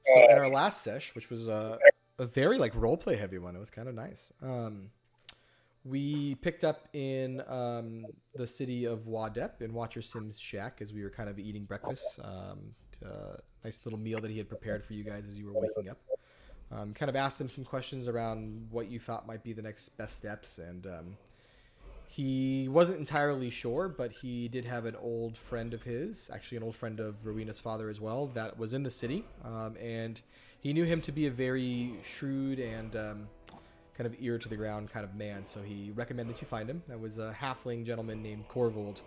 So in our last sesh, which was a very like roleplay heavy one, it was kind of nice. We picked up in the city of Wadep in Watcher Sim's shack as we were kind of eating breakfast. Nice little meal that he had prepared for you guys as you were waking up. Kind of asked him some questions around what you thought might be the next best steps, and he wasn't entirely sure, but he did have an old friend of his, actually an old friend of Rowena's father as well, that was in the city, and he knew him to be a very shrewd and kind of ear to the ground kind of man, so he recommended you find him. That was a halfling gentleman named Corvold,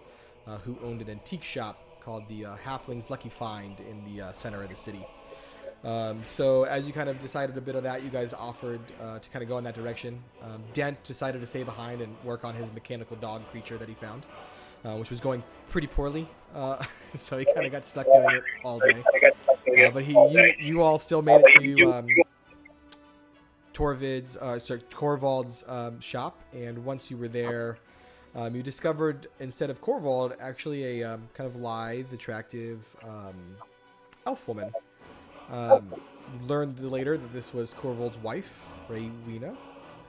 who owned an antique shop called the Halfling's Lucky Find in the center of the city. So as you kind of decided a bit of that, you guys offered to kind of go in that direction. Dent decided to stay behind and work on his mechanical dog creature that he found, which was going pretty poorly. So he kind of got stuck doing it all day. But you all still made it to Corvald's shop, and once you were there, you discovered instead of Corvald, actually a kind of lithe, attractive elf woman. You learned later that this was Corvold's wife, Rowena,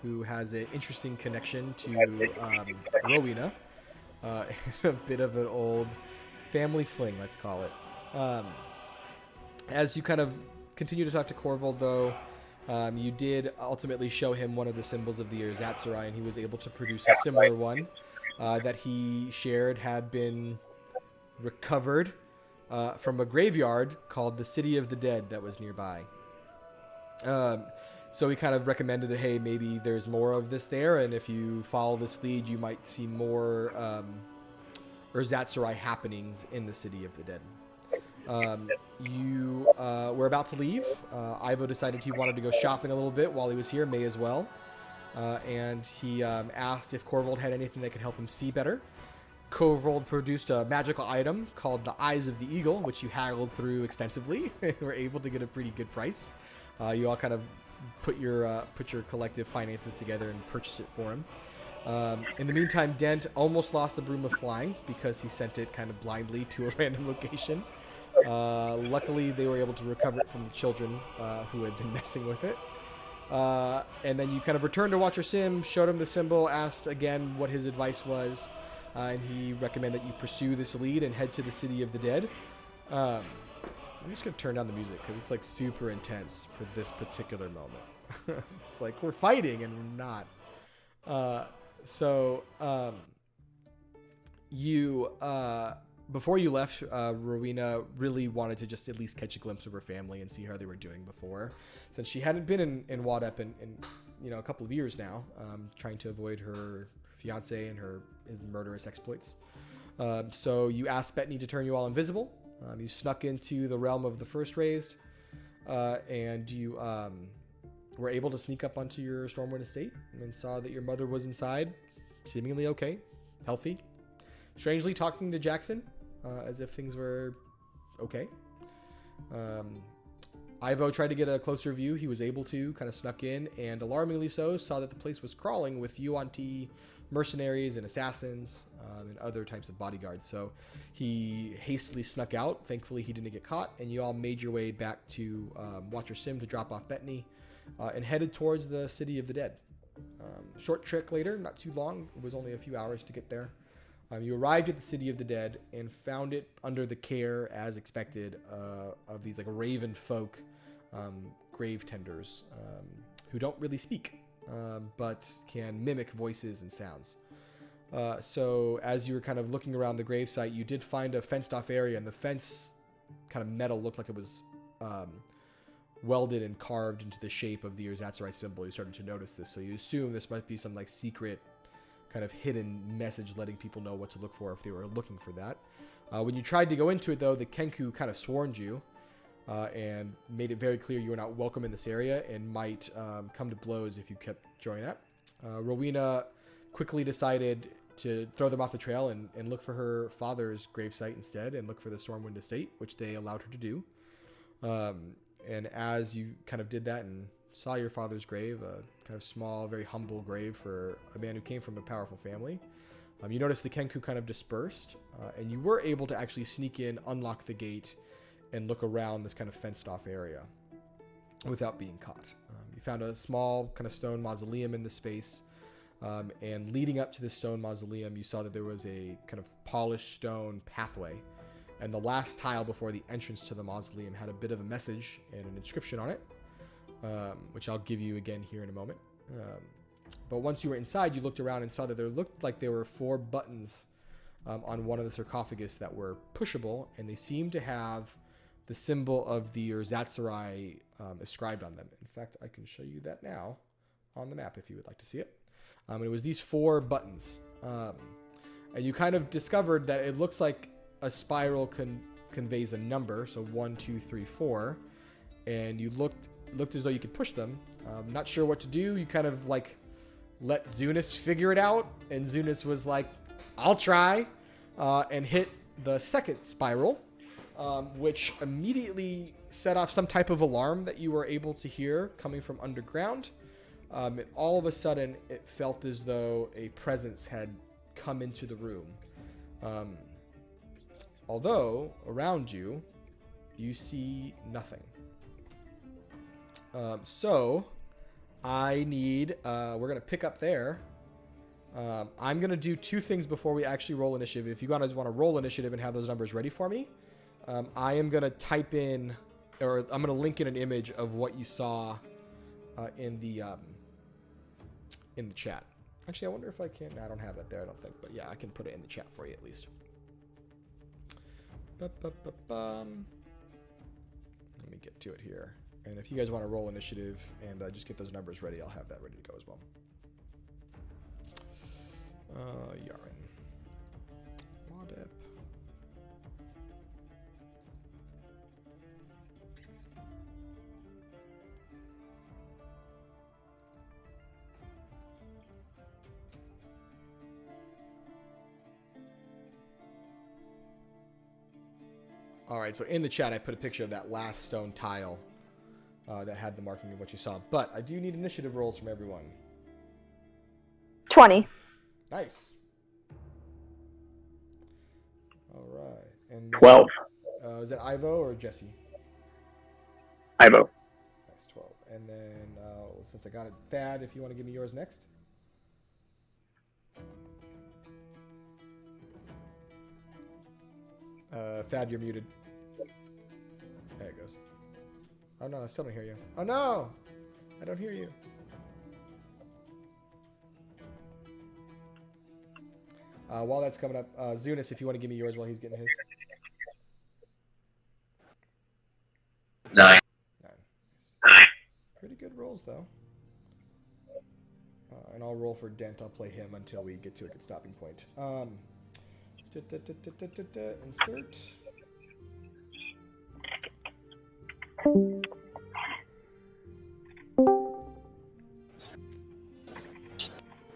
who has an interesting connection to Rowena. A bit of an old family fling, let's call it. As you kind of continue to talk to Corvold, though, you did ultimately show him one of the symbols of the Erzatzerai, and he was able to produce a similar one that he shared had been recovered from a graveyard called the City of the Dead that was nearby. So he kind of recommended that, hey, maybe there's more of this there, and if you follow this lead, you might see more Erzatzerai happenings in the City of the Dead. You were about to leave. Ivo decided he wanted to go shopping a little bit while he was here, may as well. And he asked if Corvold had anything that could help him see better. Corvold produced a magical item called the Eyes of the Eagle, which you haggled through extensively and were able to get a pretty good price. You all kind of put your collective finances together and purchased it for him. In the meantime, Dent almost lost the Broom of Flying because he sent it kind of blindly to a random location. Luckily, they were able to recover it from the children who had been messing with it. And then you kind of returned to Watcher Sim, showed him the symbol, asked again what his advice was, and he recommended that you pursue this lead and head to the City of the Dead. I'm just going to turn down the music because it's like super intense for this particular moment. It's like we're fighting and we're not. You before you left, Rowena really wanted to just at least catch a glimpse of her family and see how they were doing before, since she hadn't been in Wadep in a couple of years now, trying to avoid her fiance and his murderous exploits. So you asked Bettany to turn you all invisible. You snuck into the realm of the First Raised, and you were able to sneak up onto your Stormwind estate and saw that your mother was inside, seemingly okay, healthy, strangely talking to Jackson as if things were okay. Ivo tried to get a closer view. He was able to, kind of snuck in, and alarmingly so, saw that the place was crawling with UNT mercenaries and assassins and other types of bodyguards. So he hastily snuck out. Thankfully, he didn't get caught, and you all made your way back to Watcher Sim to drop off Bettany and headed towards the City of the Dead. Short trek later, not too long. It was only a few hours to get there. You arrived at the City of the Dead and found it under the care, as expected, of these like raven folk grave tenders who don't really speak, but can mimic voices and sounds. So as you were kind of looking around the gravesite, you did find a fenced off area, and the fence kind of metal looked like it was welded and carved into the shape of the Erzatzerai symbol. You started to notice this, so you assume this might be some like secret kind of hidden message letting people know what to look for if they were looking for that. When you tried to go into it, though, the Kenku kind of swarmed you and made it very clear you were not welcome in this area and might come to blows if you kept joining that. Rowena quickly decided to throw them off the trail and look for her father's gravesite instead and look for the Stormwind estate, which they allowed her to do. And as you kind of did that and saw your father's grave, a kind of small, very humble grave for a man who came from a powerful family, you noticed the Kenku kind of dispersed, and you were able to actually sneak in, unlock the gate, and look around this kind of fenced off area without being caught. You found a small kind of stone mausoleum in the space. And leading up to the stone mausoleum, you saw that there was a kind of polished stone pathway. And the last tile before the entrance to the mausoleum had a bit of a message and an inscription on it, which I'll give you again here in a moment. But once you were inside, you looked around and saw that there looked like there were 4 buttons on one of the sarcophagus that were pushable, and they seemed to have the symbol of the Erzatzerai inscribed on them. In fact, I can show you that now on the map if you would like to see it. And it was these 4 buttons. And you kind of discovered that it looks like a spiral conveys a number, so 1, 2, 3, 4. And you looked as though you could push them. Not sure what to do. You kind of like let Zunis figure it out, and Zunis was like, I'll try, and hit the second spiral, which immediately set off some type of alarm that you were able to hear coming from underground. And all of a sudden, it felt as though a presence had come into the room. Although, around you, you see nothing. So, I need... we're going to pick up there. I'm going to do 2 things before we actually roll initiative. If you guys want to roll initiative and have those numbers ready for me, I am going to type in... or I'm going to link in an image of what you saw in the chat. Actually, I wonder if I can... I don't have that there, I don't think. But yeah, I can put it in the chat for you at least. Let me get to it here. And if you guys want to roll initiative and just get those numbers ready, I'll have that ready to go as well. Yaren. Wadep. All right, so in the chat, I put a picture of that last stone tile that had the marking of what you saw. But I do need initiative rolls from everyone. 20. Nice. All right. And 12. Is that Ivo or Jesse? Ivo. Nice, 12. And then, since I got it, Thad, if you want to give me yours next. Thad, you're muted. There it goes. Oh no, I still don't hear you. Oh no! I don't hear you. While that's coming up, Zunis, if you want to give me yours while he's getting his. 9. 9. Pretty good rolls, though. And I'll roll for Dent. I'll play him until we get to a good stopping point. Insert.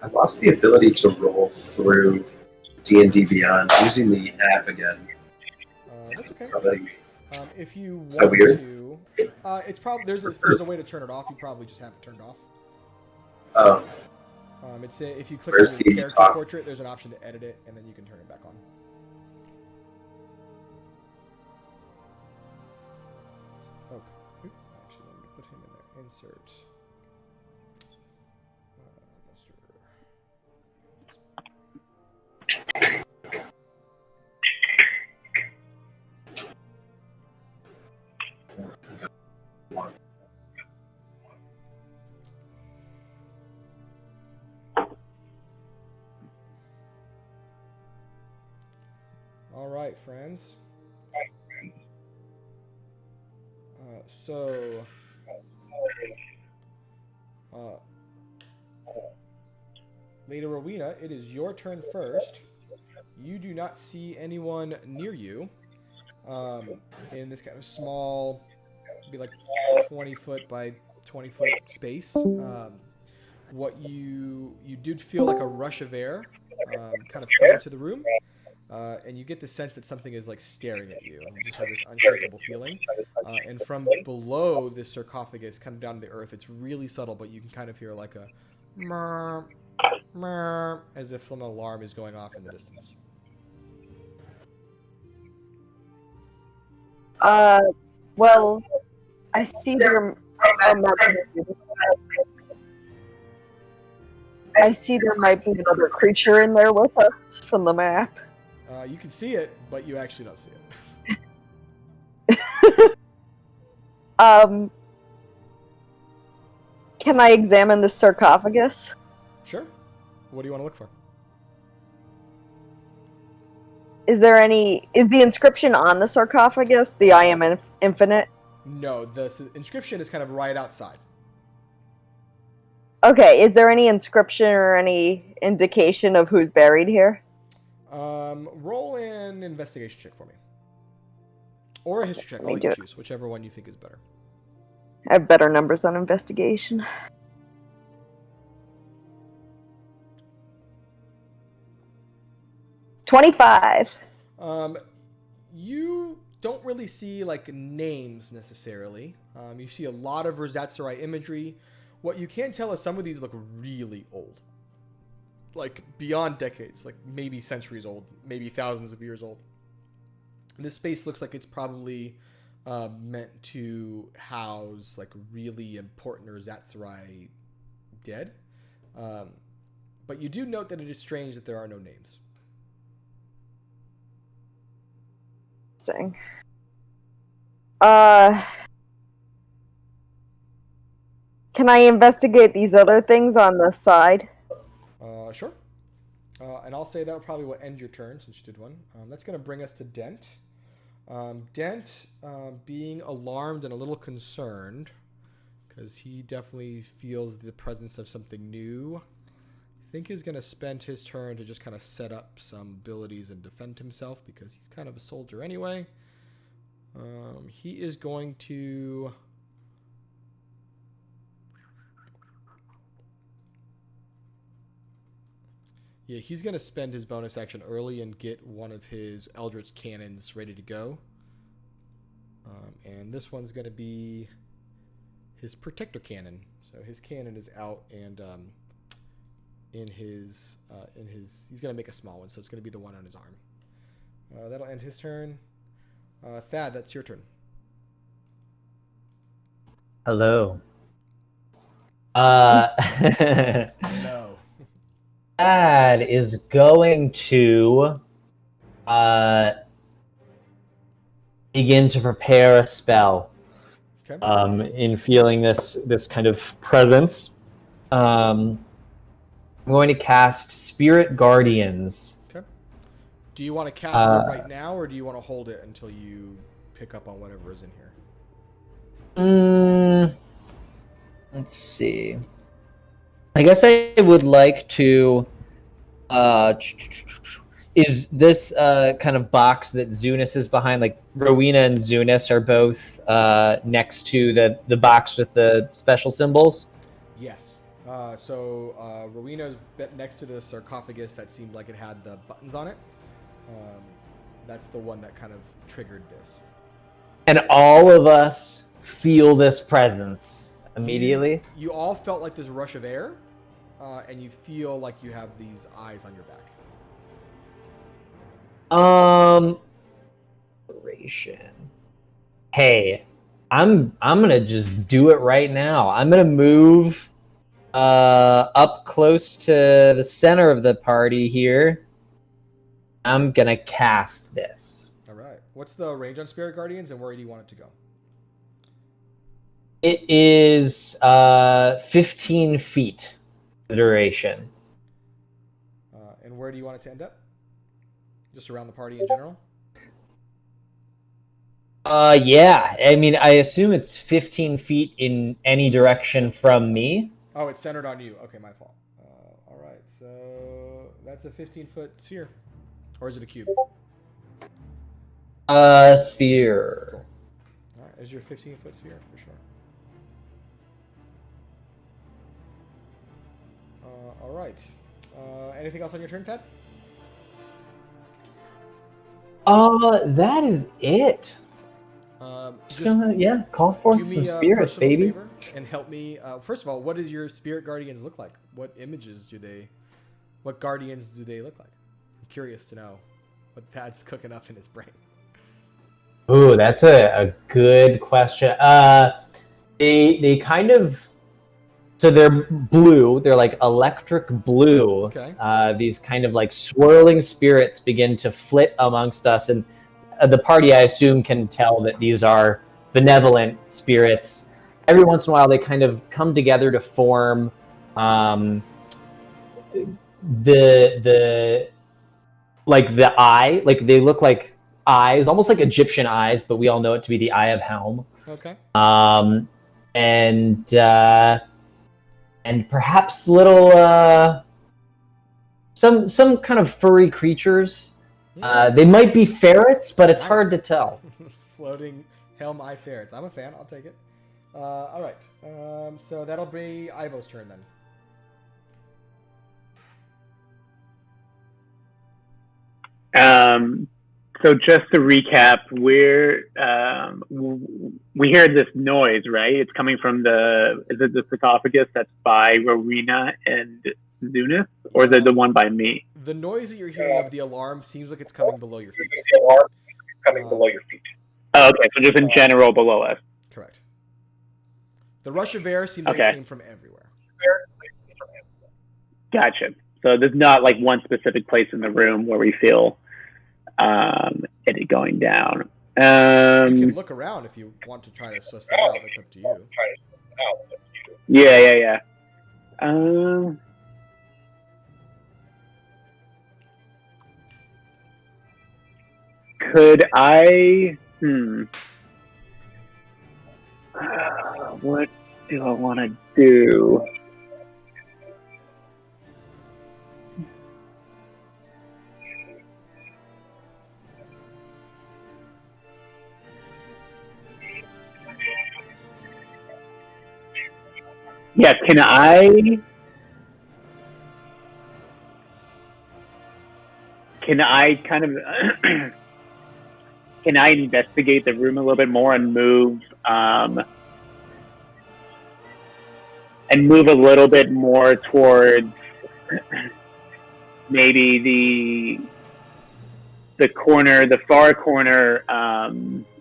I lost the ability to roll through D&D Beyond using the app again. That's okay. Something. If you want that weird? to, it's probably there's a way to turn it off. You probably just have it turned off. Oh, It's if you click Where's on the the character talk? portrait, there's an option to edit it, and then you can turn it back on. Okay. Actually, let me put him in there. Insert. All right, friends. So, Lady Rowena, it is your turn first. You do not see anyone near you in this kind of small, be like 20 foot by 20 foot space. What you did feel like a rush of air kind of come into the room. And you get the sense that something is like staring at you. And you just have this unshakable feeling. And from below this sarcophagus, kind of down to the earth, it's really subtle, but you can kind of hear like a murr, murr, as if an alarm is going off in the distance. Well, I see there are markings. I see there might be another creature in there with us from the map. You can see it, but you actually don't see it. Can I examine the sarcophagus? Sure. What do you want to look for? Is the inscription on the sarcophagus the I am infinite? No, the inscription is kind of right outside. Okay, is there any inscription or any indication of who's buried here? Roll an investigation check for me. Or a history check. I'll let you choose. Whichever one you think is better. I have better numbers on investigation. 25. You don't really see like names necessarily. You see a lot of Rosatsarai imagery. What you can tell is some of these look really old. Like beyond decades, like maybe centuries old, maybe thousands of years old. And this space looks like it's probably meant to house like really important Rosatsarai dead. But you do note that it is strange that there are no names. Interesting. Can I investigate these other things on the side? Sure. And I'll say that probably will end your turn since you did one. That's going to bring us to Dent. Dent, being alarmed and a little concerned, because he definitely feels the presence of something new, I think he's going to spend his turn to just kind of set up some abilities and defend himself, because he's kind of a soldier anyway. He is going to... Yeah, he's going to spend his bonus action early and get one of his Eldritch Cannons ready to go. And this one's going to be his Protector Cannon. So his cannon is out, and in his he's going to make a small one, so it's going to be the one on his arm. That'll end his turn. Thad, that's your turn. Hello. No. Thad is going to begin to prepare a spell. Okay. In feeling this kind of presence, I'm going to cast Spirit Guardians. Okay. Do you want to cast it right now, or do you want to hold it until you pick up on whatever is in here? Let's see. I guess I would like to. Is this kind of box that Zunis is behind? Like Rowena and Zunis are both next to the box with the special symbols. Yes. So Rowena's next to the sarcophagus that seemed like it had the buttons on it. That's the one that kind of triggered this. And all of us feel this presence immediately. You all felt like this rush of air, and you feel like you have these eyes on your back. Hey, I'm gonna just do it right now. I'm gonna move up close to the center of the party here. I'm gonna cast this. All right. What's the range on Spirit Guardians, and where do you want it to go? It is 15 feet the duration. And where do you want it to end up? Just around the party in general? Yeah. I mean, I assume it's 15 feet in any direction from me. Oh, it's centered on you. Okay, my fault. All right, so that's a 15-foot sphere. Or is it a cube? Sphere. Cool. All right, there's your 15-foot sphere for sure. All right. Anything else on your turn, Thad? That is it. Yeah, call forth some spirits, baby. And help me. First of all, what does your Spirit Guardians look like? What what guardians do they look like? I'm curious to know what Thad's cooking up in his brain. Ooh, that's a good question. They kind of, so they're blue. They're like electric blue. Okay. These kind of like swirling spirits begin to flit amongst us, and the party, I assume, can tell that these are benevolent spirits. Every once in a while, they kind of come together to form the like the eye. Like they look like eyes, almost like Egyptian eyes, but we all know it to be the Eye of Helm. Okay. And perhaps little some kind of furry creatures. They might be ferrets, but it's Nice. hard to tell. Floating helm eye ferrets. I'm a fan. I'll take it. All right. So that'll be Ivo's turn then. So just to recap, we heard this noise, right? It's coming from is it the sarcophagus that's by Rowena and Zunis, or is it the one by me? The noise that you're hearing of the alarm seems like it's coming below your feet. Oh, okay, so just in general below us. Correct. The rush of air seemed like it came from everywhere. Gotcha. So there's not like one specific place in the room where we feel it going down. You can look around if you want to try to suss that out. That's up to you. Yeah. Could I? What do I want to do? Yeah, can I kind of can I investigate the room a little bit more and move a little bit more towards maybe the corner, the far corner,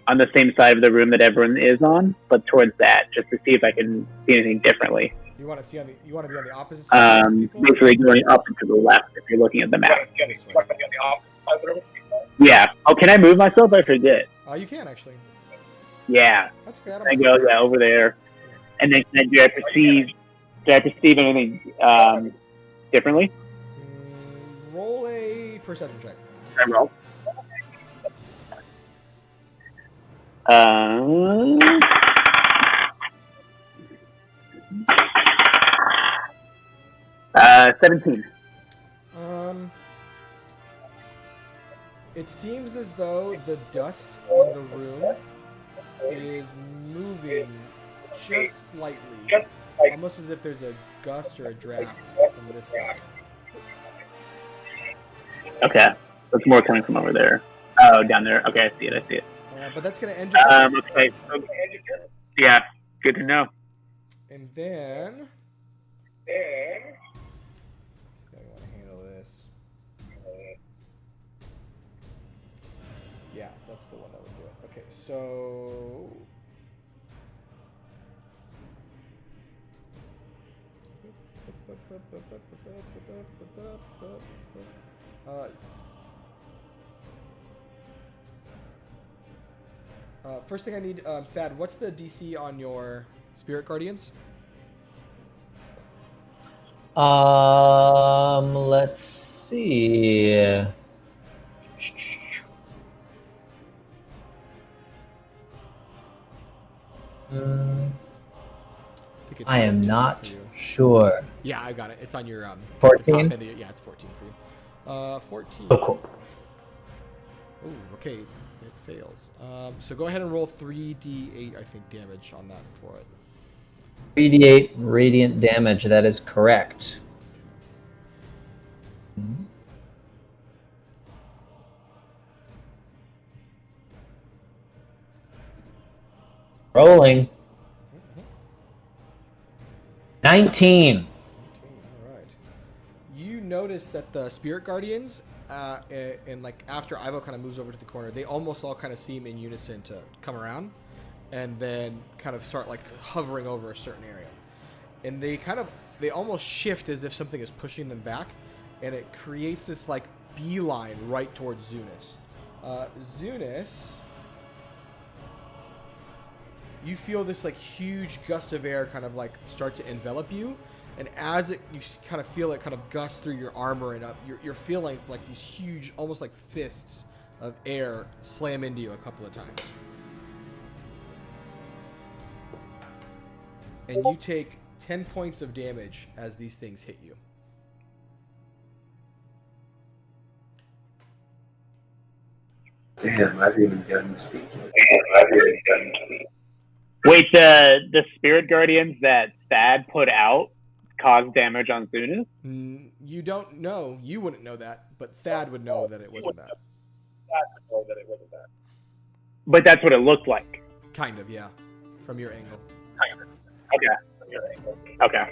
on the same side of the room that everyone is on, but towards that, just to see if I can see anything differently. You want to be on the opposite side? Basically going up and to the left if you're looking at the map. Yeah. Oh, can I move myself? I forget. You can actually. Yeah. That's okay. I go over there, and then do I perceive anything differently? Roll a perception check. I roll. 17. It seems as though the dust in the room is moving just slightly, almost as if there's a gust or a draft from this side. Okay, that's more coming from over there. Oh, down there. Okay, I see it. But that's going to end your turn. Okay. Yeah, good to know. And then... How do you want to handle this? Yeah, that's the one that would do it. Okay, so... First thing I need, Thad, what's the DC on your Spirit Guardians? Let's see. I am not sure. Yeah, I got it. It's on your 14. Yeah, it's 14 for you. 14. Oh, cool. Ooh, okay. It fails. So go ahead and roll 3d8, I think, damage on that for it. 3d8 radiant damage. That is correct. Rolling. 19. All right. You notice that the spirit guardians, and like after Ivo kind of moves over to the corner, they almost all kind of seem in unison to come around, and then kind of start like hovering over a certain area, and they almost shift as if something is pushing them back, and it creates this like beeline right towards Zunis. Zunis, you feel this like huge gust of air kind of like start to envelop you, and as you kind of feel it kind of gust through your armor and up, you're feeling like these huge, almost like fists of air slam into you a couple of times, and you take 10 points of damage as these things hit you. Damn, I haven't even gotten to speak. Wait, the spirit guardians that Thad put out caused damage on Zunis? You don't know. You wouldn't know that, but Thad would know that it wasn't that. But that's what it looked like. Kind of, yeah. From your angle. Okay.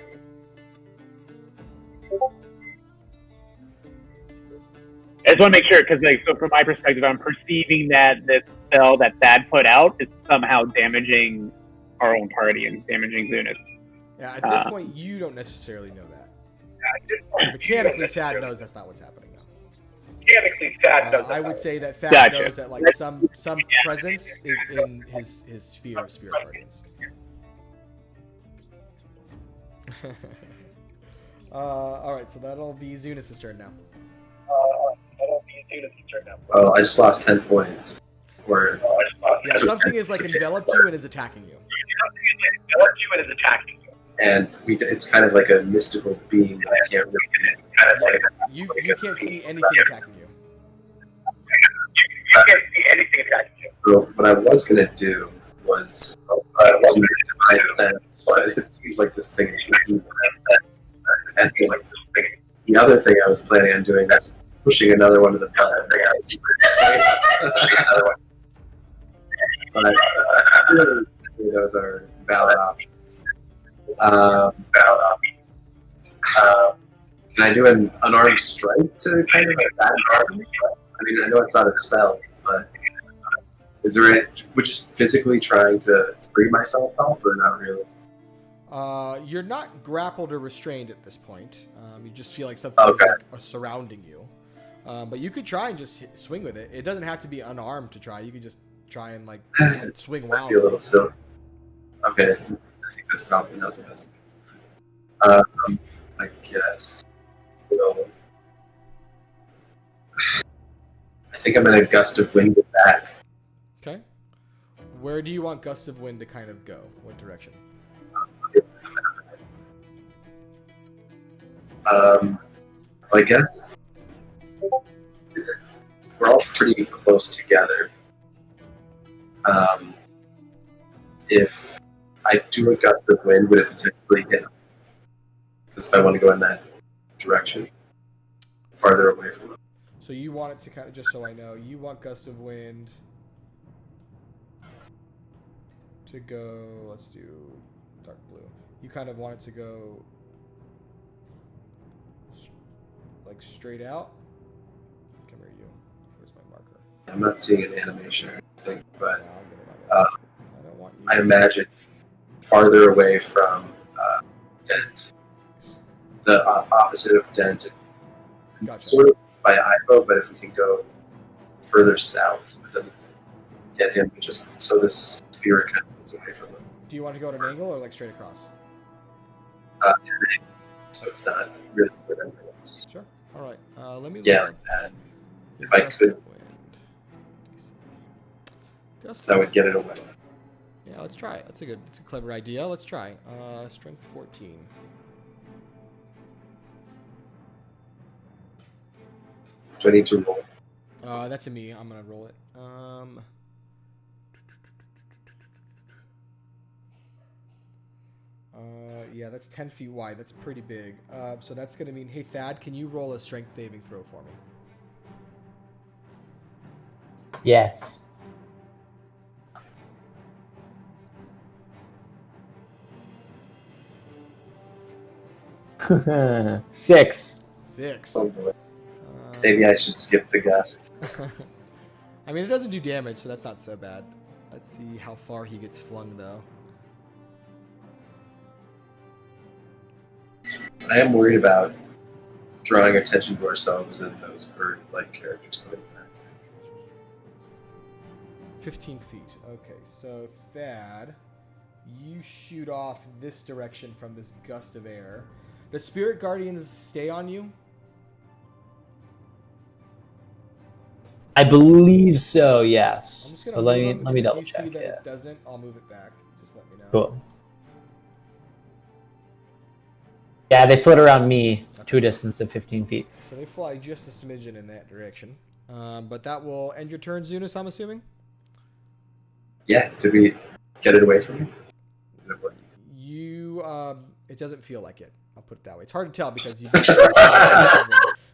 I just want to make sure, because like, so from my perspective, I'm perceiving that this spell that Thad put out is somehow damaging our own party and damaging Zunis. Yeah, at this point, you don't necessarily know that. Mechanically, Thad knows that's not what's happening now. I would say that Thad knows that like some presence is in his sphere of spirit guardians. All right, so that'll be Zunis' turn now. Well, I just lost 10 points. Yeah, something is like enveloped you and is attacking you. And it's kind of like a mystical being that I can't really You can't see anything attacking you. So what I was going to do was do my sense, but it seems like this thing is evil. And the other thing I was planning on doing is pushing another one to the bottom. But really, those are valid options. Can I do an unarmed strike to kind of back off? I mean, I know it's not a spell, but is there any, would just physically trying to free myself help, or not really? You're not grappled or restrained at this point. You just feel like something is like surrounding you. But you could try and just swing with it. It doesn't have to be unarmed to try. You could just try and like swing wildly. Be a little silly. Okay, I think that's probably not the best. I guess. Well, I think I'm in a gust of wind back. Okay. Where do you want gust of wind to kind of go? What direction? I guess we're all pretty close together. If I do a gust of wind, would it potentially hit him? Because if I want to go in that direction, farther away from him. So you want it to kind of, just so I know, you want gust of wind to go, let's do dark blue. You kind of want it to go like straight out. Come here, you. Where's my marker? I'm not seeing an animation or anything, but I don't want you. I imagine farther away from Dent. The opposite of Dent. Gotcha. Sort of by Ivo, but if we can go further south so it doesn't get him, just so this spirit kind of goes away from him. Do you want to go at an angle or like straight across? So it's not really for them. Sure. All right. Let me. Yeah, like that. If I could, that would get it away. Yeah, let's try it. That's a clever idea. Let's try. Strength 14. Do I need to roll? That's a me. I'm gonna roll it. Yeah, that's 10 feet wide. That's pretty big. So that's gonna mean, hey Thad, can you roll a strength saving throw for me? Yes. Six. 6. Oh boy. Maybe I should skip the gust. I mean, it doesn't do damage, so that's not so bad. Let's see how far he gets flung, though. I am worried about drawing attention to ourselves and those bird-like characters going past. 15 feet. Okay, so Thad, you shoot off this direction from this gust of air. The spirit guardians stay on you? I believe so, I'm yes. just gonna But let move them, me and double if you check. see that Yeah. it doesn't, I'll move it back. Just let me know. Cool. Yeah, they float around me to a distance of 15 feet. So they fly just a smidgen in that direction. But that will end your turn, Zunis, I'm assuming? Yeah, did we get it away from me? You, it doesn't feel like it. I'll put it that way. It's hard to tell because you.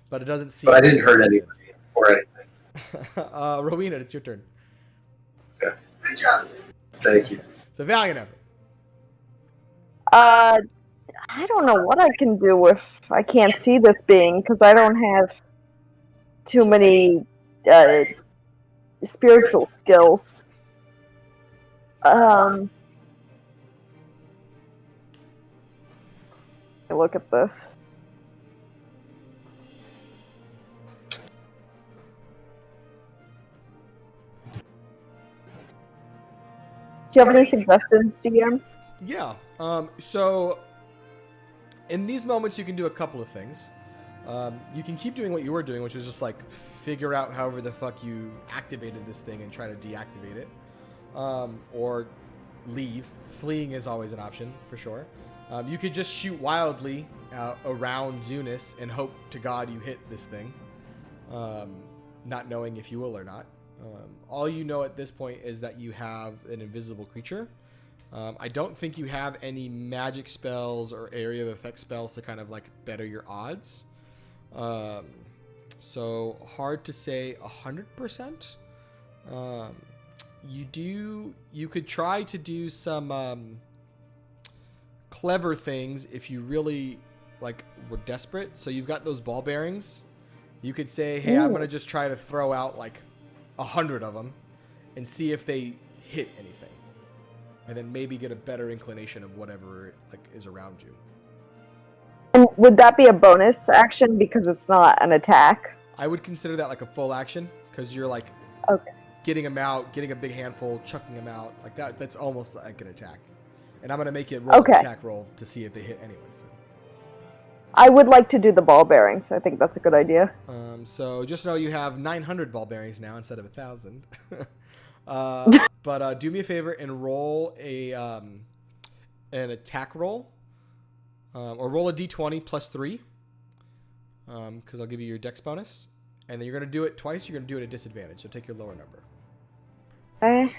But it doesn't seem. But I didn't hurt anybody or anything. Rowena, it's your turn. Okay. Good job. Thank you. It's a valiant effort. I don't know what I can do if I can't see this being, because I don't have too many spiritual skills. Look at this. Do you have any suggestions, DM? Yeah. So in these moments, you can do a couple of things. You can keep doing what you were doing, which is just like figure out however the fuck you activated this thing and try to deactivate it, or leave. Fleeing is always an option for sure. You could just shoot wildly around Zunis and hope to God you hit this thing, not knowing if you will or not. All you know at this point is that you have an invisible creature. I don't think you have any magic spells or area of effect spells to kind of like better your odds. So hard to say 100%. You could try to do some clever things if you really like were desperate. So you've got those ball bearings. You could say, hey, I'm going to just try to throw out like 100 of them and see if they hit anything, and then maybe get a better inclination of whatever like is around you. And would that be a bonus action because it's not an attack? I would consider that like a full action because you're like getting them out, getting a big handful, chucking them out like that. That's almost like an attack, and I'm gonna make it roll an attack roll to see if they hit anyway. So. I would like to do the ball bearings. I think that's a good idea. So just know you have 900 ball bearings now instead of 1,000. But do me a favor and roll an attack roll, or roll a d20 plus 3, because I'll give you your dex bonus, and then you're going to do it twice. You're going to do it at disadvantage, so take your lower number. Okay.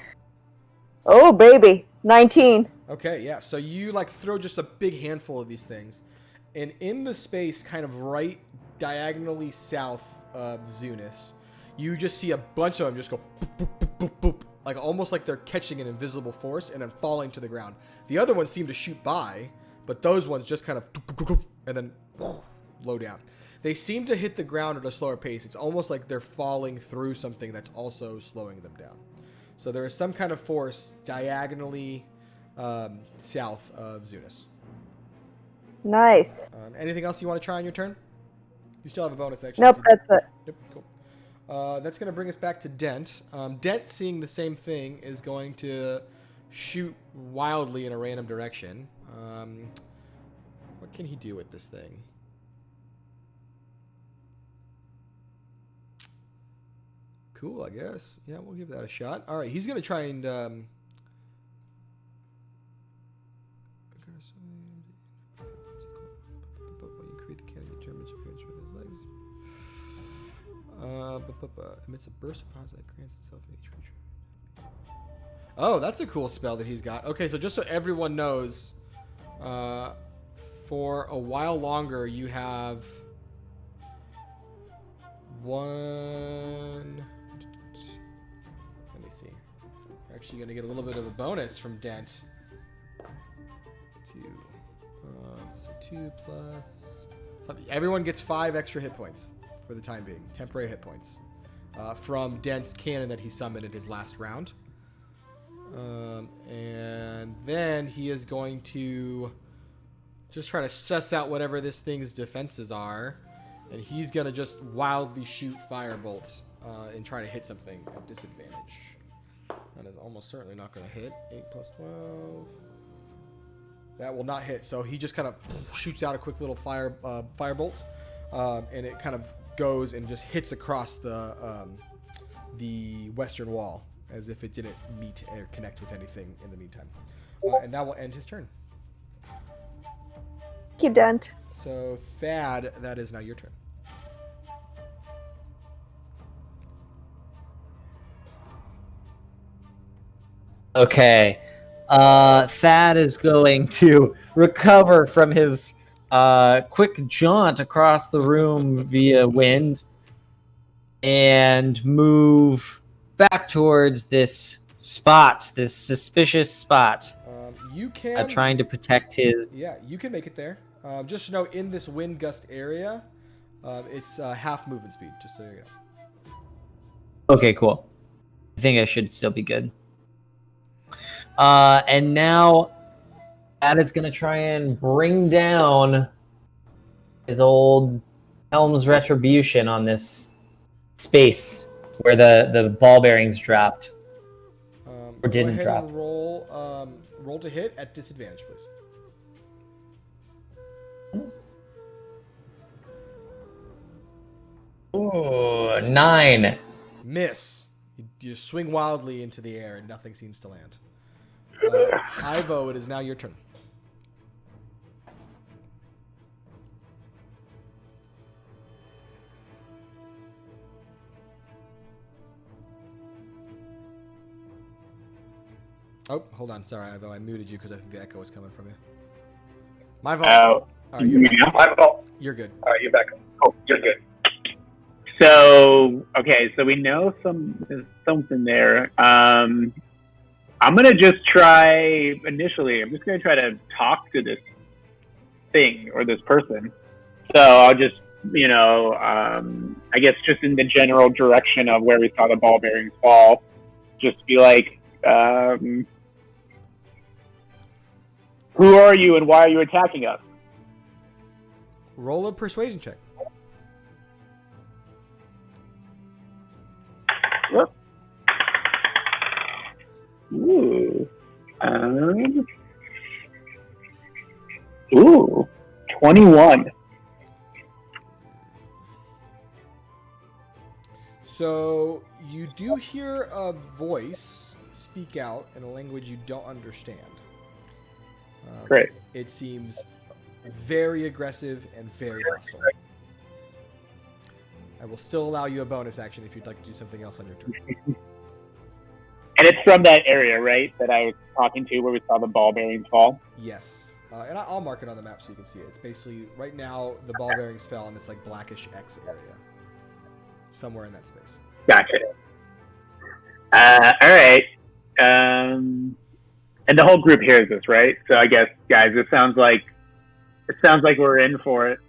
Oh, baby. 19. Okay, yeah. So you like throw just a big handful of these things, and in the space kind of right diagonally south of Zunis, you just see a bunch of them just go boop, boop, boop, boop, boop, like almost like they're catching an invisible force and then falling to the ground. The other ones seem to shoot by, but those ones just kind of and then low down. They seem to hit the ground at a slower pace. It's almost like they're falling through something that's also slowing them down. So there is some kind of force diagonally south of Zunis. Nice. Anything else you want to try on your turn? You still have a bonus action. Nope, that's it. Yep, cool. That's going to bring us back to Dent. Dent, seeing the same thing, is going to shoot wildly in a random direction. What can he do with this thing? Cool, I guess. Yeah, we'll give that a shot. All right, he's going to try and... emits a burst of power that grants itself in each creature. Oh, that's a cool spell that he's got. Okay, so just so everyone knows, for a while longer, you have one... Let me see. You're actually going to get a little bit of a bonus from Dent. 2. So 2 plus... Everyone gets 5 extra hit points for the time being. Temporary hit points. From Dent's cannon that he summoned in his last round. And then he is going to just try to suss out whatever this thing's defenses are. And he's going to just wildly shoot fire bolts and try to hit something at disadvantage. That is almost certainly not going to hit. 8 plus 12. That will not hit. So he just kind of shoots out a quick little fire bolt. And it kind of goes and just hits across the western wall as if it didn't meet or connect with anything in the meantime. And that will end his turn. Thank you, Dent. So, Thad, that is now your turn. Okay. Thad is going to recover from his quick jaunt across the room via wind and move back towards this spot, this suspicious spot. You can... trying to protect his... Yeah, you can make it there. Just know, in this wind gust area, it's half movement speed, just so you know. Okay, cool. I think I should still be good. And now, that is going to try and bring down his old Helm's Retribution on this space where the ball bearings dropped. Or didn't drop. And roll to hit at disadvantage, please. Ooh, 9. Miss. You swing wildly into the air and nothing seems to land. Ivo, it is now your turn. Oh, hold on. Sorry, Ivo. I muted you because I think the echo was coming from you. My fault. Oh, All right, you're back. my fault. You're good. All right, you're back. Oh, you're good. So, okay, so we know there's something there. I'm going to just try, initially, I'm just going to try to talk to this thing or this person. So I'll just, I guess just in the general direction of where we saw the ball bearings fall, just be like, who are you and why are you attacking us? Roll a persuasion check. Yep. Ooh. 21. So you do hear a voice speak out in a language you don't understand. Great. It seems very aggressive and very hostile. I will still allow you a bonus action if you'd like to do something else on your turn. And it's from that area, right, that I was talking to where we saw the ball bearings fall? Yes. And I'll mark it on the map so you can see it. It's basically, right now, the ball bearings fell in this like blackish X area. Somewhere in that space. Gotcha. All right. And the whole group hears this, right? So I guess, guys, it sounds like we're in for it.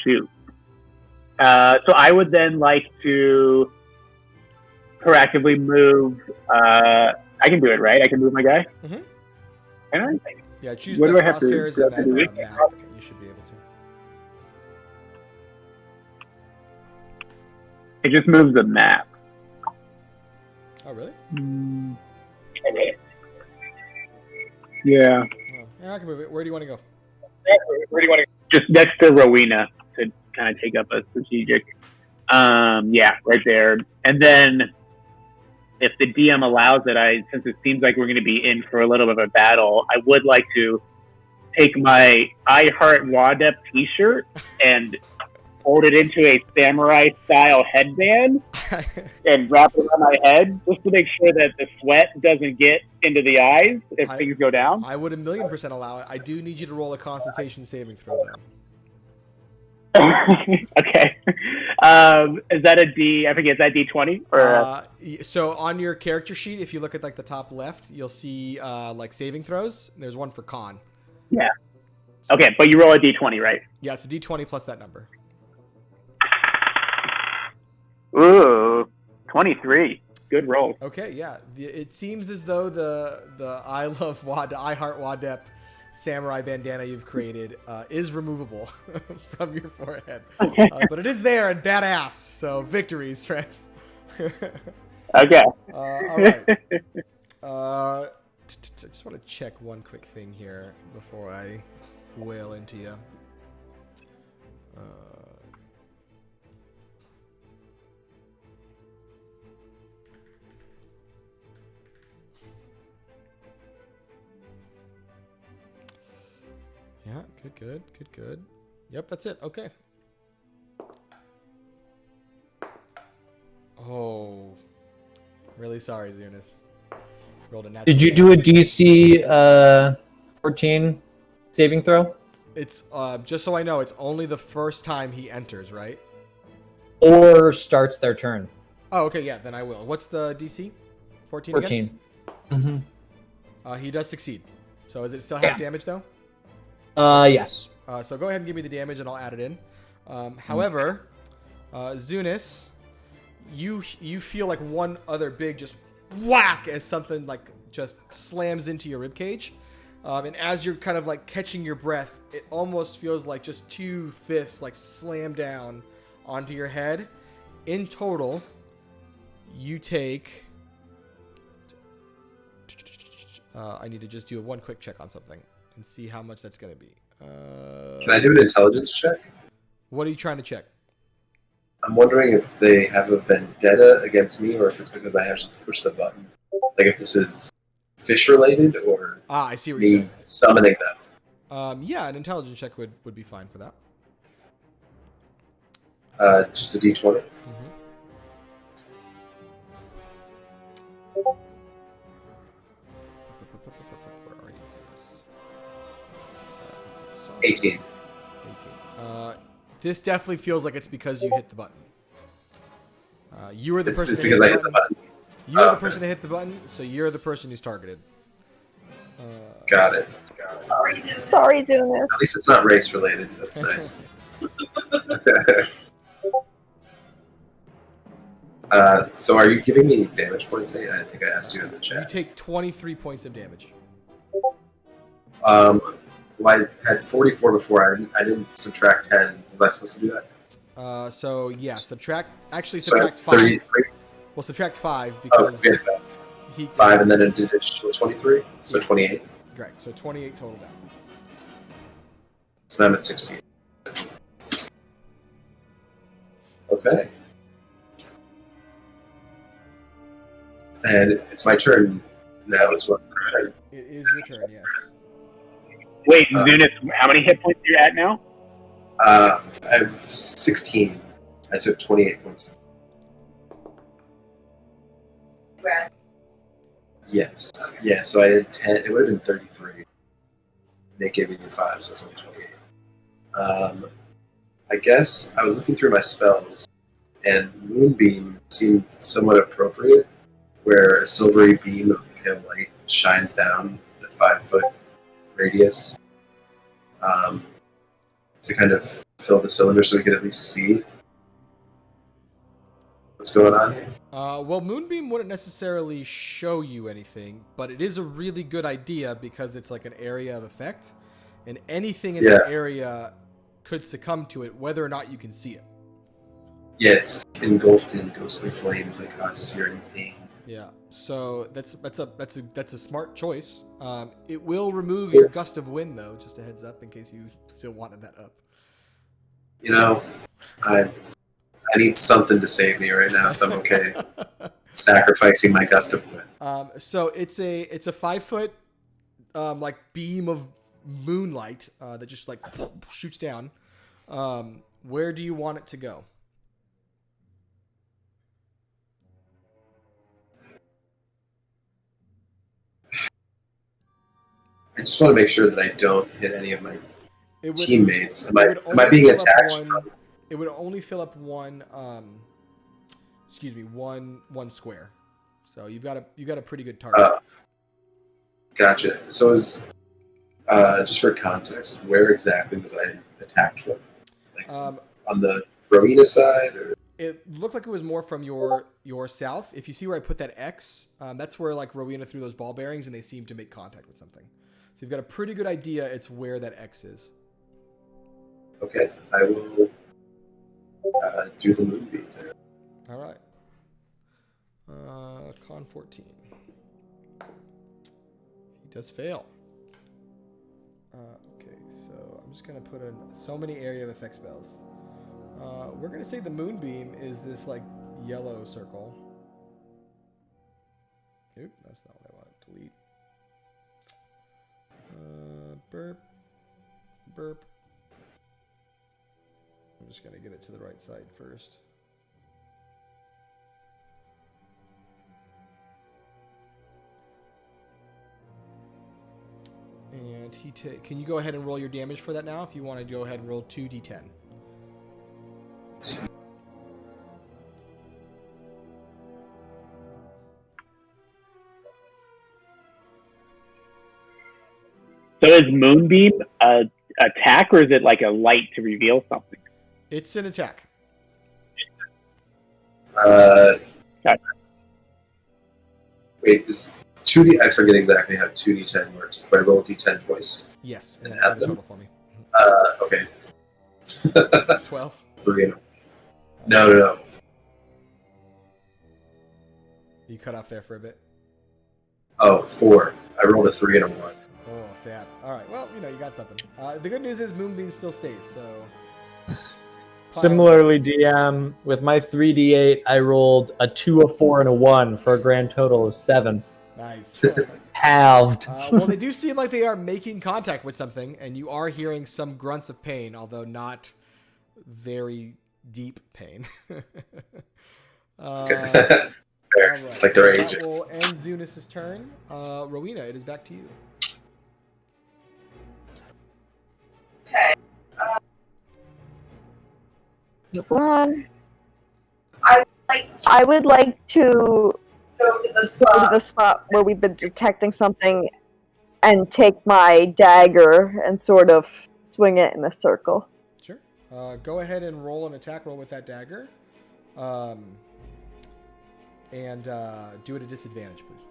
Shoot. So I would then like to proactively move. I can do it, right? I can move my guy. Mm-hmm. Can I? Yeah, choose What the do I have to crosshairs do? in that map, and you should be able to. It just moves the map. Oh, really? Okay. Yeah. Oh, yeah, I can move it. Where do you want to go? Where do you want to? Just next to Rowena to kind of take up a strategic. Yeah, right there. And then, if the DM allows it, since it seems like we're going to be in for a little bit of a battle, I would like to take my I Heart Wadep T-shirt and fold it into a samurai-style headband and wrap it on my head, just to make sure that the sweat doesn't get into the eyes if things go down. I would 1,000,000% allow it. I do need you to roll a Constitution saving throw, though. Okay. Is that a D? I forget. Is that D20? Or so on your character sheet, if you look at like the top left, you'll see like saving throws. There's one for con. Yeah. Okay, but you roll a d20, right? Yeah, it's a d20 plus that number. Ooh, 23. Good roll. Okay, yeah. It seems as though the I love Wad, I heart Wadep samurai bandana you've created is removable from your forehead, but it is there and badass. So victories, friends. Okay. All right. Just want to check one quick thing here before I wail into you. Yeah, good. Yep, that's it. Okay. Oh, really sorry, Zunis. Rolled a natural. Did you do a DC 14 saving throw? It's just so I know, it's only the first time he enters, right? Or starts their turn? Oh, okay, yeah, then I will. What's the DC? 14 again? 14. Mm-hmm. He does succeed. So is it still half damage, though? Yes. So go ahead and give me the damage, and I'll add it in. However, Zunis, you feel like one other big just whack as something like just slams into your ribcage. And as you're kind of like catching your breath, it almost feels like just two fists like slam down onto your head. In total, you take... I need to just do one quick check on something and see how much that's going to be. Can I do an intelligence check? What are you trying to check? I'm wondering if they have a vendetta against me or if it's because I actually pushed the button. Like if this is fish related or I see what you're me summoning them. Yeah, an intelligence check would be fine for that. Just a d20. Where are you, Zeus? 18. 18. This definitely feels like it's because you hit the button. You were the person. It's because I hit the button. You were the person to hit the button, so you're the person who's targeted. Got it. Sorry, Jonas. At least it's not race related. That's nice. So are you giving me damage points? I think I asked you in the You chat. take 23 points of damage. Well, I had 44 before. I didn't subtract 10. Was I supposed to do that? So yeah, subtract 33. 5. We'll subtract 5 Oh, because okay. he 5 and then an additional 23, so 28. Correct. So 28 total down. So now I'm at 16. Okay. And it's my turn now as well. Right? It is your turn, yes. Wait, Zunis, how many hit points are you at now? I have 16. I took 28 points. Yes. Yeah, so I had 10. It would have been 33. They gave me the 5, so it's only 28. I guess I was looking through my spells, and Moonbeam seemed somewhat appropriate, where a silvery beam of pale light shines down in a 5-foot radius to kind of fill the cylinder so we could at least see what's going on here. Well, Moonbeam wouldn't necessarily show you anything, but it is a really good idea because it's like an area of effect, and anything in that area could succumb to it, whether or not you can see it. Yeah, it's engulfed in ghostly flames that cause searing pain. Yeah, so that's a smart choice. It will remove your gust of wind, though. Just a heads up in case you still wanted that up. You know, I need something to save me right now, so I'm okay sacrificing my gust of wind. So it's a 5-foot like beam of moonlight that just like shoots down. Where do you want it to go? I just want to make sure that I don't hit any of my teammates. Am I being fill up attacked? It would only fill up one square. So you got a pretty good target. Gotcha. So is Just for context, where exactly was I attacked from? Like, Um, on the Rowena side? Or? it looked like it was more from your south. If you see where I put that X, that's where like Rowena threw those ball bearings and they seem to make contact with something. So you've got a pretty good idea it's where that X is. Okay, I will do the moonbeam. All right. Con 14. He does fail. Okay, so I'm just going to put in so many area of effect spells. We're going to say the moonbeam is this like yellow circle. Oop, that's not what I want to delete. Burp. Burp. I'm just going to get it to the right side first. And can you go ahead and roll your damage for that now? If you want to go ahead and roll 2d10. So is Moonbeam a attack, or is it like a light to reveal something? It's an attack. Wait, is 2D? I forget exactly how 2d10 works. Do I roll d10 twice? Yes, And and add add the them? total for me. Okay. 12. 3 and no. You cut off there for a bit. Oh, 4. I rolled a 3 and a 1. Oh, sad. All right. Well, you got something. The good news is Moonbeam still stays. So. Similarly, DM, with my 3d8, I rolled a 2, a 4, and a 1 for a grand total of 7. Nice. Halved. Well, they do seem like they are making contact with something, and you are hearing some grunts of pain, although not very deep pain. Fair. Right. Like they're That aging. will end Zunis's turn. Rowena, it is back to you. One. I would like to go to the go to the spot where we've been detecting something and take my dagger and sort of swing it in a circle. Sure. Go ahead and roll an attack roll with that dagger. And do it at disadvantage, please.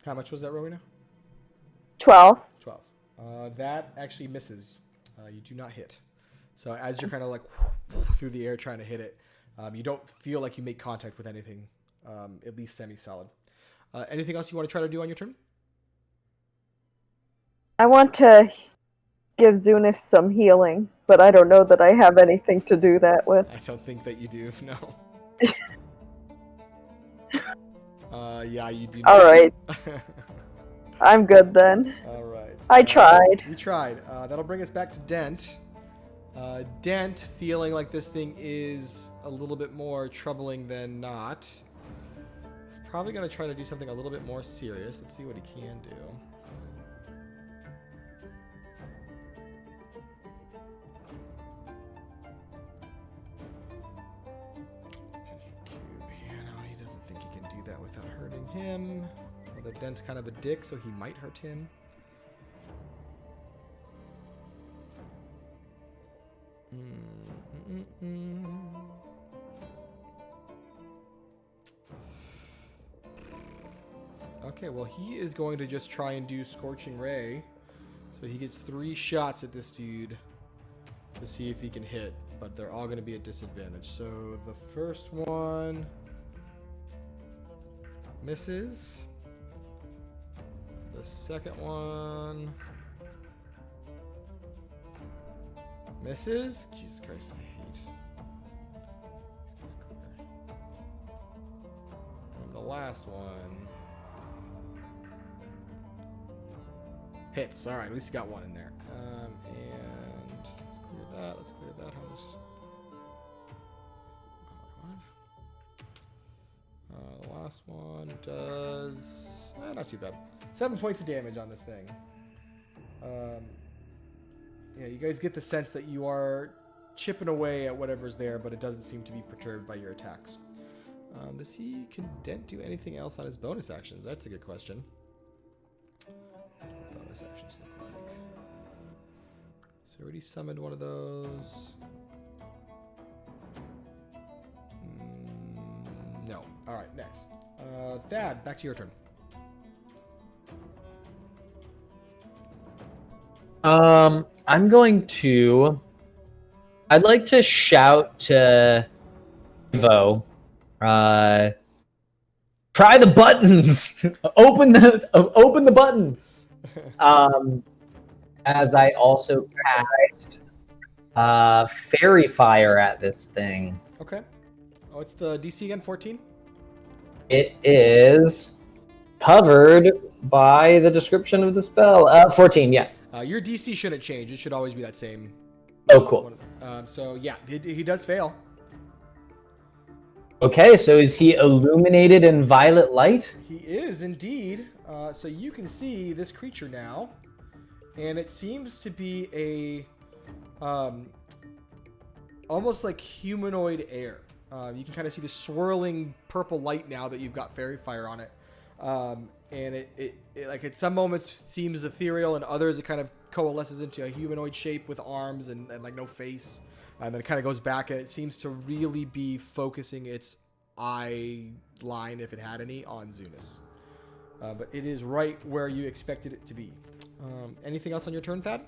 How much was that, Rowena? 12. 12. That actually misses. You do not hit. So as you're kind of like through the air trying to hit it, you don't feel like you make contact with anything, at least semi-solid. Anything else you want to try to do on your turn? I want to give Zunis some healing, but I don't know that I have anything to do that with. I don't think that you do, no. Yeah, you do. All right. I'm good then. All right. I tried. You tried. That'll bring us back to Dent. Dent, feeling like this thing is a little bit more troubling than not, is probably going to try to do something a little bit more serious. Let's see what he can do. Cube. Yeah, no, he doesn't think he can do that without hurting him. Although Dent's kind of a dick, so he might hurt him. Okay, well, he is going to just try and do Scorching Ray. So he gets 3 shots at this dude to see if he can hit, but they're all going to be at disadvantage. So the first one misses. The second one misses. Jesus Christ, I hate. This goes clear. And the last one hits. All right, at least you got one in there. And let's clear that. Let's clear that host. The last one does not too bad. 7 points of damage on this thing. Yeah, you guys get the sense that you are chipping away at whatever's there, but it doesn't seem to be perturbed by your attacks. Does he do anything else on his bonus actions? That's a good question. What bonus actions look like? So already summoned one of those. No. All right, next. Thad, back to your turn. I'm going to. I'd like to shout to Ivo. Try the buttons. open the buttons. As I also cast Fairy Fire at this thing. Okay. Oh, it's the DC again, 14? It is covered by the description of the spell. 14, yeah. Your DC shouldn't change. It should always be that same. Oh, cool. So, yeah, he does fail. Okay, so is he illuminated in violet light? He is indeed. So you can see this creature now, and it seems to be a almost like humanoid air. You can kind of see the swirling purple light now that you've got fairy fire on it. And it like at some moments seems ethereal, and others it kind of coalesces into a humanoid shape with arms and like no face. And then it kind of goes back, and it seems to really be focusing its eye line, if it had any, on Zunis. But it is right where you expected it to be. Anything else on your turn, Thad?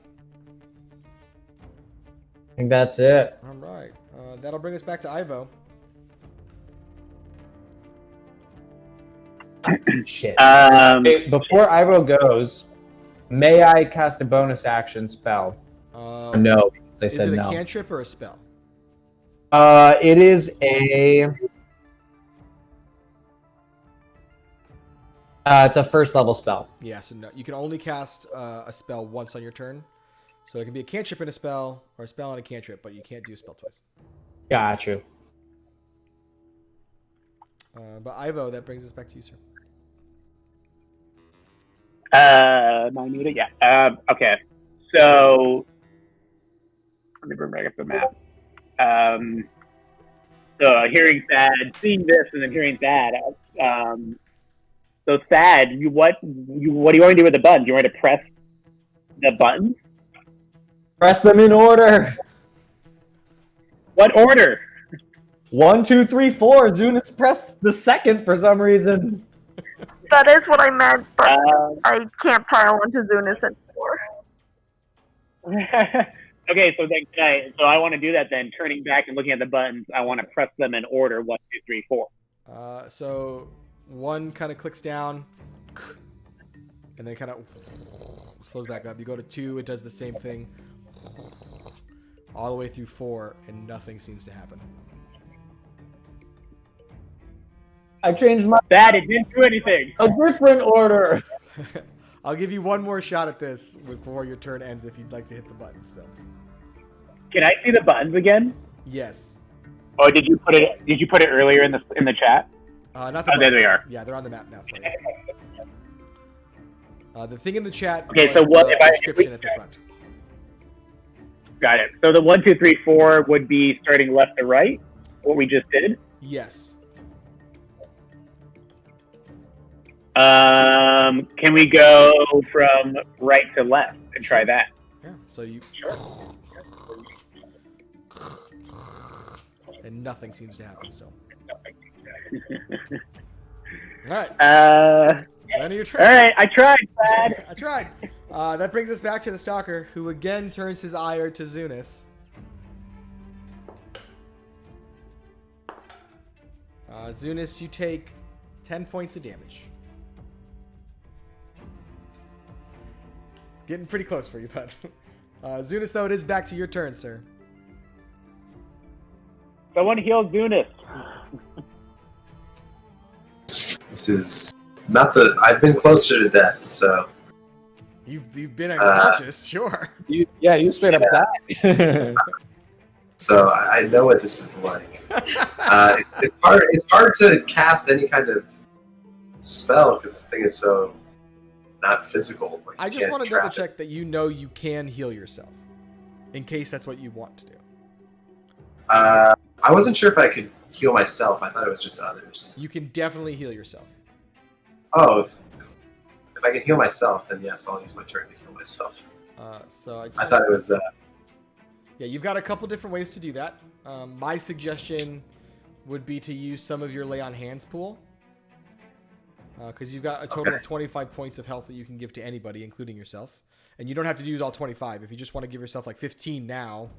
I think that's it. All right. That'll bring us back to Ivo. Shit. Hey, before Ivo goes, may I cast a bonus action spell? No, because I said no. Is it a cantrip or a spell? It is a. It's a first level spell. Yeah, so no, you can only cast a spell once on your turn. So it can be a cantrip and a spell, or a spell and a cantrip, but you can't do a spell twice. Got you. But Ivo, that brings us back to you, sir. Am I muted? Yeah. Okay. So let me bring back up the map. So hearing Thad, seeing this, and then hearing Thad. So Thad, what do you want to do with the buttons? You want to press the buttons? Press them in order. What order? 1, 2, 3, 4. Zunis pressed the second for some reason. That is what I meant, but I can't pile onto Zunis anymore. Okay, so then I want to do that then. Turning back and looking at the buttons, I want to press them in order 1, 2, 3, 4. So 1 kind of clicks down, and then kind of slows back up. You go to 2, it does the same thing, all the way through 4, and nothing seems to happen. I changed my. Thad, it didn't do anything. A different order. I'll give you one more shot at this before your turn ends if you'd like to hit the button still. Can I see the buttons again? Yes. Oh, did you put it earlier in the chat? Not the there buttons. they are. Yeah, they're on the map now for you. The thing in the chat. Okay, was so what the if description at the front? Got it. So the 1, 2, 3, 4 would be starting left to right. What we just did. Yes. Can we go from right to left and try that? Yeah. So you. And nothing seems to happen still. All right. End of your turn. All right. I tried, Thad. I tried. That brings us back to the Stalker, who again turns his ire to Zunis. Zunis, you take 10 points of damage. It's getting pretty close for you, bud. Zunis, though, it is back to your turn, sir. Someone heal Zunis. This is not the. I've been closer to death, so. You've been unconscious, sure. You straight up died. So I know what this is like. It's hard to cast any kind of spell because this thing is so not physical. Like, I you just can't want to trap double it. check that you know you can heal yourself, in case that's what you want to do. I wasn't sure if I could heal myself. I thought it was just others. You can definitely heal yourself. Oh, if I can heal myself, then yes, I'll use my turn to heal myself. So I thought it was. Yeah, you've got a couple different ways to do that. My suggestion would be to use some of your lay on hands pool, because you've got a total of 25 points of health that you can give to anybody, including yourself. And you don't have to use all 25. If you just want to give yourself like 15 now,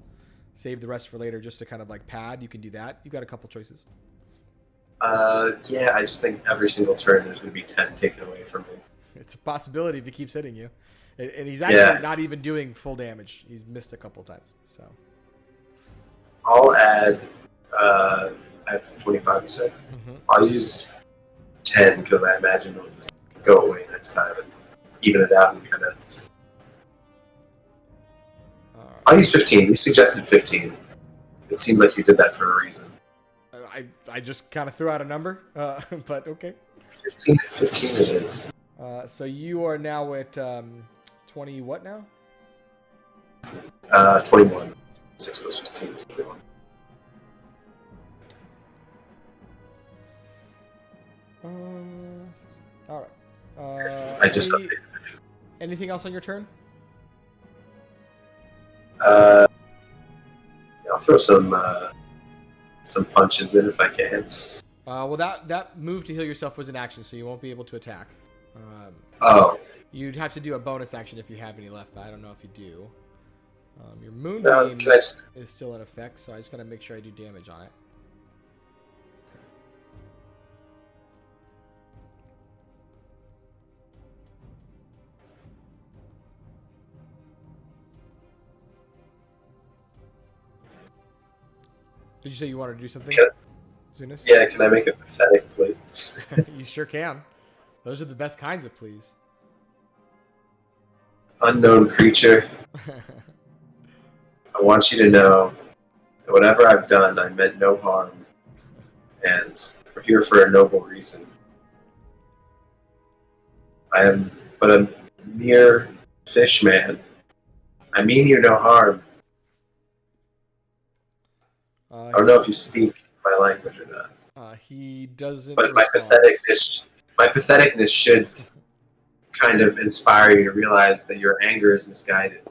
save the rest for later just to kind of like pad, you can do that. You've got a couple choices. Yeah, I just think every single turn there's going to be 10 taken away from me. It's a possibility if he keeps hitting you. And he's actually not even doing full damage. He's missed a couple times. So I'll add. I have 25%. I'll use 10 because I imagine it'll just go away next time and even it out and kind of. I'll use 15. You suggested 15. It seemed like you did that for a reason. I just kind of threw out a number, but okay. 15 it is. So you are now at 20 what now? 21. 6 plus 15 is 21. All right. I just updated. Anything else on your turn? I'll throw some punches in if I can. Well, that move to heal yourself was an action, so you won't be able to attack. You'd have to do a bonus action if you have any left, but I don't know if you do. Your moonbeam is still in effect, so I just gotta make sure I do damage on it. Did you say you wanted to do something, Zunis? Yeah, can I make it pathetic, please? You sure can. Those are the best kinds of please. Unknown creature, I want you to know that whatever I've done, I meant no harm, and we're here for a noble reason. I am but a mere fish man. I mean you no harm. I don't know if you speak my language or not. He doesn't. But my patheticness should kind of inspire you to realize that your anger is misguided.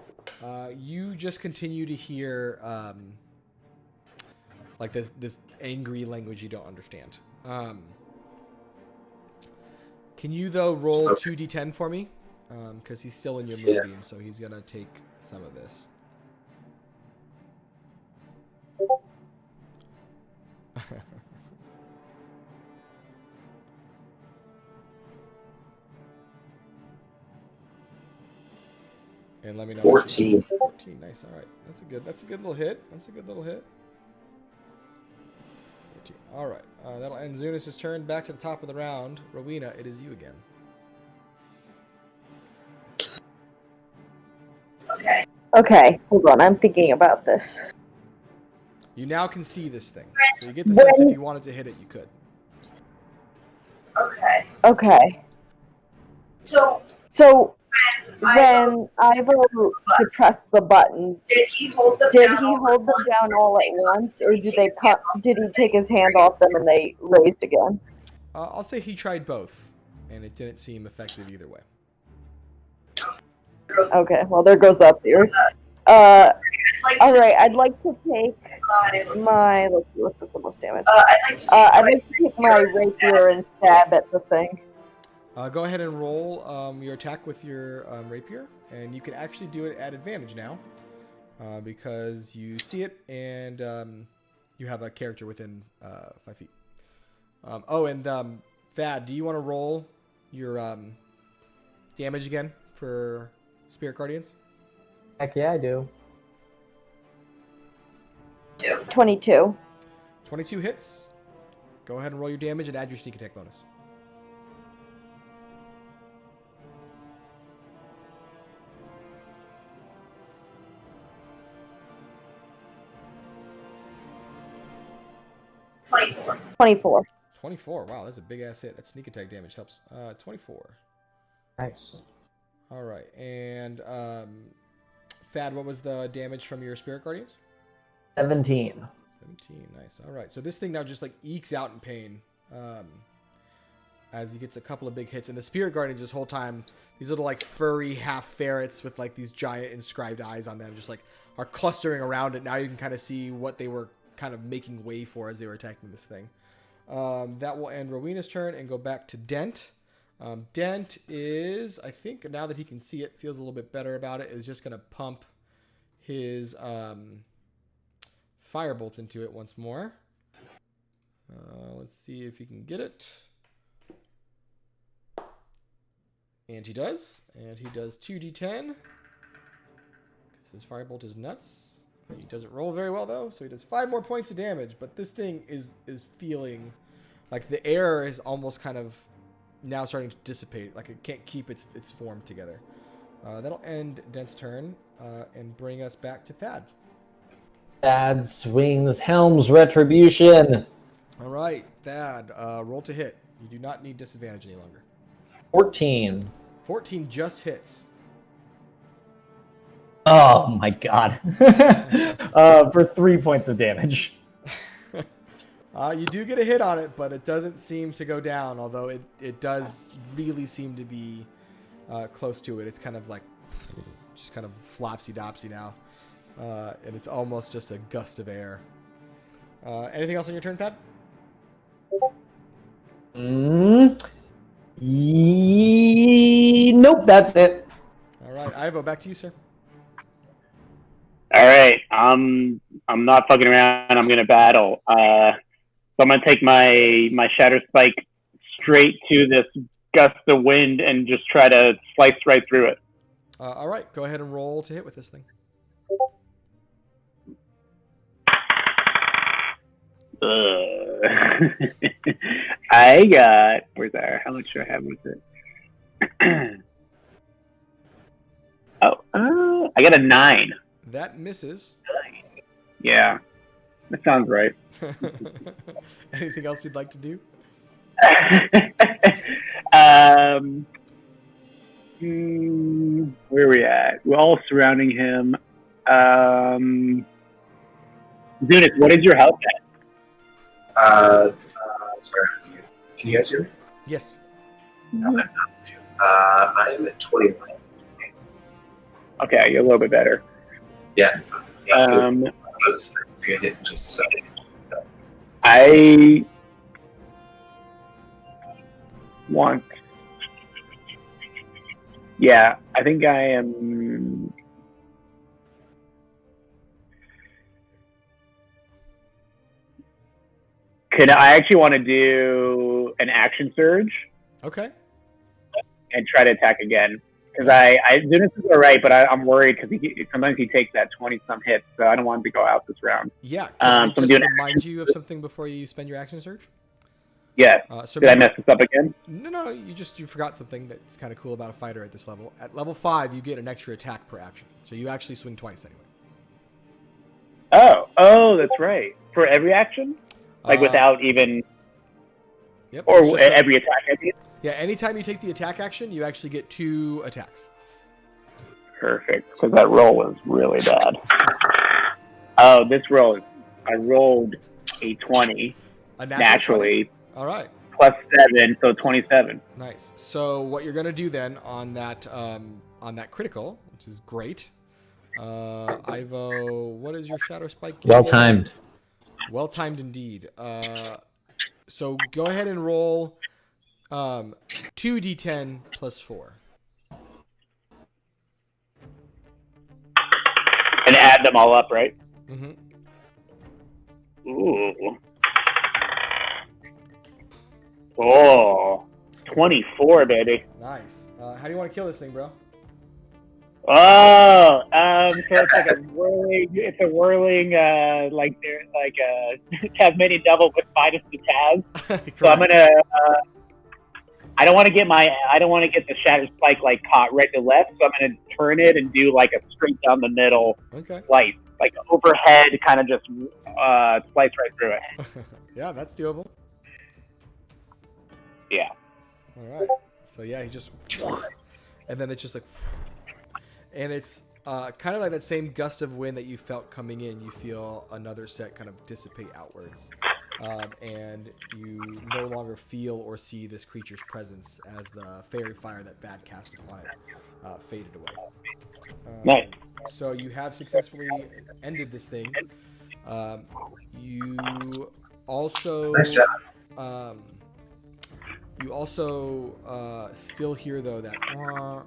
You just continue to hear like this angry language you don't understand. Can you though roll 2d10 for me? Because he's still in your moonbeam, so he's gonna take some of this. And let me know. 14. 14, nice. All right, that's a good little hit. That's a good little hit. 14. All right, that'll end Zunis' turn. Back to the top of the round. Rowena, it is you again. Okay, hold on. I'm thinking about this. You now can see this thing, so you get the sense if you wanted to hit it, you could. Okay. So when I roll to press the buttons, did he hold them down all at once, or did he take his hand off them and they raised again? I'll say he tried both, and it didn't seem effective either way. Okay, well there goes that theory. Alright, I'd like to take my, let's see, what's the most damage? I'd like to take my rapier and stab at the thing. Go ahead and roll your attack with your rapier, and you can actually do it at advantage now, because you see it, and you have a character within 5 feet. Thad, do you want to roll your damage again for Spirit Guardians? Heck yeah, I do. 22. 22 hits. Go ahead and roll your damage and add your sneak attack bonus. Twenty-four. 24. Wow, that's a big ass hit. That sneak attack damage helps. 24. Nice. All right, and Thad, what was the damage from your Spirit Guardians? 17. 17, nice. All right, so this thing now just like ekes out in pain as he gets a couple of big hits. And the Spirit Guardians this whole time, these little like furry half ferrets with like these giant inscribed eyes on them just like are clustering around it. Now you can kind of see what they were kind of making way for as they were attacking this thing. That will end Rowena's turn and go back to Dent. Dent is, I think now that he can see it, feels a little bit better about it, is just going to pump his Firebolt into it once more. Let's see if he can get it. And he does. And he does 2d10. His Firebolt is nuts. He doesn't roll very well, though, so he does 5 more points of damage. But this thing is feeling like the air is almost kind of now starting to dissipate. Like it can't keep its form together. That'll end Dent's turn and bring us back to Thad. Thad swings Helm's Retribution. All right, Thad, roll to hit. You do not need disadvantage any longer. 14. 14 just hits. Oh my god. For 3 points of damage. You do get a hit on it, but it doesn't seem to go down, although it does really seem to be close to it. It's kind of like just kind of flopsy-dopsy now. And it's almost just a gust of air. Anything else on your turn, Thad? Nope, that's it. All right, Ivo, back to you, sir. All right, I'm not fucking around. I'm gonna battle. So I'm gonna take my Shatter Spike straight to this gust of wind and just try to slice right through it. All right, go ahead and roll to hit with this thing. I got. Where's that? How much do I have with it? I got a 9. That misses. Yeah, that sounds right. Anything else you'd like to do? Where are we at? We're all surrounding him. Zunus, what is your health at? Sorry. Can you guys hear me? Yes. I am at 21. Okay, you're a little bit better. Yeah. Let's get hit in just a second. I want. Yeah, I think I am. I actually want to do an action surge. Okay. And try to attack again. Because Zunus is all right, but I'm worried because sometimes he takes that 20-some hits, so I don't want him to go out this round. Yeah. Can I just remind you of something before you spend your action surge? Yeah. Did I mess this up again? No. You forgot something that's kind of cool about a fighter at this level. At level 5, you get an extra attack per action, so you actually swing twice anyway. Oh, that's right. For every action, like without even. Yep. Or every attack. Yeah, anytime you take the attack action, you actually get 2 attacks. Perfect, because that roll was really bad. Oh, this roll, I rolled a 20 naturally. 20? All right. Plus 7, so 27. Nice. So what you're going to do then on that critical, which is great. Ivo, what is your Shadow Spike? Well timed. Well timed indeed. So go ahead and roll 2d10 plus 4. And add them all up, right? Mm-hmm. Ooh. Oh, 24, baby. Nice. How do you want to kill this thing, bro? Oh, so it's like a whirling, like a Tasmanian devil with Midas the Taz. So I'm gonna, I don't want to get the Shatter Spike like caught right to left, so I'm gonna turn it and do like a straight down the middle slice, like overhead, kind of just slice right through it. Yeah, that's doable. Yeah. All right. So yeah, he just, and then it's just like, and it's kind of like that same gust of wind that you felt coming in. You feel another set kind of dissipate outwards, and you no longer feel or see this creature's presence as the fairy fire that Vad cast upon it faded away. Nice. So you have successfully ended this thing. You also Nice job. you also still hear though that wah,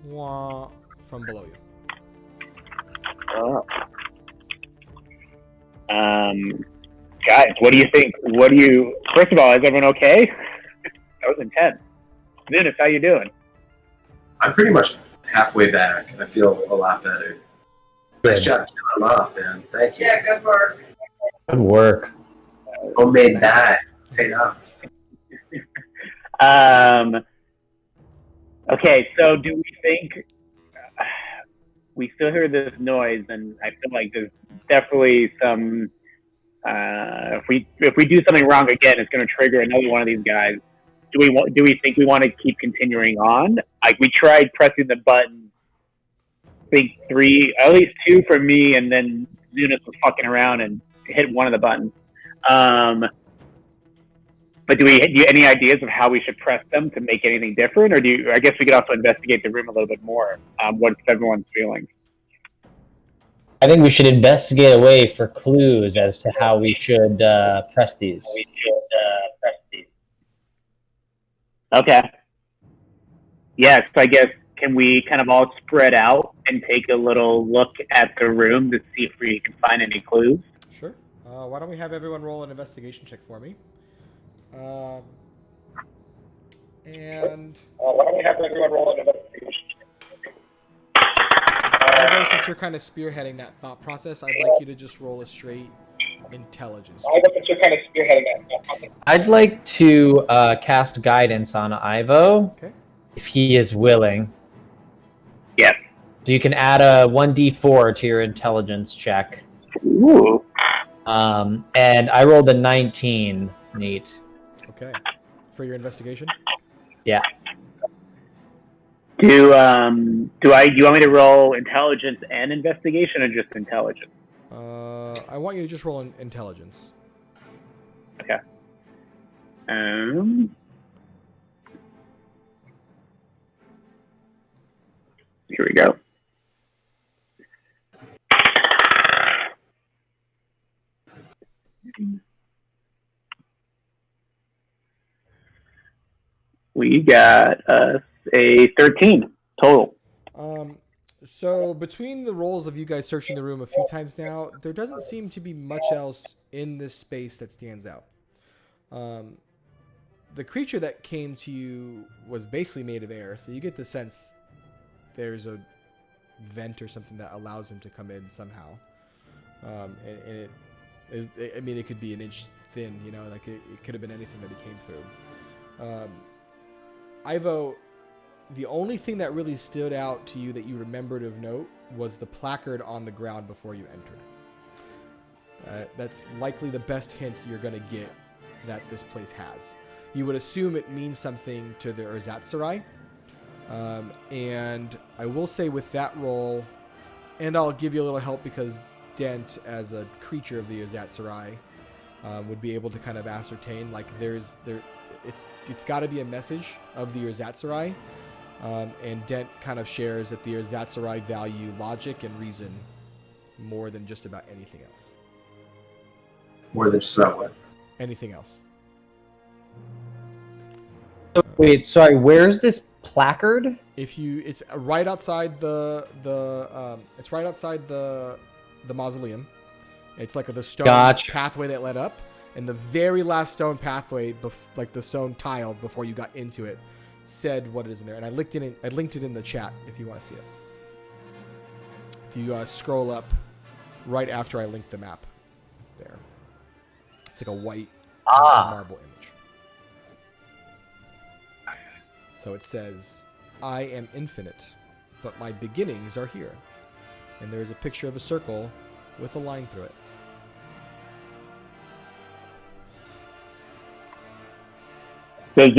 wah from below you. Guys, what do you think? First of all, is everyone okay? That was intense. Dennis, how you doing? I'm pretty much halfway back. I feel a lot better. Nice job killing them off, man. Thank you. Yeah, good work. Good work. Homemade dye. Paid off. Okay, so do we think we still hear this noise, and I feel like there's definitely some. If we do something wrong again, it's going to trigger another one of these guys. Do we think we want to keep continuing on? Like, we tried pressing the button. I think 3, at least 2 for me, and then Zunis was fucking around and hit one of the buttons. But do you any ideas of how we should press them to make anything different, or I guess we could also investigate the room a little bit more. What's everyone's feeling? I think we should investigate a way for clues as to how we should press these. Okay. Yes, I guess, can we kind of all spread out and take a little look at the room to see if we can find any clues? Sure. Why don't we have everyone roll an investigation check for me? And why don't we have everyone roll an investigation check? although since you're kind of spearheading that thought process, I'd like you to just roll a straight intelligence check. I'd like to cast guidance on Ivo, Okay. if he is willing. Yes. So you can add a 1d4 to your intelligence check. Ooh. And I rolled a 19. Neat. Okay. For your investigation? Yeah. Do you want me to roll intelligence and investigation, or just intelligence? I want you to just roll an intelligence. Okay. Here we go. We got us a 13 total. So between the rolls of you guys searching the room a few times now, there doesn't seem to be much else in this space that stands out. The creature that came to you was basically made of air, so you get the sense there's a vent or something that allows him to come in somehow. And it is, I mean, it could be an inch thin, you know, like it could have been anything that he came through. Ivo, the only thing that really stood out to you that you remembered of note was the placard on the ground before you entered. That's likely the best hint you're going to get that this place has. You would assume it means something to the Erzatsarai. And I will say with that roll, and I'll give you a little help because Dent, as a creature of the Erzatsarai, would be able to kind of ascertain, like it's got to be a message of the Erzatsarai. And Dent kind of shares that the Erzatsarai value logic and reason more than just about anything else. More than just about what? Anything else. Wait, sorry, where's this placard? It's right outside the mausoleum. It's like the stone pathway that led up, and the very last stone pathway, like the stone tiled before you got into it, said what is in there. And I linked it in the chat if you want to see it. If you scroll up right after I linked the map, it's there. It's like a white marble image. So it says, "I am infinite, but my beginnings are here." And there's a picture of a circle with a line through it. Does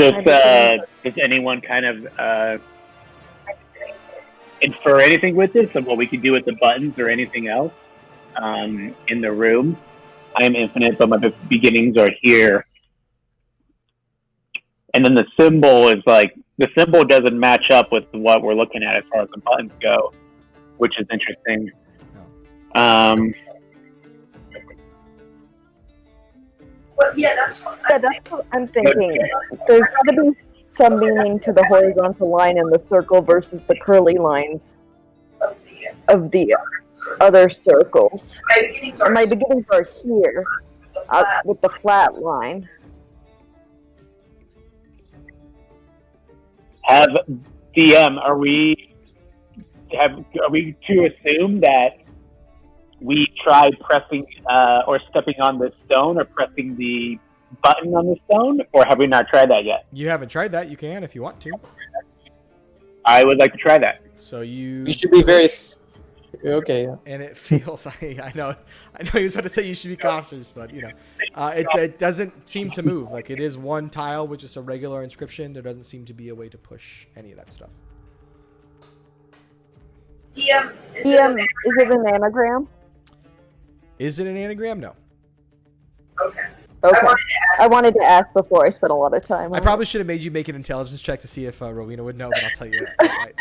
anyone kind of infer anything with this of what we could do with the buttons or anything else in the room? I am infinite, but my beginnings are here. And then the symbol is like, the symbol doesn't match up with what we're looking at as far as the buttons go, which is interesting. Well, yeah, that's what I'm thinking. There's got to be some meaning to the horizontal line in the circle versus the curly lines of the other circles. My beginnings are here, with the flat line. Have DM, are we to assume that we tried pressing or stepping on the stone or pressing the button on the stone, or have we not tried that yet? You haven't tried that. You can if you want to. I would like to try that. So you You should be very okay. Yeah. and it feels I know he was about to say you should be cautious, but it doesn't seem to move. Like, it is one tile with just a regular inscription. There doesn't seem to be a way to push any of that stuff. DM, is it an anagram? Is it an anagram? No. Okay. I wanted to ask before I spent a lot of time. I probably should have made you make an intelligence check to see if Rowena would know, but I'll tell you that. Right.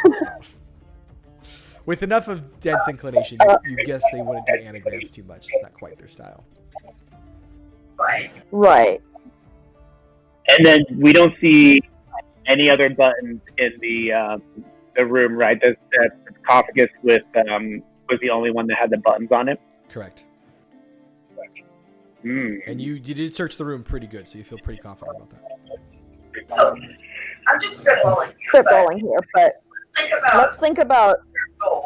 With enough of dense inclination, you guess they wouldn't do anagrams too much. It's not quite their style. Right. And then we don't see any other buttons in the room, right? The sarcophagus was the only one that had the buttons on it. Correct. Mm. And you did search the room pretty good, so you feel pretty confident about that. So, I'm just spitballing here, but let's think about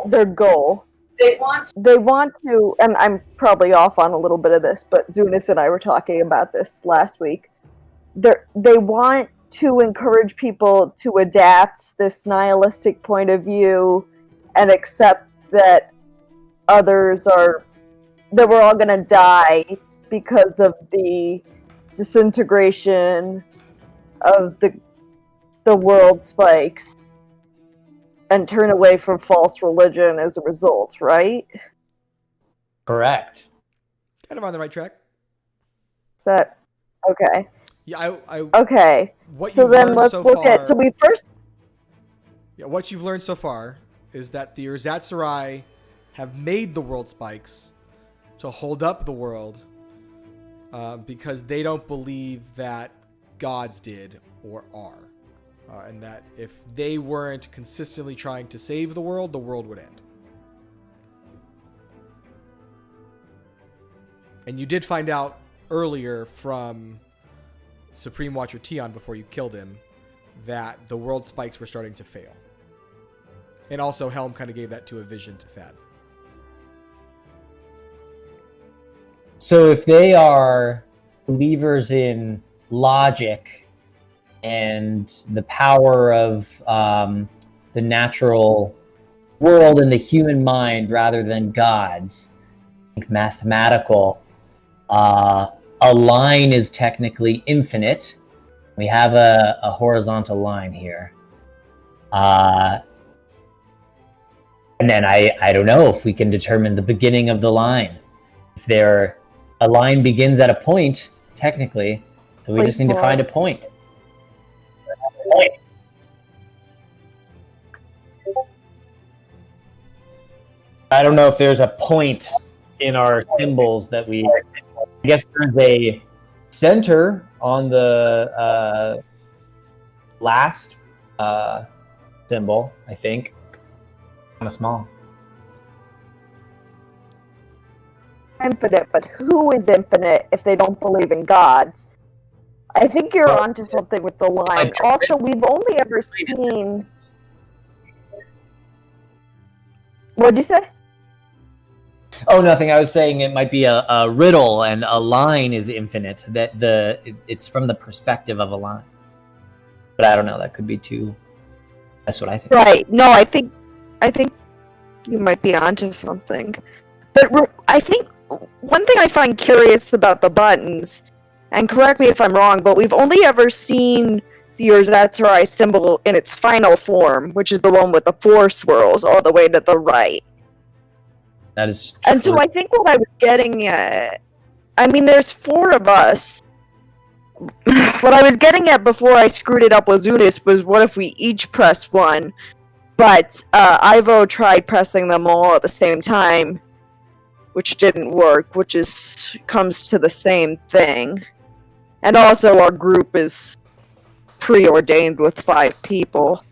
their goal. They want to, and I'm probably off on a little bit of this, but Zunis and I were talking about this last week. They want to encourage people to adapt this nihilistic point of view and accept that that we're all going to die because of the disintegration of the world spikes, and turn away from false religion as a result, right? Correct. Kind of on the right track. Is that okay? Yeah, okay. So then let's look at. So we first. Yeah, what you've learned so far is that the Urzatsuri have made the world spikes to hold up the world because they don't believe that gods did or are. And that if they weren't consistently trying to save the world would end. And you did find out earlier from Supreme Watcher Tion, before you killed him, that the world spikes were starting to fail. And also Helm kind of gave that to a vision to Thad. So if they are believers in logic and the power of the natural world and the human mind rather than gods, I think mathematical, a line is technically infinite. We have a horizontal line here. And then I don't know if we can determine the beginning of the line. If a line begins at a point, technically, so we just need to find a point. I don't know if there's a point in our symbols that I guess there's a center on the last symbol, I think. Kind of small. Infinite, but who is infinite if they don't believe in gods? I think you're onto something with the line. Also, we've only ever seen... What'd you say? Oh, nothing. I was saying it might be a riddle, and a line is infinite. That it's from the perspective of a line. But I don't know. That could be too. That's what I think. Right. No, I think you might be onto something. But I think one thing I find curious about the buttons, and correct me if I'm wrong, but we've only ever seen the Urzatsuri symbol in its final form, which is the one with the 4 swirls all the way to the right. That is true. And so I think what I was getting at, I mean, there's 4 of us. What I was getting at before I screwed it up with Zunis was what if we each press 1, but Ivo tried pressing them all at the same time, which didn't work, which comes to the same thing. And also our group is preordained with 5 people.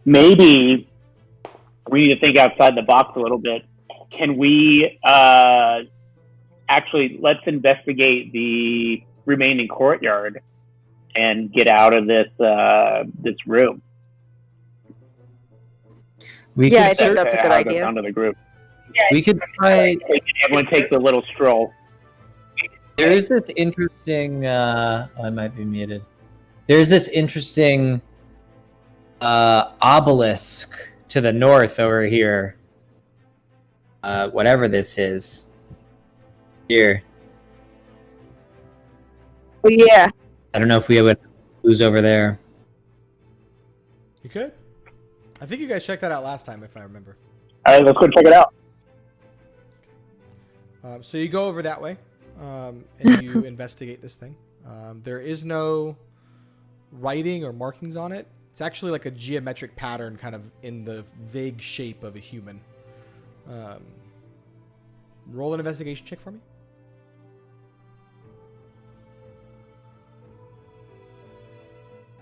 Maybe we need to think outside the box a little bit. Can we actually, let's investigate the remaining courtyard and get out of this room? I think that's a good idea. Onto the group. We could try. Everyone takes a little stroll. There is this interesting. I might be muted. There's this interesting obelisk to the north over here. Whatever this is. Here. Oh, yeah. I don't know if we would lose over there. You could. I think you guys checked that out last time, if I remember. All right, let's go check it out. So you go over that way, and you investigate this thing. There is no writing or markings on it. It's actually like a geometric pattern, kind of in the vague shape of a human. Roll an investigation check for me.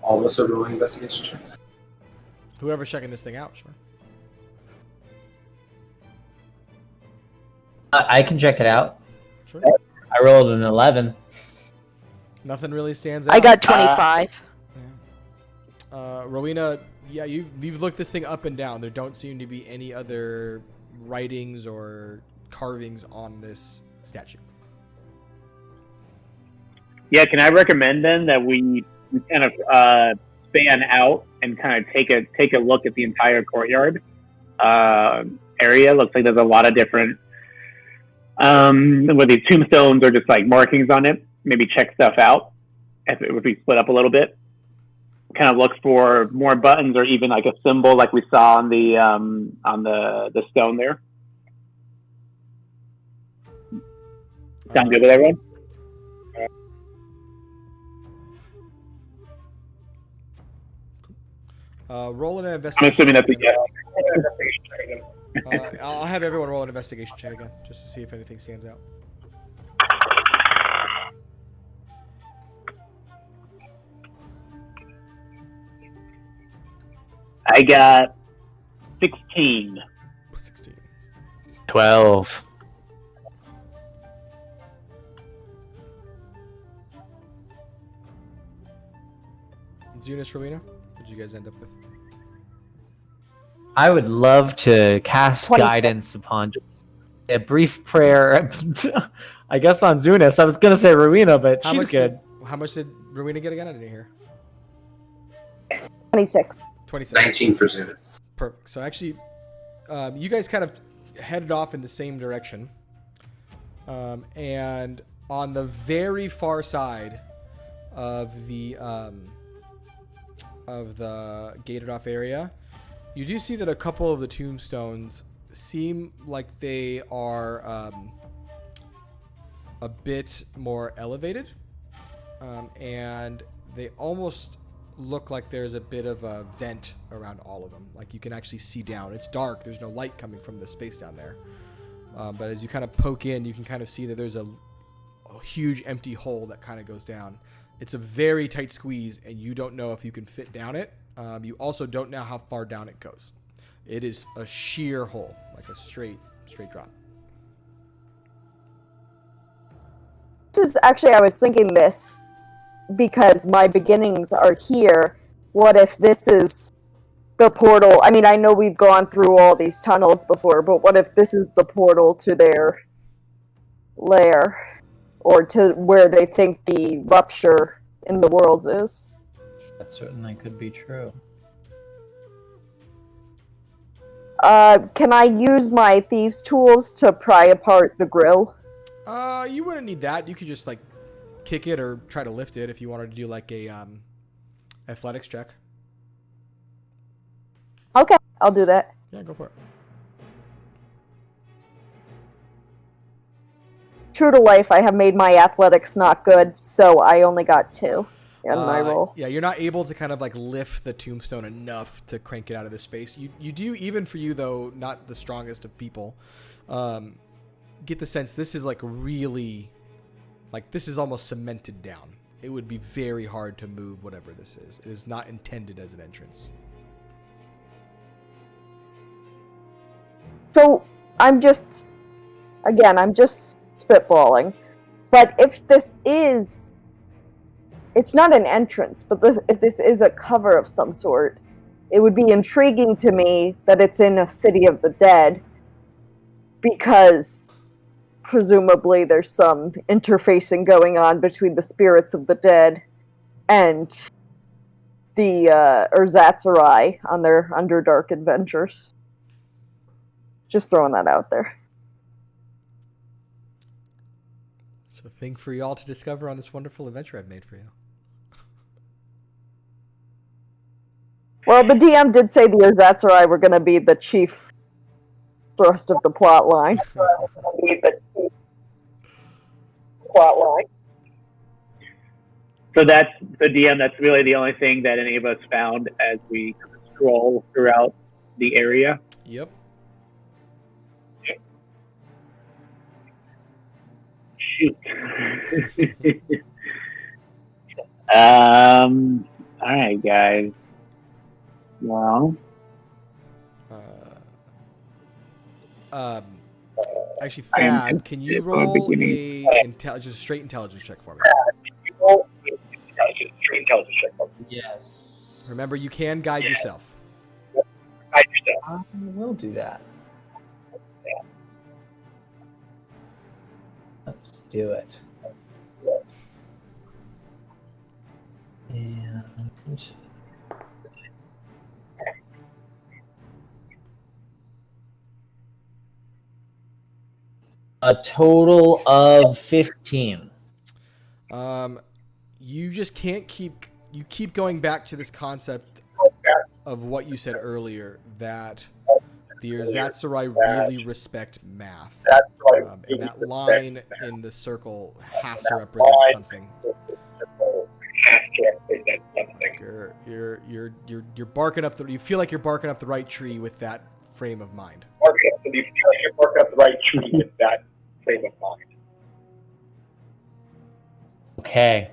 All of us are rolling investigation checks. Whoever's checking this thing out, sure. I can check it out. Sure. I rolled an 11. Nothing really stands out. I got 25. Rowena, yeah, you've looked this thing up and down. There don't seem to be any other writings or carvings on this statue. Yeah, can I recommend then that we kind of span out and kind of take a look at the entire courtyard area? Looks like there's a lot of different where these tombstones are just like markings on it. Maybe check stuff out if we split up a little bit. Kind of look for more buttons or even like a symbol like we saw on the stone there. Sound good with everyone? Roll an I'm investigation. assuming that's a yes. I'll have everyone roll an investigation check again, just to see if anything stands out. I got 16. 16. 12. Zunis, Rowena, what did you guys end up with? I would love to cast 26. guidance upon just a brief prayer. I guess on Zunis. I was going to say Rowena, but she's good. How much did Rowena get again? I didn't hear. 26. 27. 19 for Zunis. Perfect. So actually, you guys kind of headed off in the same direction. And on the very far side of the gated off area, you do see that a couple of the tombstones seem like they are a bit more elevated, and they almost look like there's a bit of a vent around all of them. Like you can actually see down. It's dark. There's no light coming from the space down there. But as you kind of poke in, you can kind of see that there's a huge empty hole that kind of goes down. It's a very tight squeeze, and you don't know if you can fit down it. You also don't know how far down it goes. It is a sheer hole, like a straight drop. This is actually, I was thinking this because my beginnings are here. What if this is the portal? I mean, I know we've gone through all these tunnels before, but what if this is the portal to their lair, or to where they think the rupture in the worlds is? That certainly could be true. Can I use my thieves' tools to pry apart the grill? You wouldn't need that. You could just like kick it or try to lift it if you wanted to do like a athletics check. Okay, I'll do that. Yeah, go for it. True to life, I have made my athletics not good, so I only got 2 in my roll. Yeah, you're not able to kind of like lift the tombstone enough to crank it out of this space. You do, even for you though, not the strongest of people, get the sense this is like really, like this is almost cemented down. It would be very hard to move whatever this is. It is not intended as an entrance. So I'm just spitballing. But if this is, it's not an entrance, but if this is a cover of some sort, it would be intriguing to me that it's in a city of the dead, because presumably there's some interfacing going on between the spirits of the dead and the Erzatsarai on their Underdark adventures. Just throwing that out there. It's a thing for y'all to discover on this wonderful adventure I've made for you. Well, the DM did say the Erzatsarai were going to be the chief thrust of the plot line. So that's the DM. That's really the only thing that any of us found as we scroll throughout the area. Yep. Shoot. All right, guys. Well. Actually, Thad, can you roll just a straight intelligence check for me? Yes. Remember, you can guide yourself. I will do that. Let's do it. And a total of 15. You just can't keep going back to this concept of what you said earlier, that the Erzatsarai really respect math. And that line in the circle has to represent something. You're barking up you feel like you're barking up the right tree with that frame of mind. Okay.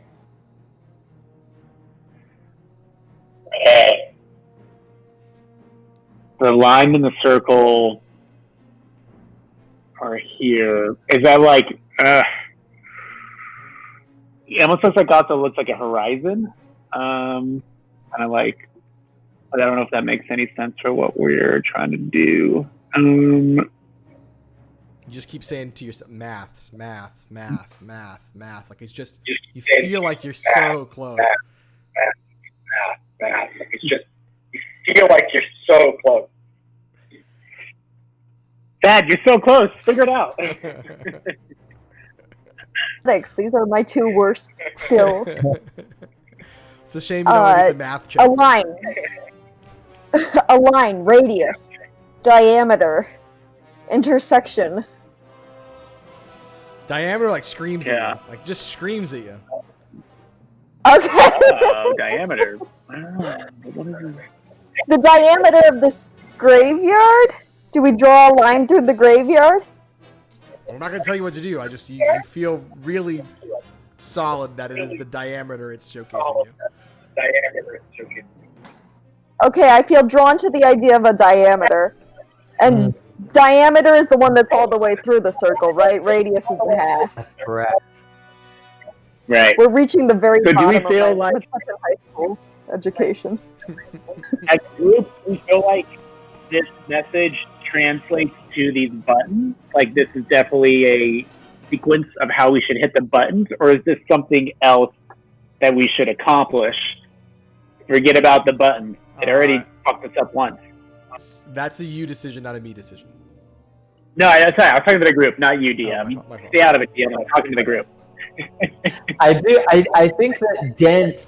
The line in the circle are here. Is that like it almost looks like also looks like a horizon. Kind of like, but I don't know if that makes any sense for what we're trying to do. You just keep saying to yourself, maths. Like it's just, you feel like you're so close. It's just, you feel like you're so close. Dad, you're so close. Figure it out. Thanks. These are my 2 worst skills. It's a shame you don't use a math check. A line, radius, diameter, intersection. Diameter like screams at you. Like just screams at you. Okay. Diameter. The diameter of this graveyard? Do we draw a line through the graveyard? I'm not going to tell you what to do. I just, you feel really solid that it is the diameter it's showcasing you. Okay, I feel drawn to the idea of a diameter. And diameter is the one that's all the way through the circle, right? Radius is the half. That's correct. Right. We're reaching the very So bottom do we feel of my like high school education. as a group, we feel like this message translates to these buttons? Like this is definitely a sequence of how we should hit the buttons, or is this something else that we should accomplish? Forget about the buttons. It already fucked us up once. That's a you decision, not a me decision. No, sorry, I was talking to the group, not you, DM. Oh, my fault. Stay out of it, DM. I'm talking to the group. I think that Dent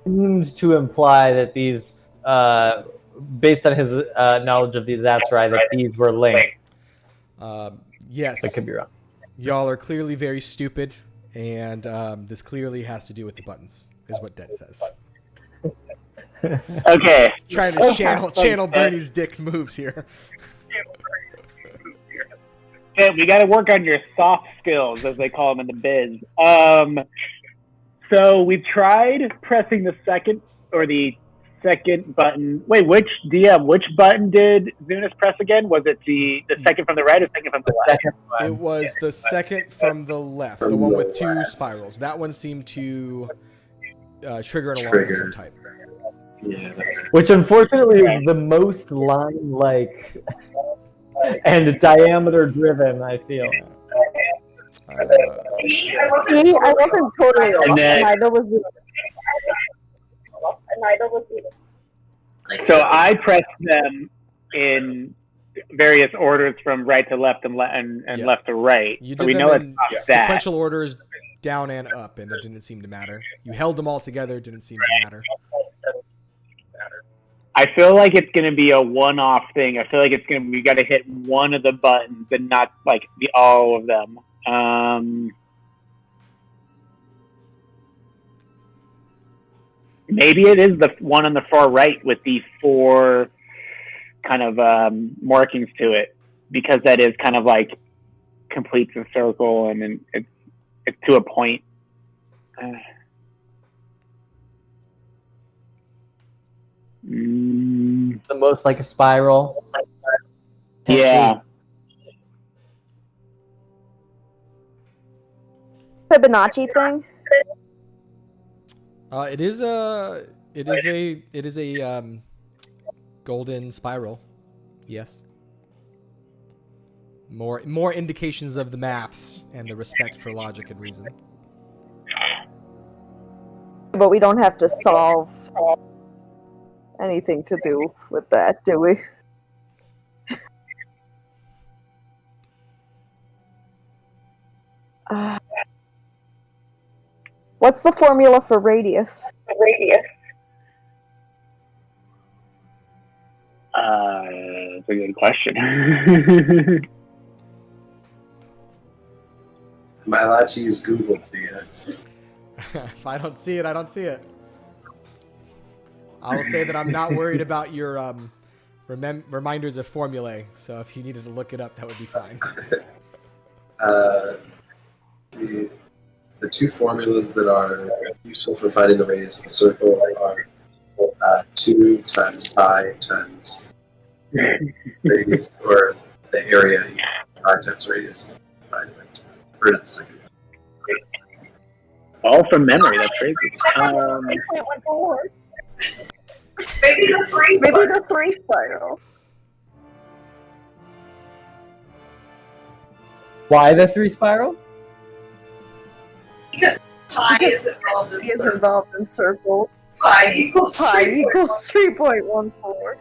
seems to imply that these, based on his knowledge of these Azrai, that these were linked. Yes. I could be wrong. Y'all are clearly very stupid, and this clearly has to do with the buttons, is what Dent says. Okay. Trying to channel Bernie's dick moves here. Okay, we got to work on your soft skills, as they call them in the biz. So we tried pressing the second button. Wait, which button did Zunis press again? Was it the second from the right or second from the left? It was the second from the left, the one with two spirals. That one seemed to trigger an alarm of some type. Yeah, that's Which unfortunately is the most line-like and diameter-driven, I feel. See, I wasn't totally off. Neither was you. So I pressed them in various orders from right to left and left to right. You so did we them know in it's that. sequential orders, down and up, and it didn't seem to matter. You held them all together, didn't seem to matter. I feel like it's going to be a one-off thing. I feel like we got to hit one of the buttons and not like all of them. Maybe it is the one on the far right with the 4 kind of markings to it, because that is kind of like completes a circle and it's to a point. The most like a spiral. Yeah. Fibonacci thing. It is a golden spiral. Yes. More indications of the maths and the respect for logic and reason. But we don't have to solve anything to do with that, do we? What's the formula for radius? That's a good question. Am I allowed to use Google, Thea? If I don't see it, I don't see it. I will say that I'm not worried about your reminders of formulae, so if you needed to look it up, that would be fine. The 2 formulas that are useful for finding the radius of a circle are 2 times pi times radius, or the area pi times radius. Or not the second. All from memory, that's crazy. Maybe the 3 spiral. Why the 3 spiral? Because pi is involved in circles. Pi equals 3.14.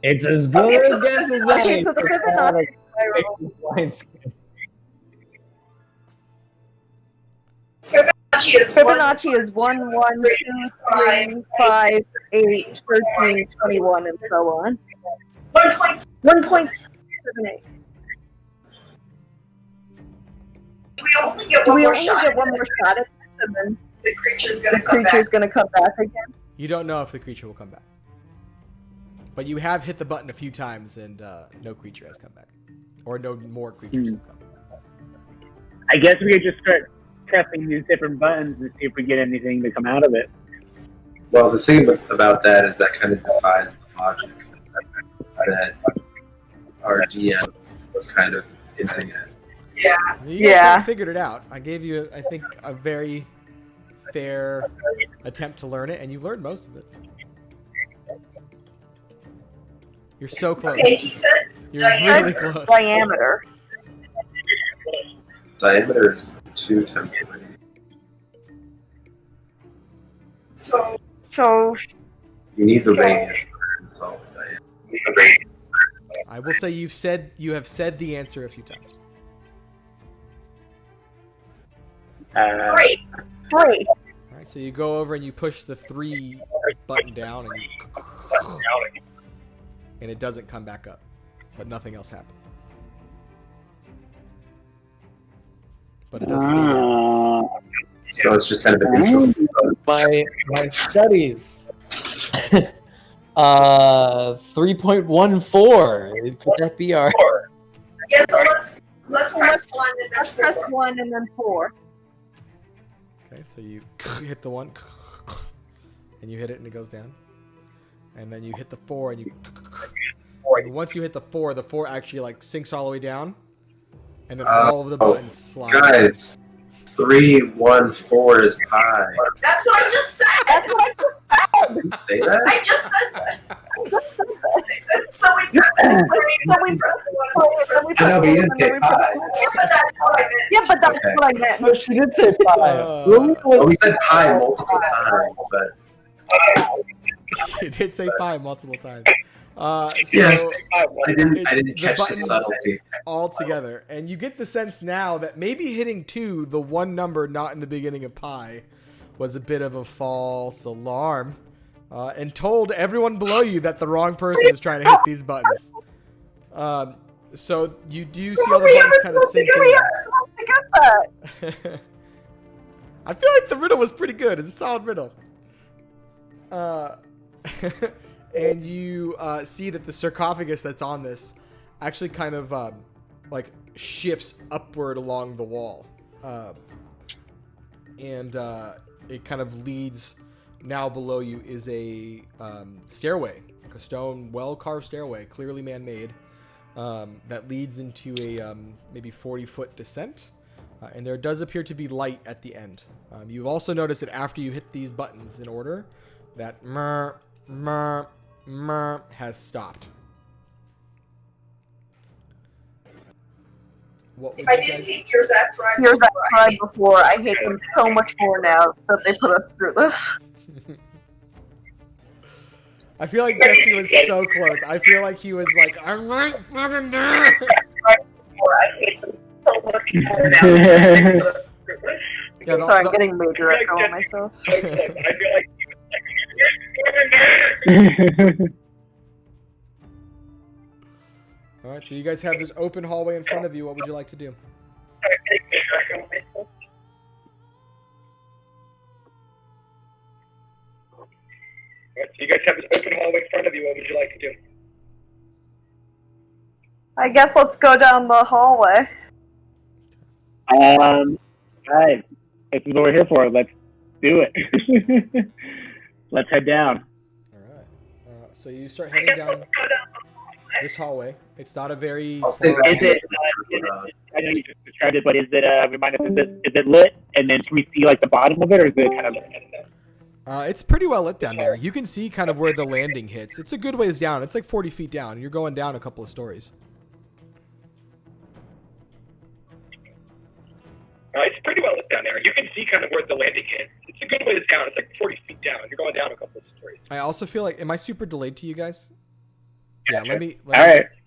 It's as good a guess as any. Okay, so the Fibonacci spiral. Fibonacci is 1, 1, 2, 3, 5, 8, 13, 21, and so on. 1.78. Do we only get one more shot at this, and then the creature's going to come back again? You don't know if the creature will come back. But you have hit the button a few times, and no creature has come back. Or no more creatures have come back. I guess we could just start pressing these different buttons and see if we get anything to come out of it. Well, the thing about that is that kind of defies the logic that our DM was kind of hinting at. Yeah. You guys kind of figured it out. I gave you, I think, a very fair attempt to learn it, and you learned most of it. You're so close. Okay, he said You're really close. Diameter. Diameter is 2 times the radius. So You need the radius So, I will say you have said the answer a few times. Three. All right, so you go over and you push the 3 button down, and it doesn't come back up, but nothing else happens. But it does stay down. So it's just kind of a neutral. My studies. 3.14. Could that be our? Yeah, so let's press 1 and then 4. Press 1 and then 4. Okay, so you hit the 1, and you hit it and it goes down. And then you hit the 4 and you... And once you hit the 4 actually like sinks all the way down. And then all of the buttons slide. Guys, 3, 1, 4 is pi. That's what I just said! That's what I just said! Did you say that? I just said that! I said, so we press the 1. I know, but you didn't say pi. Yeah, but that's what I meant. No, she did say pi. We said pi multiple times, but... You did say pi multiple times. Yes, So I didn't catch the subtlety altogether, and you get the sense now that maybe hitting 2, the one number not in the beginning of pi, was a bit of a false alarm, and told everyone below you that the wrong person is trying to hit these buttons. So you do see all the buttons kind of sink in. I feel like the riddle was pretty good. It's a solid riddle. And you see that the sarcophagus that's on this actually kind of like shifts upward along the wall. And it kind of leads, now below you is a stairway, like a stone, well-carved stairway, clearly man-made, that leads into a maybe 40-foot descent. And there does appear to be light at the end. You've also noticed that after you hit these buttons in order, that has stopped. What if I didn't hate yours that's right before, I hate them so much more now that they put us through this. I feel like Jesse was so close. I feel like he was like, I'm right fucking there. Yeah, sorry, I'm getting major echo on myself. All right, so you guys have this open hallway in front of you. What would you like to do? I guess let's go down the hallway. Alright. This is what we're here for. Let's do it. Let's head down. All right. So you start heading down this hallway. It's not a very... I know you just described it, but is it, remind us, is it lit? And then can we see, like, the bottom of it, or is it kind of... It's pretty well lit down there. You can see kind of where the landing hits. It's a good ways down. It's like 40 feet down. You're going down a couple of stories. It's pretty well lit down there. You can see kind of where the landing hits. It's a good ways down. It's like 40 feet down. You're going down a couple of stories. I also feel like... Am I super delayed to you guys? Yeah, sure.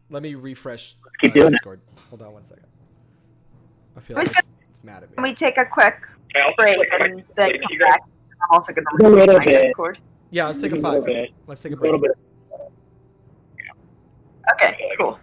Let me refresh Keep doing Discord. Hold on one second. I feel like it's mad at me. Let me take a quick break and then come back. I'm also going to A little my bit. Discord. Yeah, let's take a A 5. little bit. Let's take a A break. little bit. Okay, cool.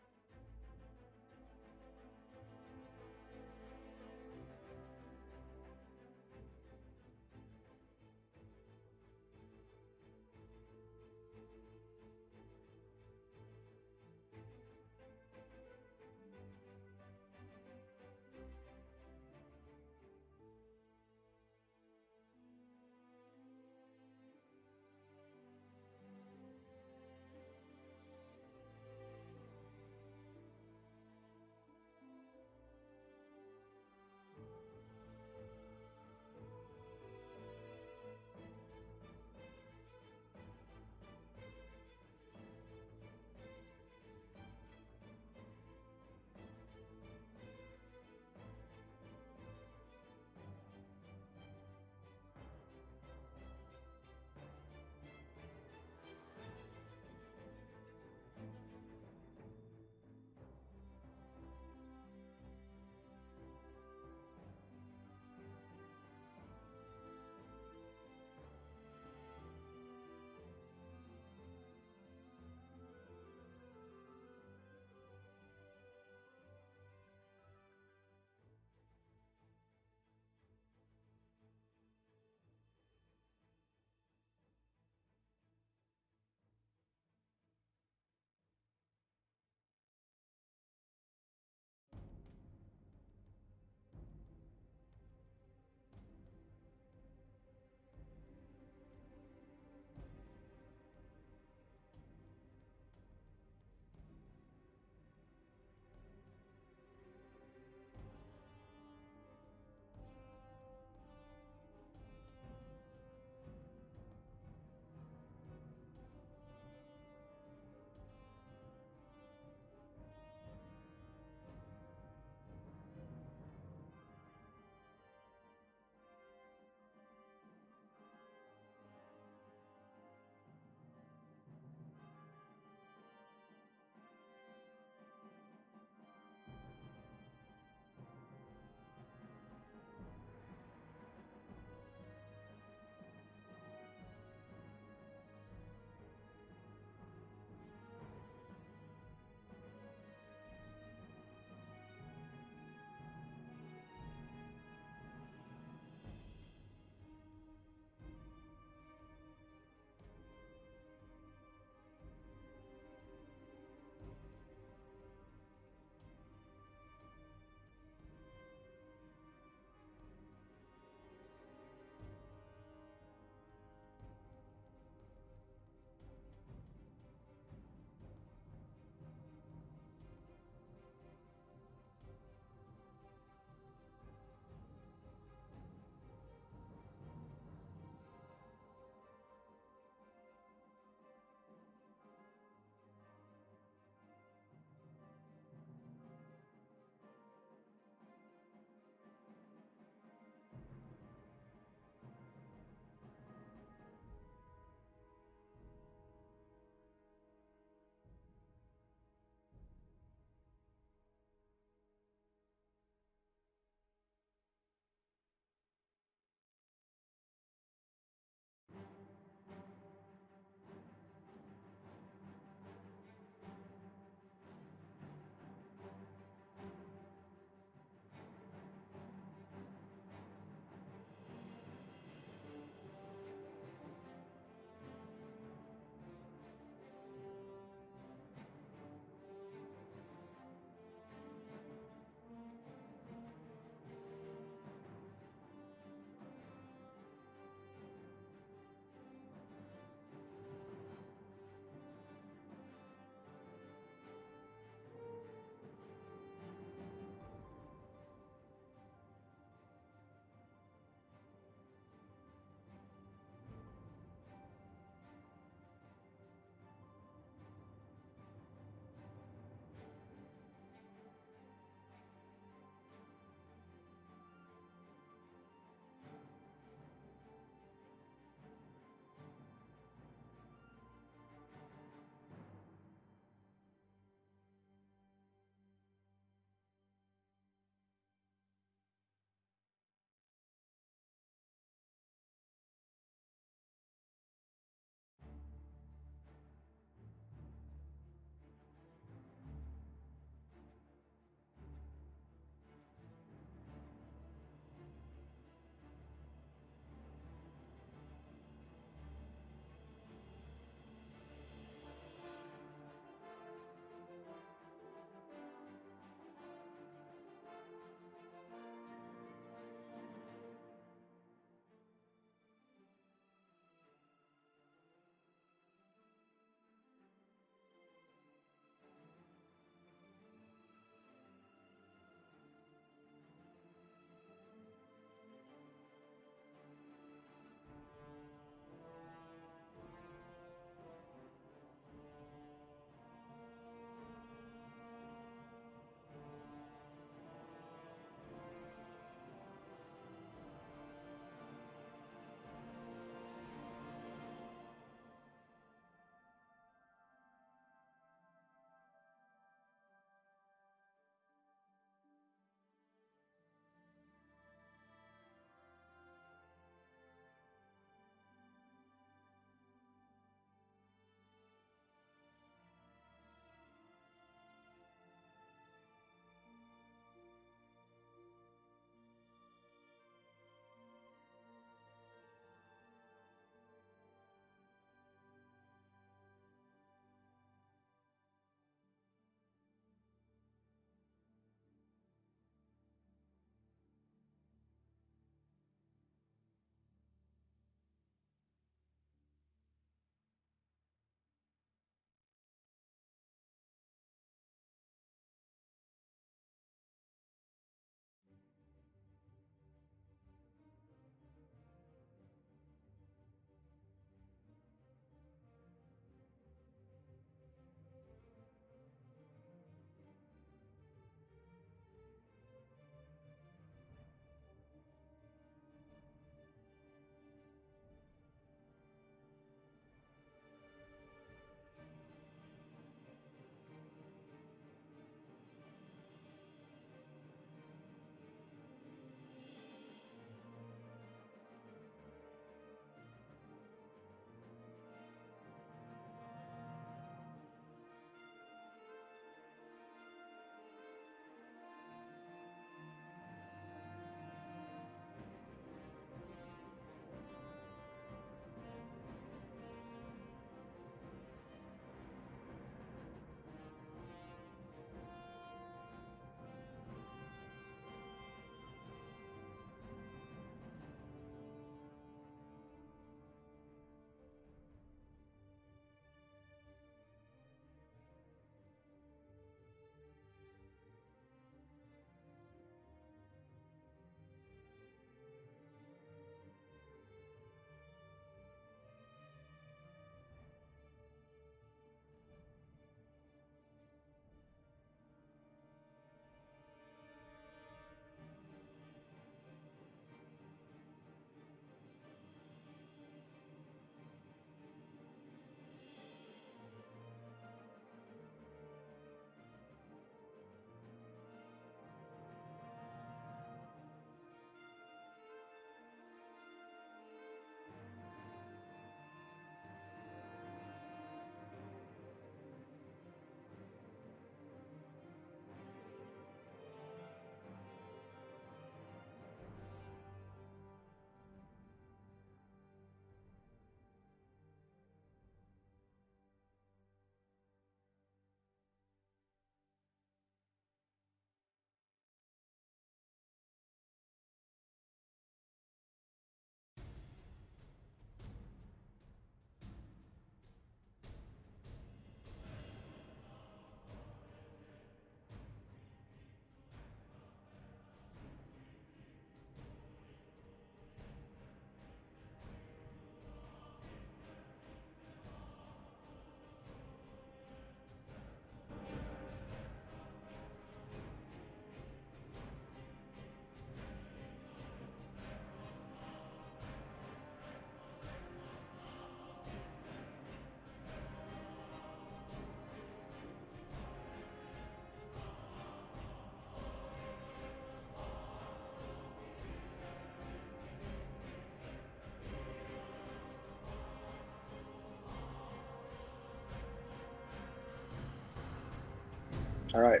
All right.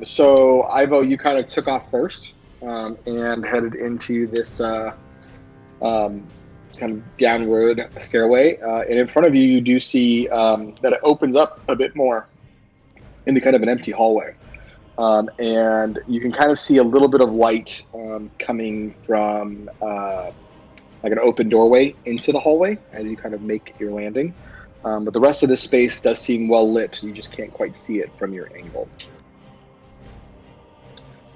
So Ivo, you kind of took off first and headed into this kind of downward stairway. And in front of you, you do see that it opens up a bit more into kind of an empty hallway. And you can kind of see a little bit of light coming from like an open doorway into the hallway as you kind of make your landing. But the rest of this space does seem well lit. You just can't quite see it from your angle.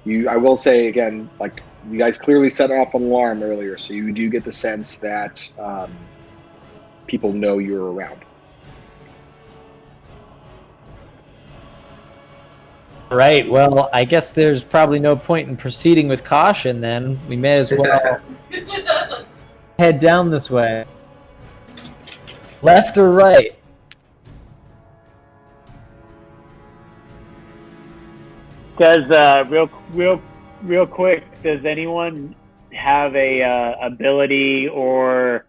I will say again, like you guys clearly set off an alarm earlier, so you do get the sense that people know you're around. Right, well, I guess there's probably no point in proceeding with caution then. We may as well head down this way. Left or right? Does real quick, does anyone have a ability or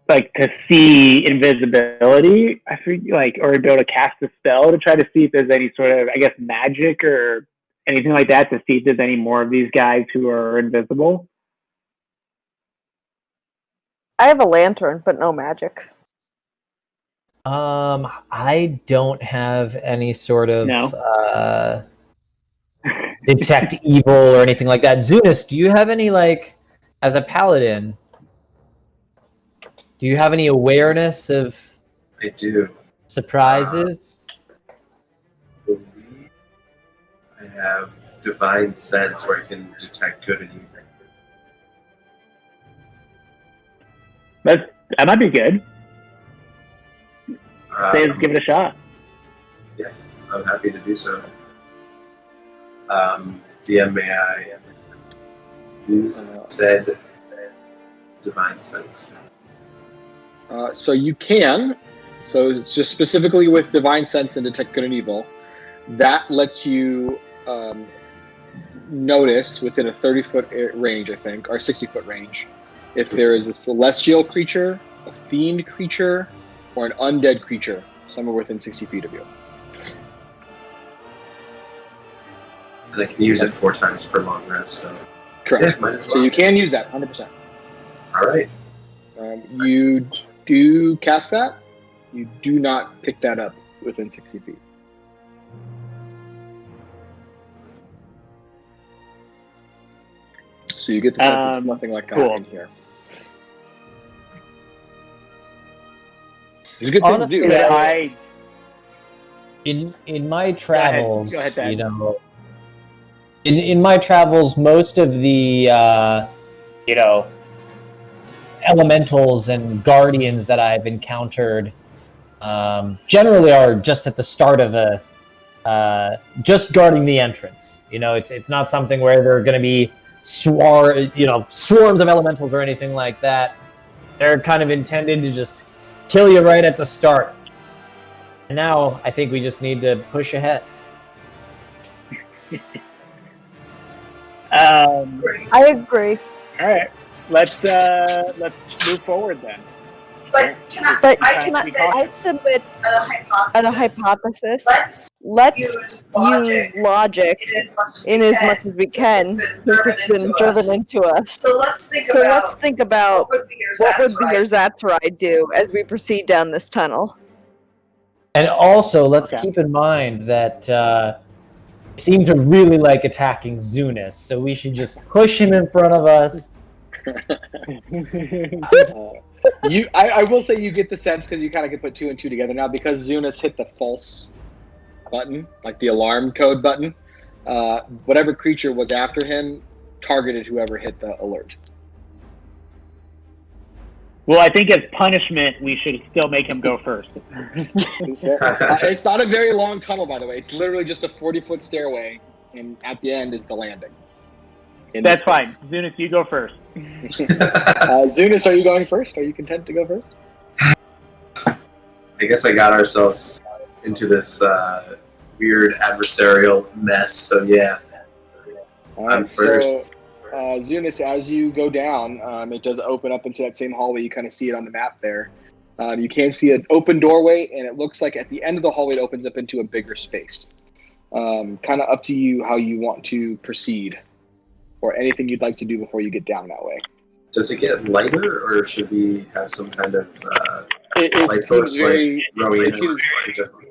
like to see invisibility? I think or be able to cast a spell to try to see if there's any sort of, I guess, magic or anything like that to see if there's any more of these guys who are invisible. I have a lantern, but no magic. I don't have any sort of detect evil or anything like that. Zunis, do you have any, as a paladin, do you have any awareness of I do. surprises? I have divine sense where I can detect good and evil. That might be good. Say, give it a shot. Yeah, I'm happy to do so. DM, may I use said divine sense? So you can. So it's just specifically with divine sense and detect good and evil. That lets you notice within a 30-foot range, I think, or 60-foot range, if there is a celestial creature, a fiend creature, or an undead creature somewhere within 60 feet of you. And I can use it 4 times per long rest, so... Correct. Yeah, so you can use that, 100%. Alright. You do cast that. You do not pick that up within 60 feet. So you get the sense it's nothing like that in here. It's a good thing to do. In my travels, Go ahead, Dad. In my travels, most of the elementals and guardians that I've encountered generally are just at the start of just guarding the entrance. It's not something where they're going to be swarms of elementals or anything like that. They're kind of intended to just kill you right at the start. And now I think we just need to push ahead. I agree. All right, let's move forward then. But can I submit a hypothesis? Let's use logic in as much as we can, since it's been driven into us. So let's think about what would the Erzatzrai do as we proceed down this tunnel. And also, let's keep in mind that they seem to really like attacking Zunis, so we should just push him in front of us. I will say you get the sense, because you kind of can put 2 and 2 together now, because Zunis hit the false button, like the alarm code button. Whatever creature was after him targeted whoever hit the alert. Well, I think as punishment, we should still make him go first. It's not a very long tunnel, by the way. It's literally just a 40-foot stairway, and at the end is the landing. That's fine. Zunis, you go first. Zunis, are you going first? Are you content to go first? I guess I got ourselves into this weird adversarial mess, so yeah. I'm first. So, Zunis, as you go down, it does open up into that same hallway. You kind of see it on the map there. You can see an open doorway, and it looks like at the end of the hallway it opens up into a bigger space. Kind of up to you how you want to proceed, or anything you'd like to do before you get down that way. Does it get lighter, or should we have some kind of It light seems source, very. Rowena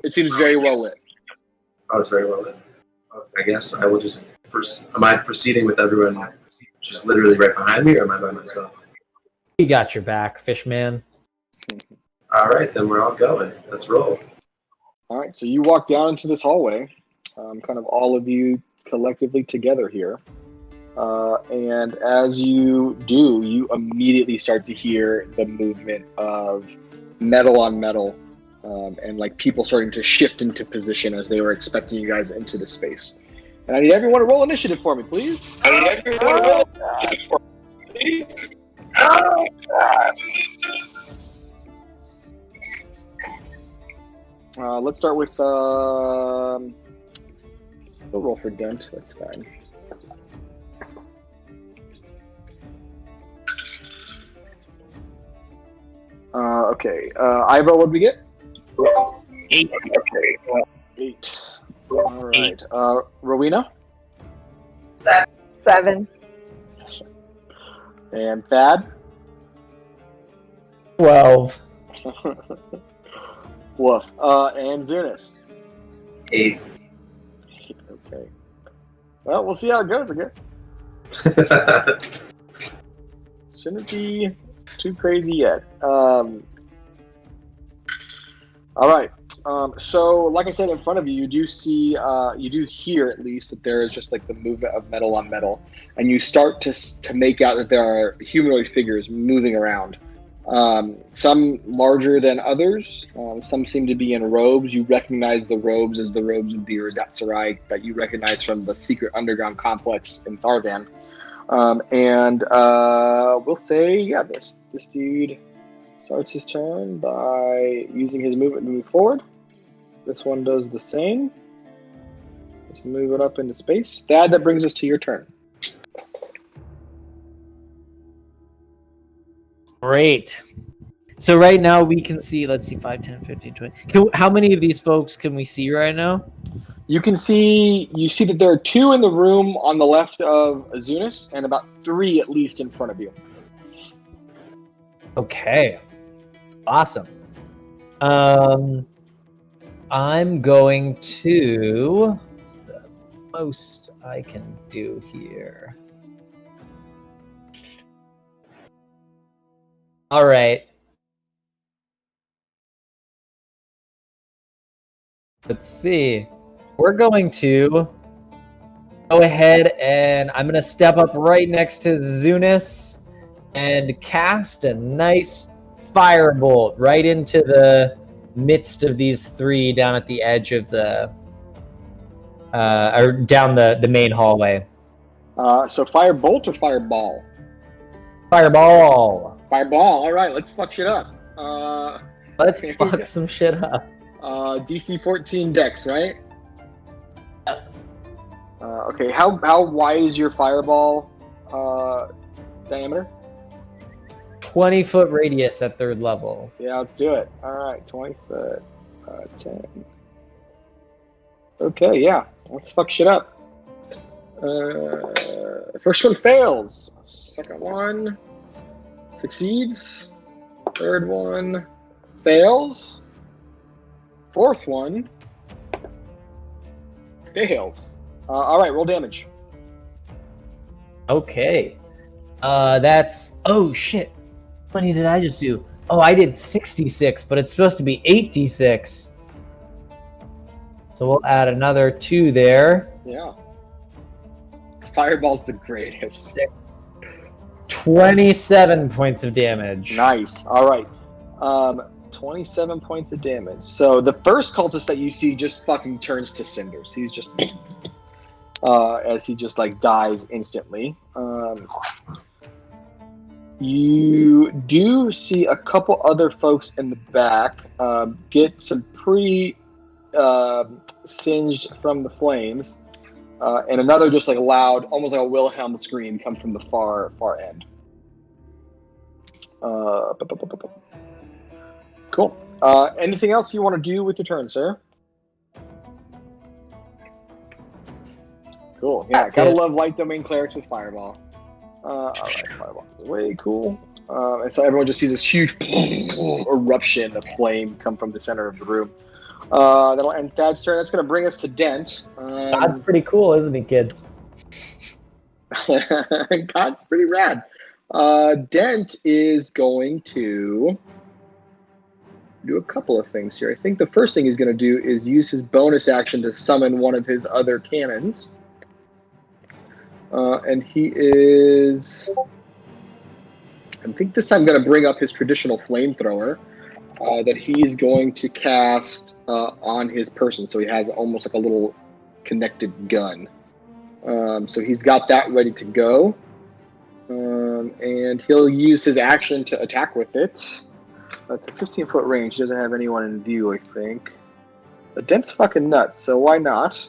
It seems very well lit. Oh, it's very well lit. I guess I will just. Am I proceeding with everyone just literally right behind me, or am I by myself? You got your back, Fishman. All right, then we're all going. Let's roll. All right, so you walk down into this hallway, kind of all of you collectively together here. And as you do, you immediately start to hear the movement of metal on metal, and like people starting to shift into position as they were expecting you guys into the space. And I need everyone to roll initiative for me, please. Let's start with we'll roll for Dent. That's fine. Okay. Ivo, what did we get? 8. Okay. 8. All right. Rowena? 7. And Thad? 12. Woof. And Zunis? 8. Okay. Well, we'll see how it goes, I guess. Shouldn't be too crazy yet. All right. So, like I said, in front of you, you do see, you do hear at least that there is just like the movement of metal on metal, and you start to make out that there are humanoid figures moving around. Some larger than others. Some seem to be in robes. You recognize the robes as the robes of the Urzatsarai that you recognize from the secret underground complex in Tharvan. And we'll say, yeah, this dude starts his turn by using his movement to move forward. This one does the same. Let's move it up into space. Thad, that brings us to your turn. Great. So right now we can see, let's see, 5, 10, 15, 20. How many of these folks can we see right now? You see that there are 2 in the room on the left of Azunis, and about 3 at least in front of you. Okay. Awesome. I'm going to... What's the most I can do here? All right. Let's see. We're going to go ahead and I'm going to step up right next to Zunis and cast a nice firebolt right into the midst of these 3 down at the edge of the or down the main hallway. So firebolt or fireball? Fireball. Fireball. All right, let's fuck shit up. Let's fuck some shit up. DC 14 Dex, right? Okay. How wide is your fireball diameter? 20-foot radius at 3rd level. Yeah, let's do it. All right, 20 foot, 10. Okay, yeah, let's fuck shit up. First one fails. Second one succeeds. Third one fails. Fourth one fails. All right, roll damage. Okay. That's... Oh, shit. How many did I just do? Oh, I did 66, but it's supposed to be 8d6. So we'll add another 2 there. Yeah. Fireball's the greatest. 27 points of damage. Nice. All right. 27 points of damage. So the first cultist that you see just fucking turns to cinders. He's just... as he just, like, dies instantly. You do see a couple other folks in the back get some pretty singed from the flames, and another just like loud, almost like a Wilhelm scream, come from the far end. Cool. Anything else you want to do with your turn, sir? Cool. Yeah, gotta love light domain clerics with fireball. All right, fireball is way cool. And so everyone just sees this huge eruption of flame come from the center of the room. That'll end Thad's turn. That's going to bring us to Dent. That's pretty cool, isn't he, kids? God's pretty rad. Dent is going to do a couple of things here. I think the first thing he's going to do is use his bonus action to summon one of his other cannons. And he is, I think this time, going to bring up his traditional flamethrower that he's going to cast on his person. So he has almost like a little connected gun. So he's got that ready to go. And he'll use his action to attack with it. That's a 15-foot range. He doesn't have anyone in view, I think. The Dent's fucking nuts, so why not?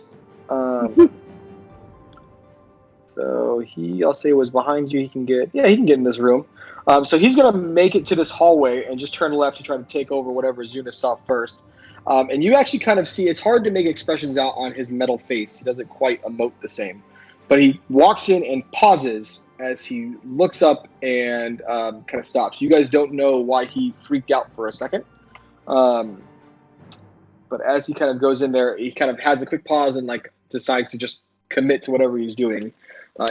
So I'll say, was behind you. He can get in this room. So he's going to make it to this hallway and just turn left to try to take over whatever Zuna saw first. And you actually kind of see, it's hard to make expressions out on his metal face. He doesn't quite emote the same. But he walks in and pauses as he looks up and kind of stops. You guys don't know why he freaked out for a second. But as he kind of goes in there, he kind of has a quick pause and like decides to just commit to whatever he's doing.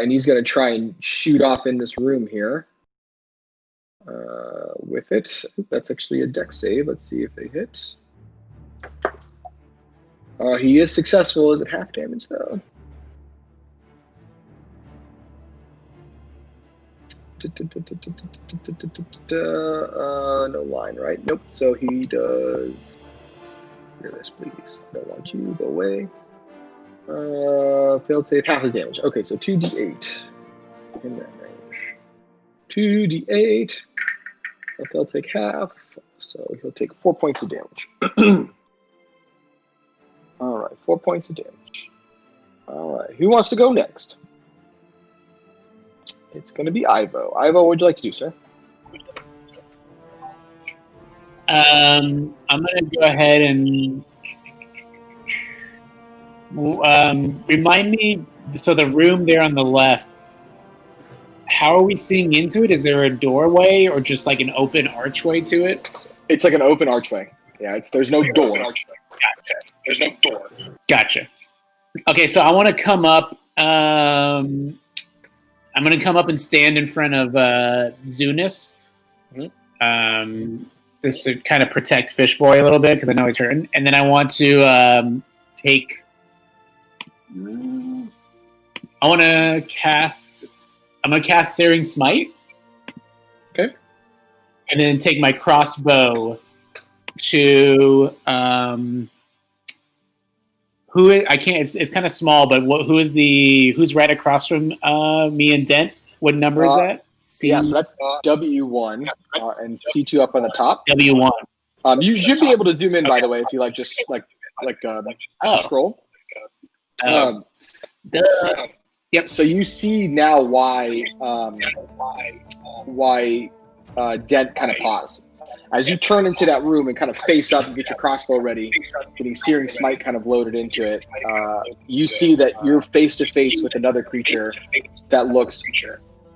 And he's going to try and shoot off in this room here. With it. That's actually a dex save. Let's see if they hit. He is successful. Is it half damage, though? No line, right? Nope. So he does. Hear this, please. I don't want you. Go away. Failed save, half his damage. Okay, so 2d8 in that range. 2d8. He'll take half, so he'll take 4 points of damage. All right, 4 points of damage. All right, who wants to go next? It's going to be Ivo. Ivo, what would you like to do, sir? I'm going to go ahead and remind me. So the room there on the left. How are we seeing into it? Is there a doorway or just like an open archway to it? It's like an open archway. Yeah, there's no door. Gotcha. There's no door. Gotcha. Okay, so I want to come up. I'm going to come up and stand in front of Zunis. Just to kind of protect Fishboy a little bit because I know he's hurting. And then I want to take. I want to cast. I'm going to cast Searing Smite. Okay. And then take my crossbow to I can't. It's kind of small, but who's right across from me and Dent? What number is that? C. Yeah, so that's W1 and C2 up on the top. W1. You should be able to zoom in, by the way, if you like. Just scroll. Yep. So you see now why Dent kind of paused. As you turn into that room and kind of face up and get your crossbow ready, getting Searing Smite kind of loaded into it, you see that you're face to face with another creature that looks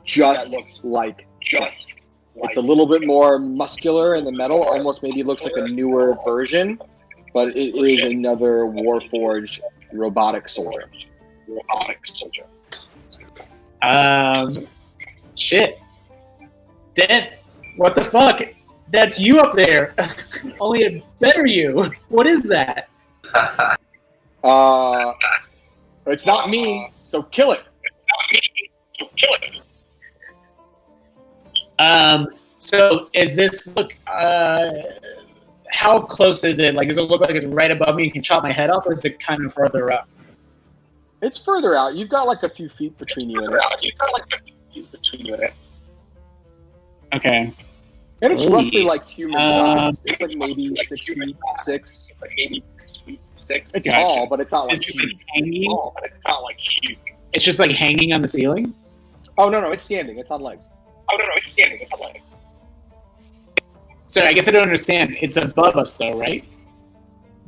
just like. It's a little bit more muscular in the metal, almost maybe looks like a newer version, but it is another Warforged robotic soldier. Shit. Dent, what the fuck? That's you up there. Only a better you. What is that? It's not me, so kill it. So is this look? How close is it? Like, does it look like it's right above me? You can chop my head off, or is it kind of further up? It's further out. You've got like a few feet between you and it. Okay. And it's roughly like human size. It's like maybe 6 feet, 6. It's tall, but it's not like huge. It's just like hanging on the ceiling? Oh, no, it's standing. It's on legs. So I guess I don't understand. It's above us, though, right?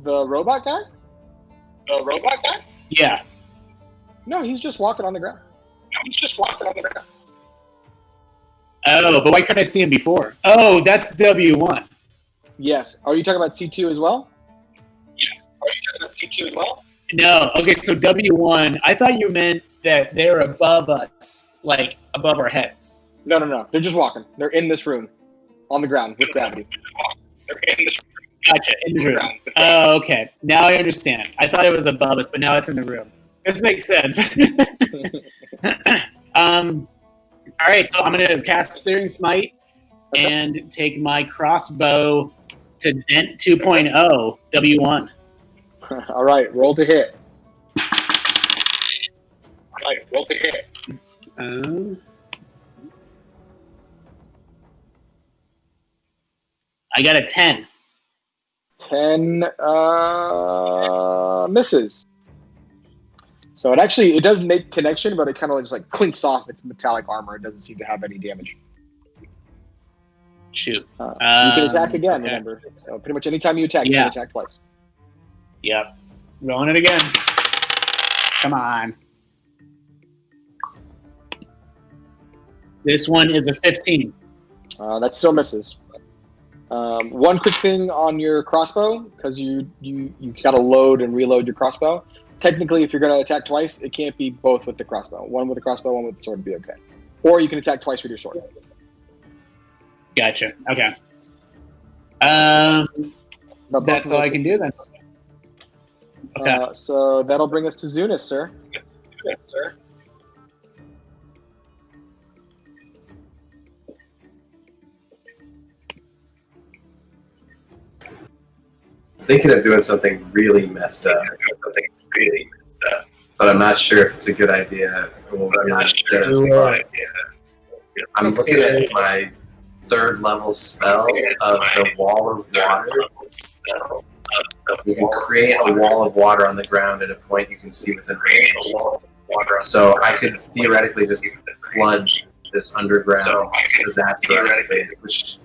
The robot guy? The robot guy? Yeah. No, he's just walking on the ground. He's just walking on the ground. Oh, but why couldn't I see him before? Oh, that's W1. Yes. Are you talking about C2 as well? Yes. Are you talking about C2 as well? No. Okay, so W1, I thought you meant that they're above us, like above our heads. No. They're just walking. They're in this room, on the ground with gravity. They're in this room. Gotcha, in the room. Oh, okay. Now I understand. I thought it was above us, but now it's in the room. This makes sense. All right, so I'm going to cast Searing Smite and take my crossbow to Dent 2.0, W1. All right, roll to hit. Roll to hit. I got a 10. 10 misses. So it does make connection, but it kind of just like clinks off its metallic armor. It doesn't seem to have any damage. Shoot. You can attack again, okay. remember. So pretty much anytime you attack, you can attack twice. Yep. Rolling it again. Come on. This one is a 15. That still misses. One quick thing on your crossbow, because you got to load and reload your crossbow. Technically, if you're going to attack twice, it can't be both with the crossbow. One with the crossbow, one with the sword would be okay. Or you can attack twice with your sword. Gotcha. Okay. That's all I can do then. Okay. So that'll bring us to Zunis, sir. Yes, sir. Thinking of doing something really messed up. But I'm not sure if it's a good idea. I'm looking at my third level spell of the Wall of Water. You can create a wall of water on the ground at a point you can see within range. So I could theoretically just plunge this underground disaster space, which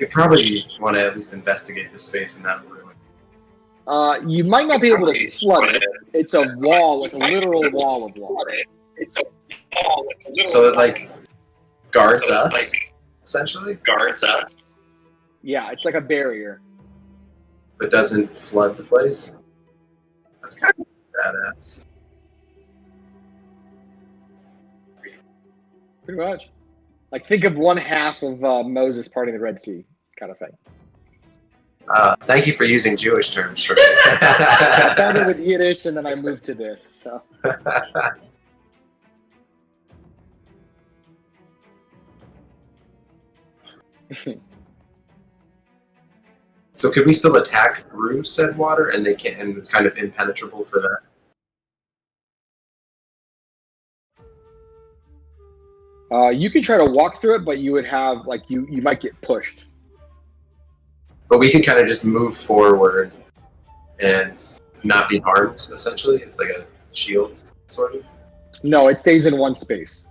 you probably want to at least investigate the space in that room. You might not be able to flood it. It's a wall, like a literal wall of water. So it like guards us, essentially? Guards us. Yeah, it's like a barrier. But doesn't flood the place? That's kind of badass. Pretty much. Like, think of one half of Moses parting the Red Sea, kind of thing. Thank you for using Jewish terms for me. I started with Yiddish, and then I moved to this. So. So could we still attack through said water, and they can't, and it's kind of impenetrable for that? You can try to walk through it, but you would have, like, you might get pushed. But we can kind of just move forward and not be harmed, essentially? It's like a shield, sort of? No, it stays in one space.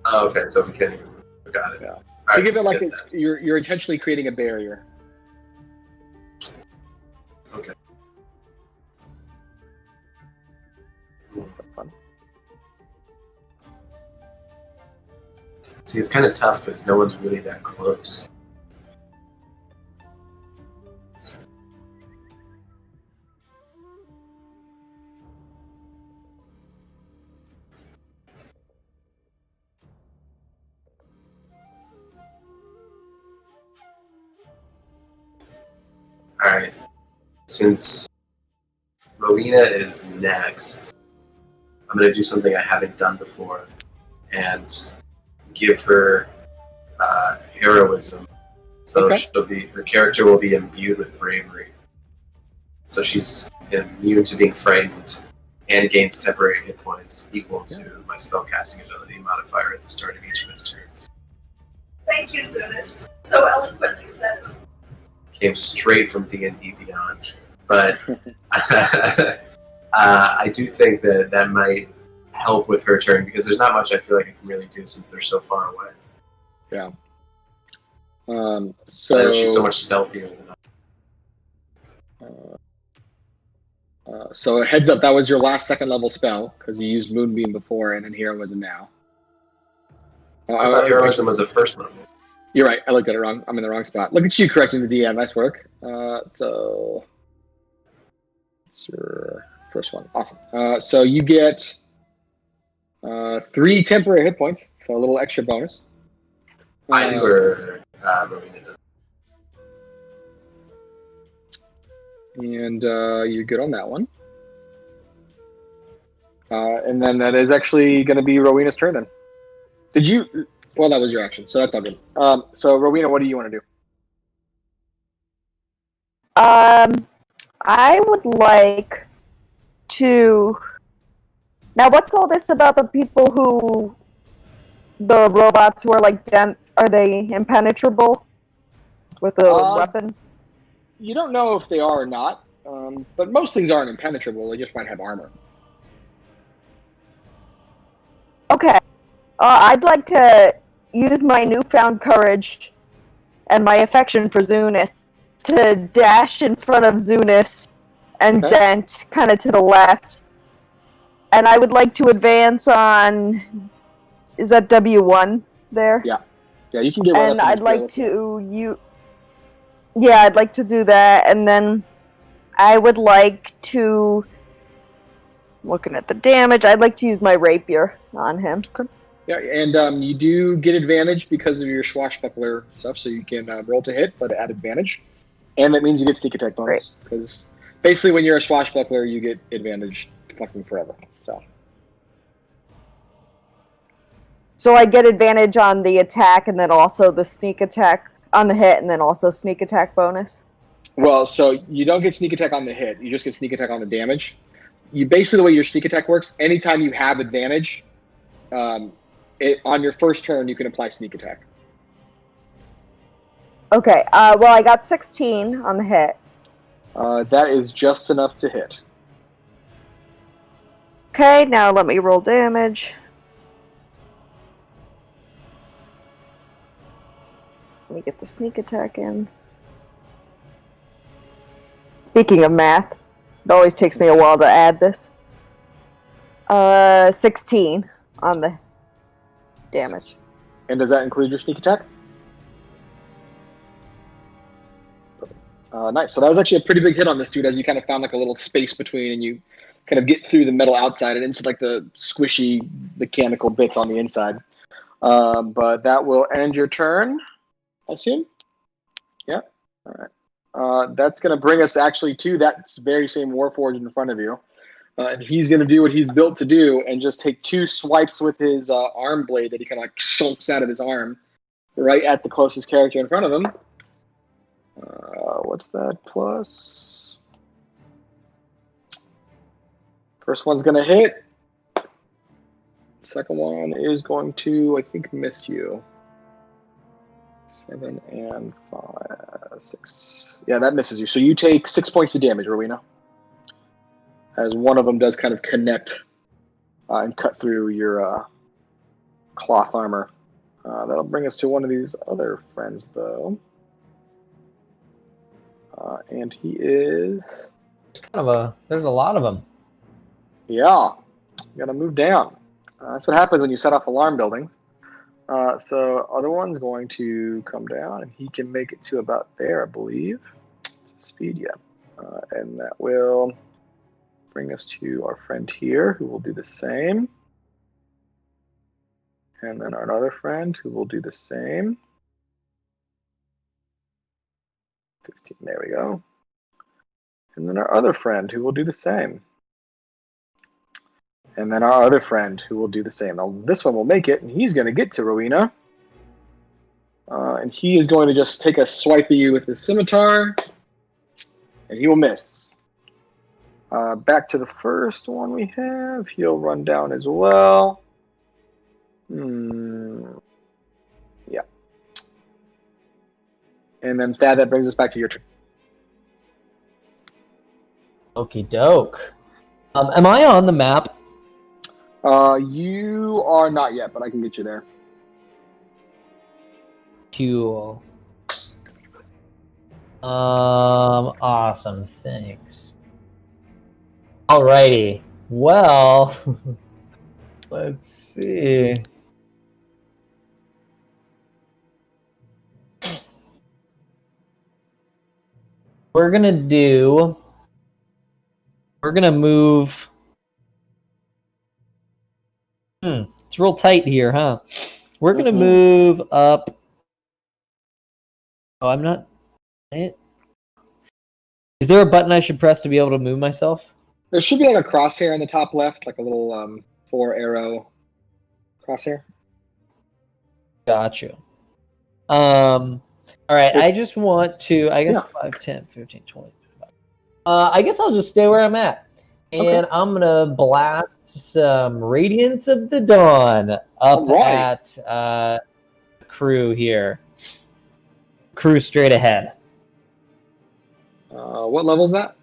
Oh, okay, so we can't even... Got it. Yeah. Think of it like it's, you're intentionally creating a barrier. Okay. Fun. See, it's kind of tough because no one's really that close. Alright. Since Rowena is next, I'm going to do something I haven't done before and give her heroism. So her character will be imbued with bravery. So she's immune to being frightened and gains temporary hit points equal to my spellcasting ability modifier at the start of each of its turns. Thank you, Zunis. So eloquently said. Came straight from D&D Beyond. But I do think that might help with her turn, because there's not much I feel like I can really do since they're so far away. Yeah. She's so much stealthier than so heads up, that was your last second level spell because you used Moonbeam before, and then Heroism now. I thought Heroism was the first one. You're right. I looked at it wrong. I'm in the wrong spot. Look at you correcting the DM. Nice work. So it's your first one. Awesome. So you get 3 temporary hit points, so a little extra bonus. I knew where Rowena did. And you're good on that one. And then that is actually going to be Rowena's turn then. Did you... Well, that was your action, so that's all good. So, Rowena, what do you want to do? I would like to... Now, what's all this about the people who... The robots who are like are they impenetrable with a weapon? You don't know if they are or not, but most things aren't impenetrable. They just might have armor. Okay. I'd like to use my newfound courage and my affection for Zunis to dash in front of Zunis and dent kind of to the left. And I would like to advance on... Is that W1 there? Yeah. Yeah, you can get right and up I'd like to... Yeah, I'd like to do that, and then I would like to... Looking at the damage, I'd like to use my rapier on him. Okay. Yeah, and you do get advantage because of your swashbuckler stuff, so you can roll to hit, but at advantage. And that means you get sneak attack bonus. Because basically when you're a swashbuckler, you get advantage fucking forever. So I get advantage on the attack, and then also the sneak attack on the hit, and then also sneak attack bonus? Well, so you don't get sneak attack on the hit. You just get sneak attack on the damage. You basically, the way your sneak attack works, anytime you have advantage, on your first turn, you can apply sneak attack. Okay, well, I got 16 on the hit. That is just enough to hit. Okay, now let me roll damage. Let me get the sneak attack in. Speaking of math, it always takes me a while to add this. 16 on the damage. And does that include your sneak attack? Nice. So that was actually a pretty big hit on this dude as you kind of found like a little space between and you kind of get through the metal outside and into like the squishy mechanical bits on the inside. But that will end your turn, I assume? Yeah. All right. That's going to bring us actually to that very same Warforged in front of you. And he's going to do what he's built to do and just take 2 swipes with his arm blade that he kind of like shulks out of his arm right at the closest character in front of him. What's that plus? First one's going to hit. Second one is going to, I think, miss you. 7 and 5, 6. Yeah, that misses you. So you take 6 points of damage, Rowena. As one of them does kind of connect and cut through your cloth armor. That'll bring us to one of these other friends, though. And he is... There's a lot of them. Yeah. You gotta move down. That's what happens when you set off alarm buildings. So other one's going to come down, and he can make it to about there, I believe. It's a speed, yeah. And that will bring us to our friend here, who will do the same. And then our other friend, who will do the same. 15, there we go. And then our other friend, who will do the same. And then our other friend, who will do the same. Now, this one will make it, and he's going to get to Rowena. And he is going to just take a swipe at you with his scimitar. And he will miss. Back to the first one we have. He'll run down as well. Yeah. And then, Thad, that brings us back to your turn. Okie doke. Am I on the map? You are not yet, but I can get you there. Cool. Awesome. Thanks. Alrighty. Well, let's see. We're gonna move. It's real tight here, huh? We're gonna move up. Oh, I'm not. Is there a button I should press to be able to move myself? There should be like a crosshair in the top left, like a little 4-arrow crosshair. Gotcha. All right, I just want to, I guess 5, 10, 15, 20. I guess I'll just stay where I'm at. And I'm going to blast some Radiance of the Dawn up at crew here. Crew straight ahead. What level is that?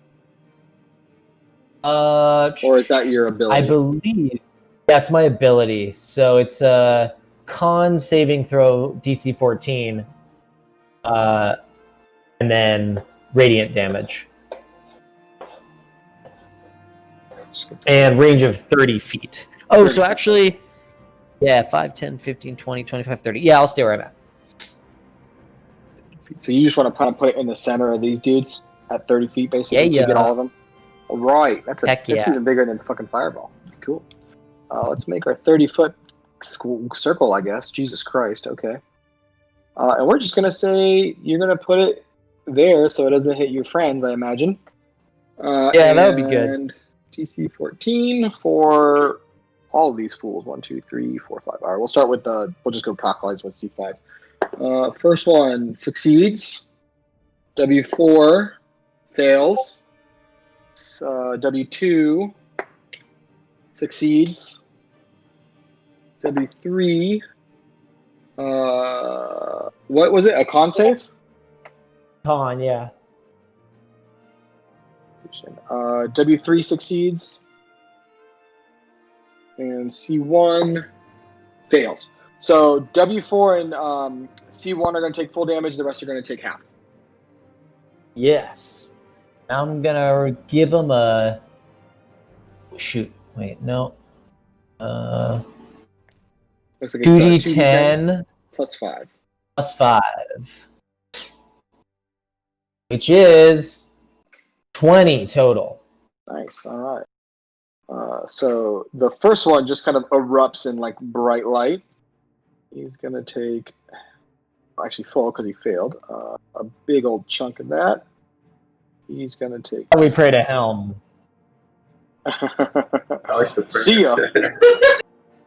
Or is that your ability? I believe that's my ability. So it's a con saving throw DC 14. And then radiant damage. And range of 30 feet. Oh, so actually, yeah, 5, 10, 15, 20, 25, 30. Yeah, I'll stay where I'm at. So you just want to kind of put it in the center of these dudes at 30 feet, basically, to get all of them? All right. That's even bigger than fucking Fireball. Cool. Let's make our 30-foot circle, I guess. Jesus Christ. Okay. And we're just going to say you're going to put it there so it doesn't hit your friends, I imagine. Yeah, that would be good. And DC 14 for all of these fools. 1, 2, 3, 4, 5. All right, we'll start with we'll just go clockwise with C5. First one succeeds. W4 fails. W2 succeeds. W3. What was it? A con save? Con, yeah. W3 succeeds. And C1 fails. So W4 and C1 are going to take full damage. The rest are going to take half. Yes. I'm going to give them a... Shoot. Wait, no. Looks like 2d10 plus 5. Plus 5. Which is 20 total. Nice. All right. So the first one just kind of erupts in like bright light. He's going to take, actually full because he failed, a big old chunk of that. He's going to take... We pray to Helm. I like the prayer. See ya.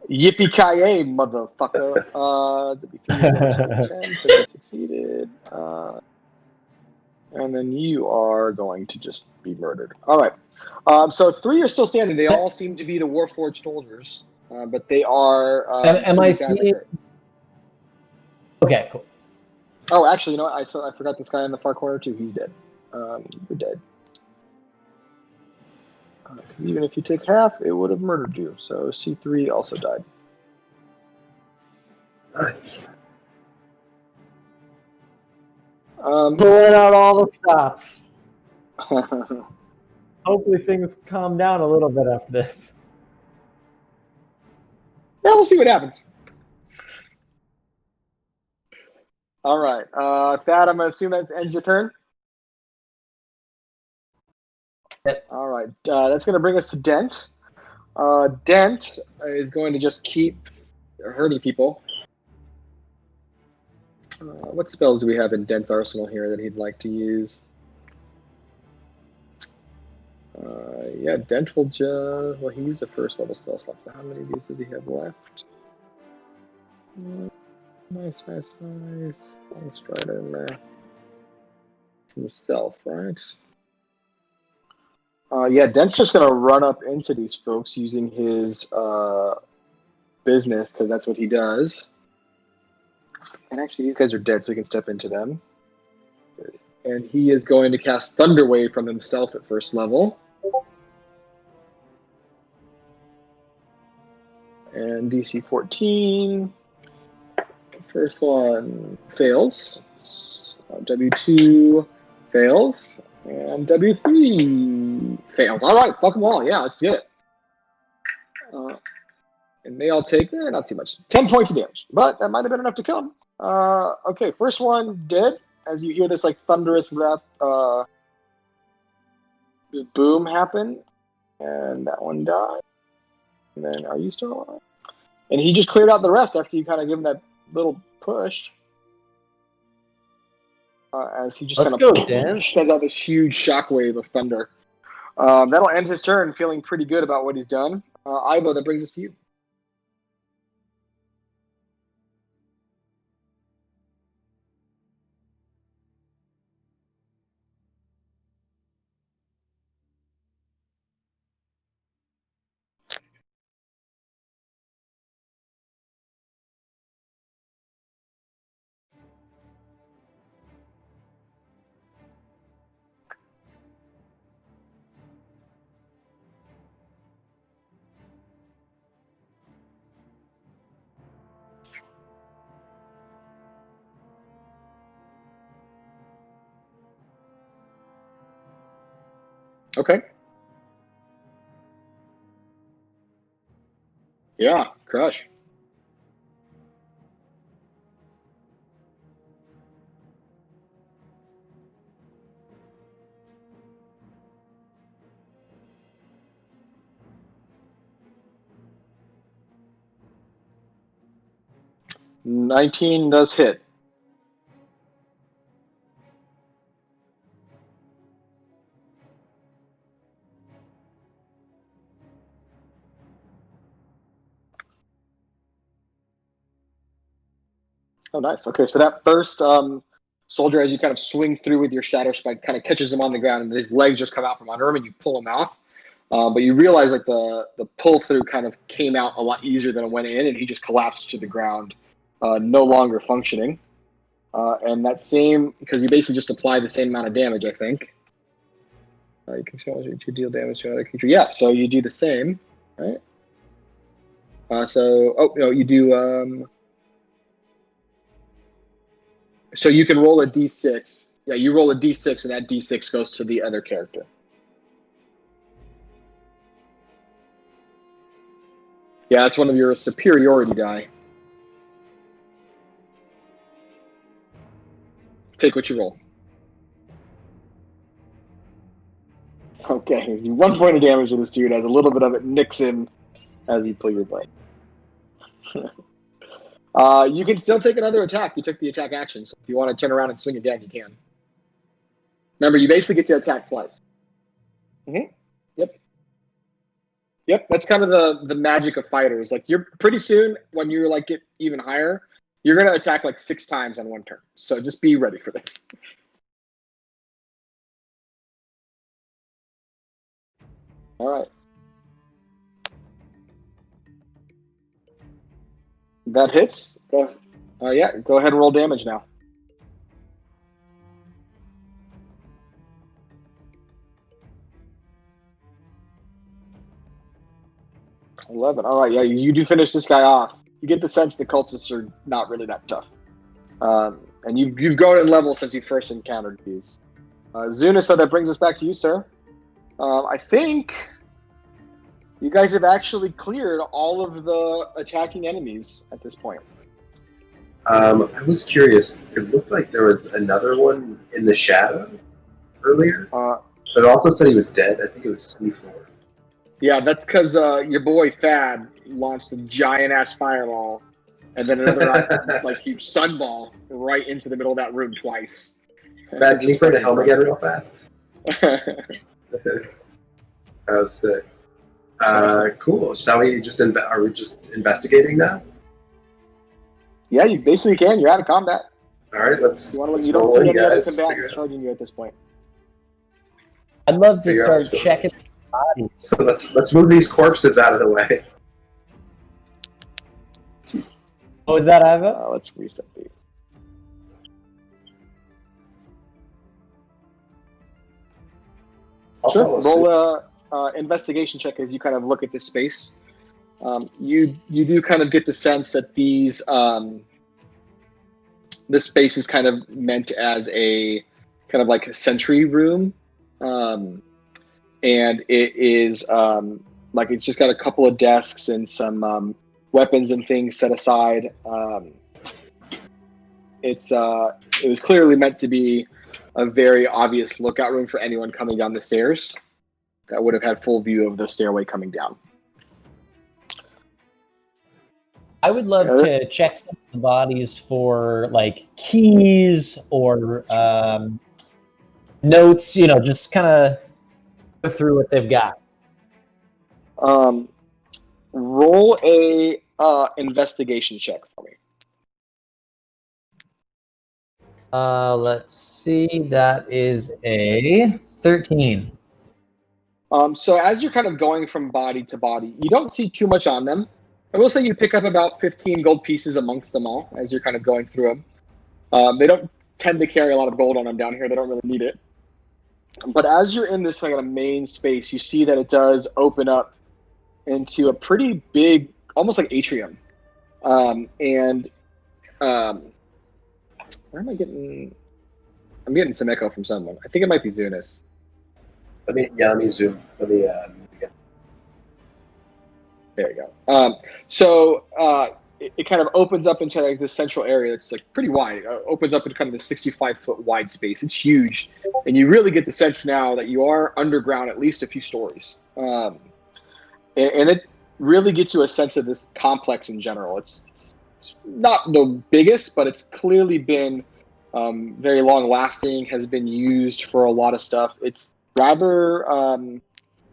Yippee-ki-yay, motherfucker. W3 10 because he succeeded. And then you are going to just be murdered. All right. So 3 are still standing. They all seem to be the Warforged soldiers, but they are... am I seeing... Okay, cool. Oh, actually, you know what? I forgot this guy in the far corner, too. He's dead. You're dead. Even if you take half, it would have murdered you. So C3 also died. Nice. Pulling out all the stops. Hopefully things calm down a little bit after this. Yeah, we'll see what happens. All right. Thad, I'm going to assume that ends your turn. Yep. All right. That's going to bring us to Dent. Dent is going to just keep hurting people. What spells do we have in Dent's arsenal here that he'd like to use? Yeah, Dent will just... Well, he used a first level spell slot, so how many of these does he have left? Nice. Nice strider in there. Himself, right? Yeah, Dent's just going to run up into these folks using his business, because that's what he does. And actually, these guys are dead, so he can step into them. And he is going to cast Thunder Wave from himself at first level. And DC 14 First one fails. W2 fails. And W3 fails. All right, fuck them all. Yeah, let's do it. And they all take, not too much, 10 points of damage. But that might have been enough to kill them. Okay, first one dead. As you hear this like thunderous rap, just boom happen. And that one died. And then, are you still alive? And he just cleared out the rest after you kind of give him that little push. As he just kind of sends out this huge shockwave of thunder. That'll end his turn, feeling pretty good about what he's done. Ivo, that brings us to you. Okay. Yeah, crush. $19 does hit. Oh, nice. Okay, so that first soldier, as you kind of swing through with your shadow spike, kind of catches him on the ground, and his legs just come out from under him, and you pull him off. But you realize like the pull through kind of came out a lot easier than it went in, and he just collapsed to the ground, no longer functioning. And that same, because you basically just apply the same amount of damage, I think. You can to deal damage to another creature. Yeah, so you do the same, right? You do. So you can roll a d6. Yeah, you roll a d6, and that d6 goes to the other character. Yeah, that's one of your superiority die. Take what you roll. Okay, you do 1 point of damage to this dude as a little bit of it nicks in as you pull your blade. You can still take another attack. You took the attack action, so if you want to turn around and swing again, you can. Remember, you basically get to attack twice. Mm-hmm. Yep, that's kind of the magic of fighters. Like, you're pretty soon, when you're like get even higher, you're going to attack like 6 times on one turn. So just be ready for this. All right. That hits. Go ahead and roll damage now. $11. All right, yeah, you do finish this guy off. You get the sense the cultists are not really that tough. And you've grown in level since you first encountered these. Zuna, so that brings us back to you, sir. I think you guys have actually cleared all of the attacking enemies at this point. I was curious. It looked like there was another one in the shadow earlier, but it also said he was dead. I think it was C4. Yeah, that's because your boy Thad launched a giant-ass fireball, and then another like huge sunball right into the middle of that room twice. Thad, can you play the helm again real fast? That was sick. Cool. Shall we just are we just investigating now? Yeah, you basically can. You're out of combat. All right, let's. You don't see any other combatants charging you at this point. I'd love to start checking bodies. Let's move these corpses out of the way. What was that, Ivo? Let's reset these. Sure. Roll a investigation check as you kind of look at this space. You do kind of get the sense that these this space is kind of meant as a kind of like a sentry room, and it is like it's just got a couple of desks and some weapons and things set aside. It was clearly meant to be a very obvious lookout room for anyone coming down the stairs that would have had full view of the stairway coming down. I would love to check some of the bodies for like keys or notes, just kind of go through what they've got. Roll a investigation check for me. Let's see. That is a 13. So as you're kind of going from body to body, you don't see too much on them. I will say you pick up about 15 gold pieces amongst them all as you're kind of going through them. They don't tend to carry a lot of gold on them down here. They don't really need it. But as you're in this kind of main space, you see that it does open up into a pretty big, almost like atrium. Where am I getting? I'm getting some echo from someone. I think it might be Zunis. Let me zoom. There you go. It kind of opens up into like this central area. It's like pretty wide. It opens up into kind of the 65-foot wide space. It's huge, and you really get the sense now that you are underground at least a few stories. And it really gets you a sense of this complex in general. It's not the biggest, but it's clearly been very long-lasting. Has been used for a lot of stuff. It's rather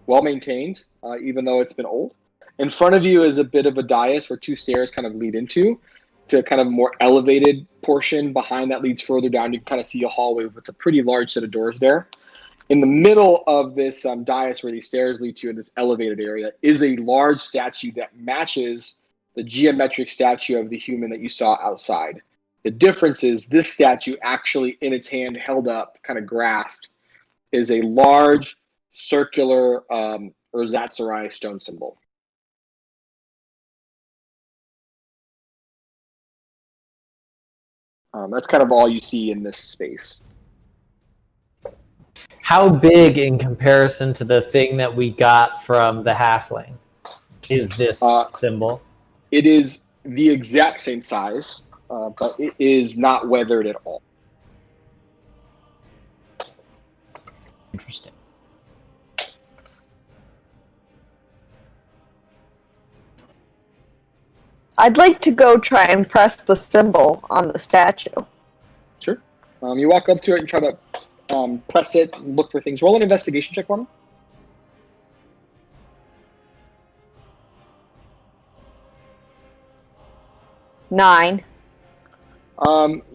well maintained, even though it's been old. In front of you is a bit of a dais where two stairs kind of lead into to kind of more elevated portion. Behind that leads further down. You can kind of see a hallway with a pretty large set of doors there. In the middle of this dais where these stairs lead to in this elevated area is a large statue that matches the geometric statue of the human that you saw outside. The difference is this statue actually in its hand held up, kind of grasped, is a large circular Erzatzerai stone symbol. That's kind of all you see in this space. How big in comparison to the thing that we got from the halfling is this symbol? It is the exact same size, but it is not weathered at all. Interesting. I'd like to go try and press the symbol on the statue. Sure. You walk up to it and try to press it and look for things. Roll an investigation check on it. Nine.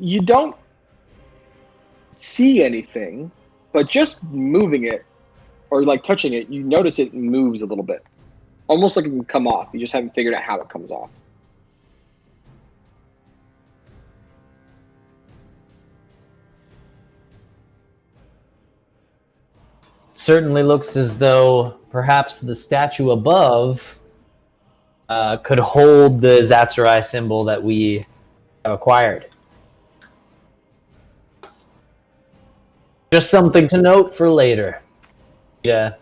You don't see anything, but just moving it or like touching it, you notice it moves a little bit. Almost like it can come off. You just haven't figured out how it comes off. Certainly looks as though perhaps the statue above could hold the Zatsurai symbol that we have acquired. Just something to note for later. Yeah,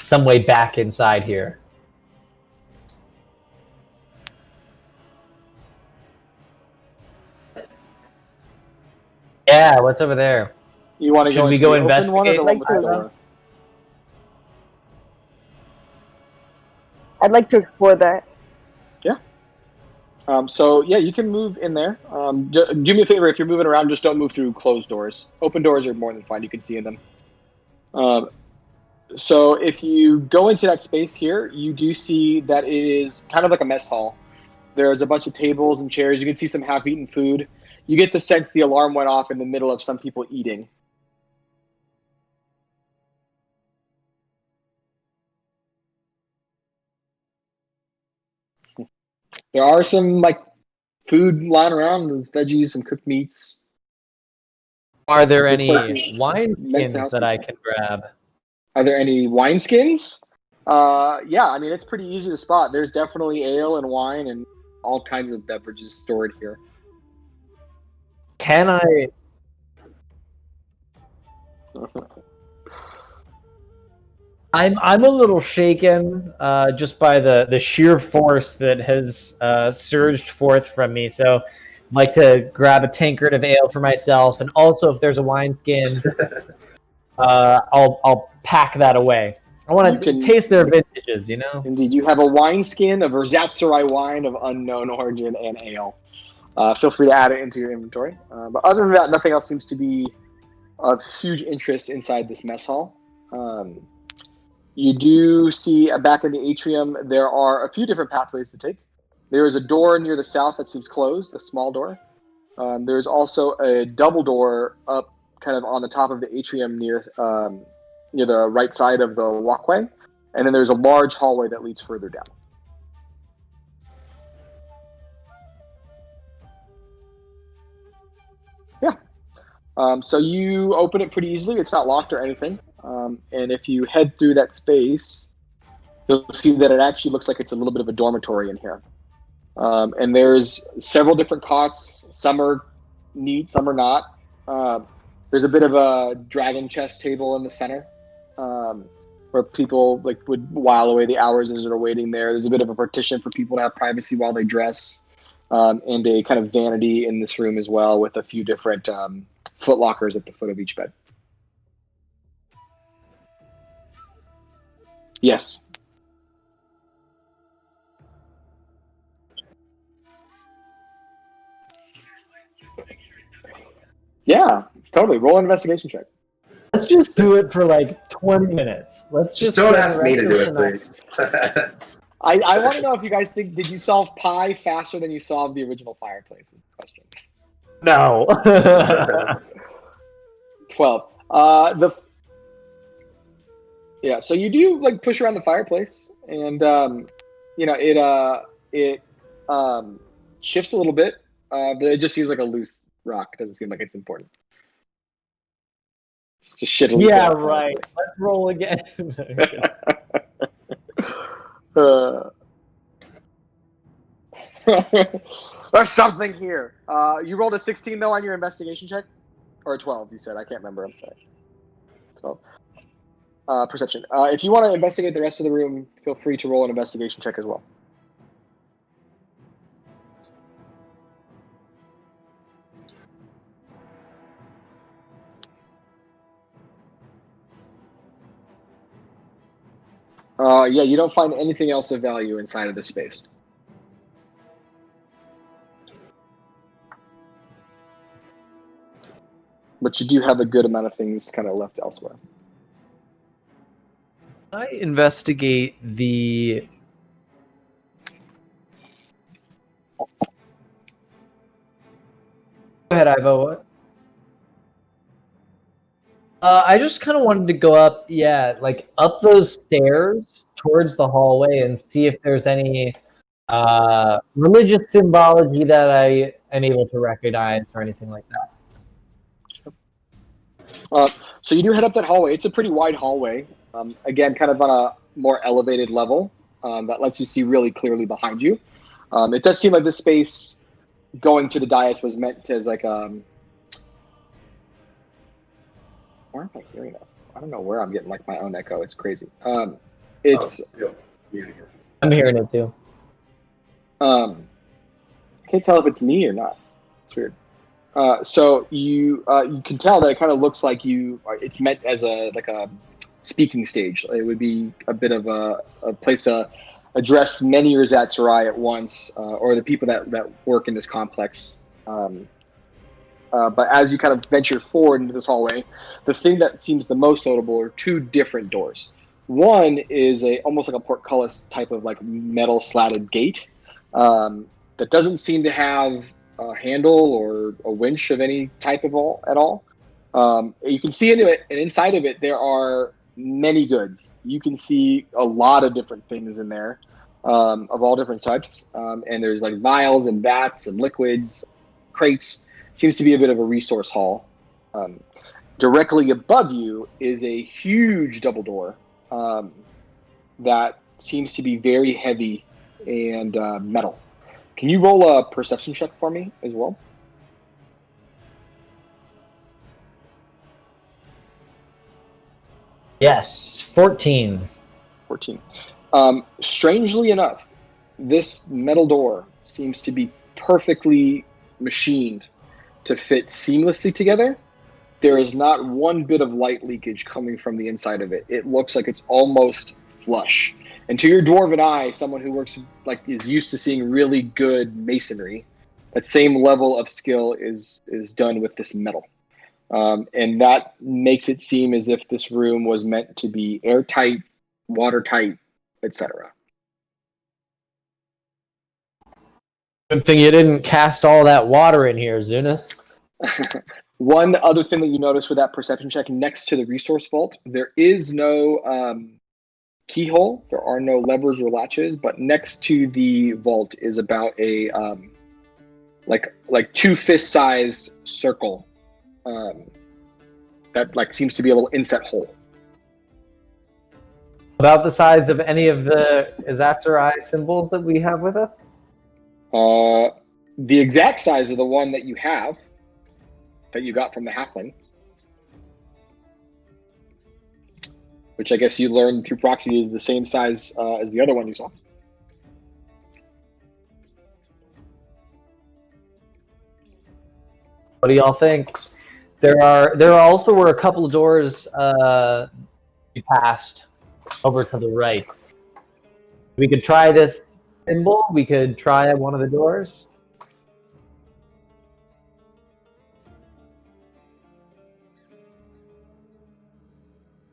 some way back inside here. Yeah, what's over there? You want to Should we go investigate? one or the one with the door? I'd like to explore that. Yeah. You can move in there. Do me a favor, if you're moving around, just don't move through closed doors. Open doors are more than fine. You can see in them. So if you go into that space here, you do see that it is kind of like a mess hall. There's a bunch of tables and chairs. You can see some half-eaten food. You get the sense the alarm went off in the middle of some people eating. There are some food lying around. There's veggies, some cooked meats. Are there any wine skins that I can grab? Are there any wine skins? Yeah, it's pretty easy to spot. There's definitely ale and wine and all kinds of beverages stored here. Can I? I'm a little shaken just by the sheer force that has surged forth from me. So I'd like to grab a tankard of ale for myself, and also if there's a wineskin, I'll pack that away. I want to taste their vintages, you know? Indeed, you have a wineskin of Erzatsarai wine of unknown origin and ale. Feel free to add it into your inventory. But other than that, nothing else seems to be of huge interest inside this mess hall. You do see back in the atrium, there are a few different pathways to take. There is a door near the south that seems closed, a small door. There's also a double door up kind of on the top of the atrium near the right side of the walkway. And then there's a large hallway that leads further down. Yeah. So you open it pretty easily. It's not locked or anything. And if you head through that space, you'll see that it actually looks like it's a little bit of a dormitory in here. And there's several different cots. Some are neat, some are not. There's a bit of a dragon chess table in the center, where people would while away the hours as they're waiting there. There's a bit of a partition for people to have privacy while they dress, and a kind of vanity in this room as well, with a few different foot lockers at the foot of each bed. Yes. Yeah, totally. Roll an investigation check. Let's just do it for 20 minutes. Let's just don't ask me to do it, please. I want to know if you guys think, did you solve pi faster than you solved the original fireplace is the question. No. 12. Yeah, so you do push around the fireplace, and it shifts a little bit, but it just seems like a loose rock. It doesn't seem like it's important. It's just shittily. Yeah, right. Let's roll again. There's something here. You rolled a 16 though on your investigation check, or a 12? You said. I can't remember. I'm sorry. 12. Perception. If you want to investigate the rest of the room, feel free to roll an investigation check as well. Yeah, you don't find anything else of value inside of this space. But you do have a good amount of things kind of left elsewhere. I investigate the... Go ahead, Ivo. What? I just kind of wanted to go up, up those stairs towards the hallway and see if there's any religious symbology that I am able to recognize or anything like that. So you do head up that hallway. It's a pretty wide hallway. Again, kind of on a more elevated level that lets you see really clearly behind you. It does seem like this space going to the dais was meant as why aren't I hearing that? I don't know where I'm getting my own echo. It's crazy. I'm hearing it too. I can't tell if it's me or not. It's weird. So you can tell that it kind of looks like it's meant as a speaking stage. It would be a bit of a place to address many Erzatsarai at once, or the people that work in this complex. But as you kind of venture forward into this hallway, the thing that seems the most notable are two different doors. One is almost like a portcullis type of metal slatted gate that doesn't seem to have a handle or a winch of any type at all. You can see into it, and inside of it there are many goods. You can see a lot of different things in there, of all different types. And there's vials and vats and liquids, crates. Seems to be a bit of a resource hall. Directly above you is a huge double door that seems to be very heavy and metal. Can you roll a perception check for me as well? Yes, 14. 14. Strangely enough, this metal door seems to be perfectly machined to fit seamlessly together. There is not one bit of light leakage coming from the inside of it. It looks like it's almost flush. And to your dwarven eye, someone who works is used to seeing really good masonry, that same level of skill is done with this metal. And that makes it seem as if this room was meant to be airtight, watertight, etc. Good thing you didn't cast all that water in here, Zunis. One other thing that you notice with that perception check, next to the resource vault, there is no keyhole. There are no levers or latches, but next to the vault is about a like 2 fist-sized circle that seems to be a little inset hole. About the size of any of the Azatsuri symbols that we have with us? The exact size of the one that you have, that you got from the halfling, which I guess you learned through proxy is the same size as the other one you saw. What do y'all think? There also were a couple of doors we passed over to the right. We could try this symbol. We could try one of the doors.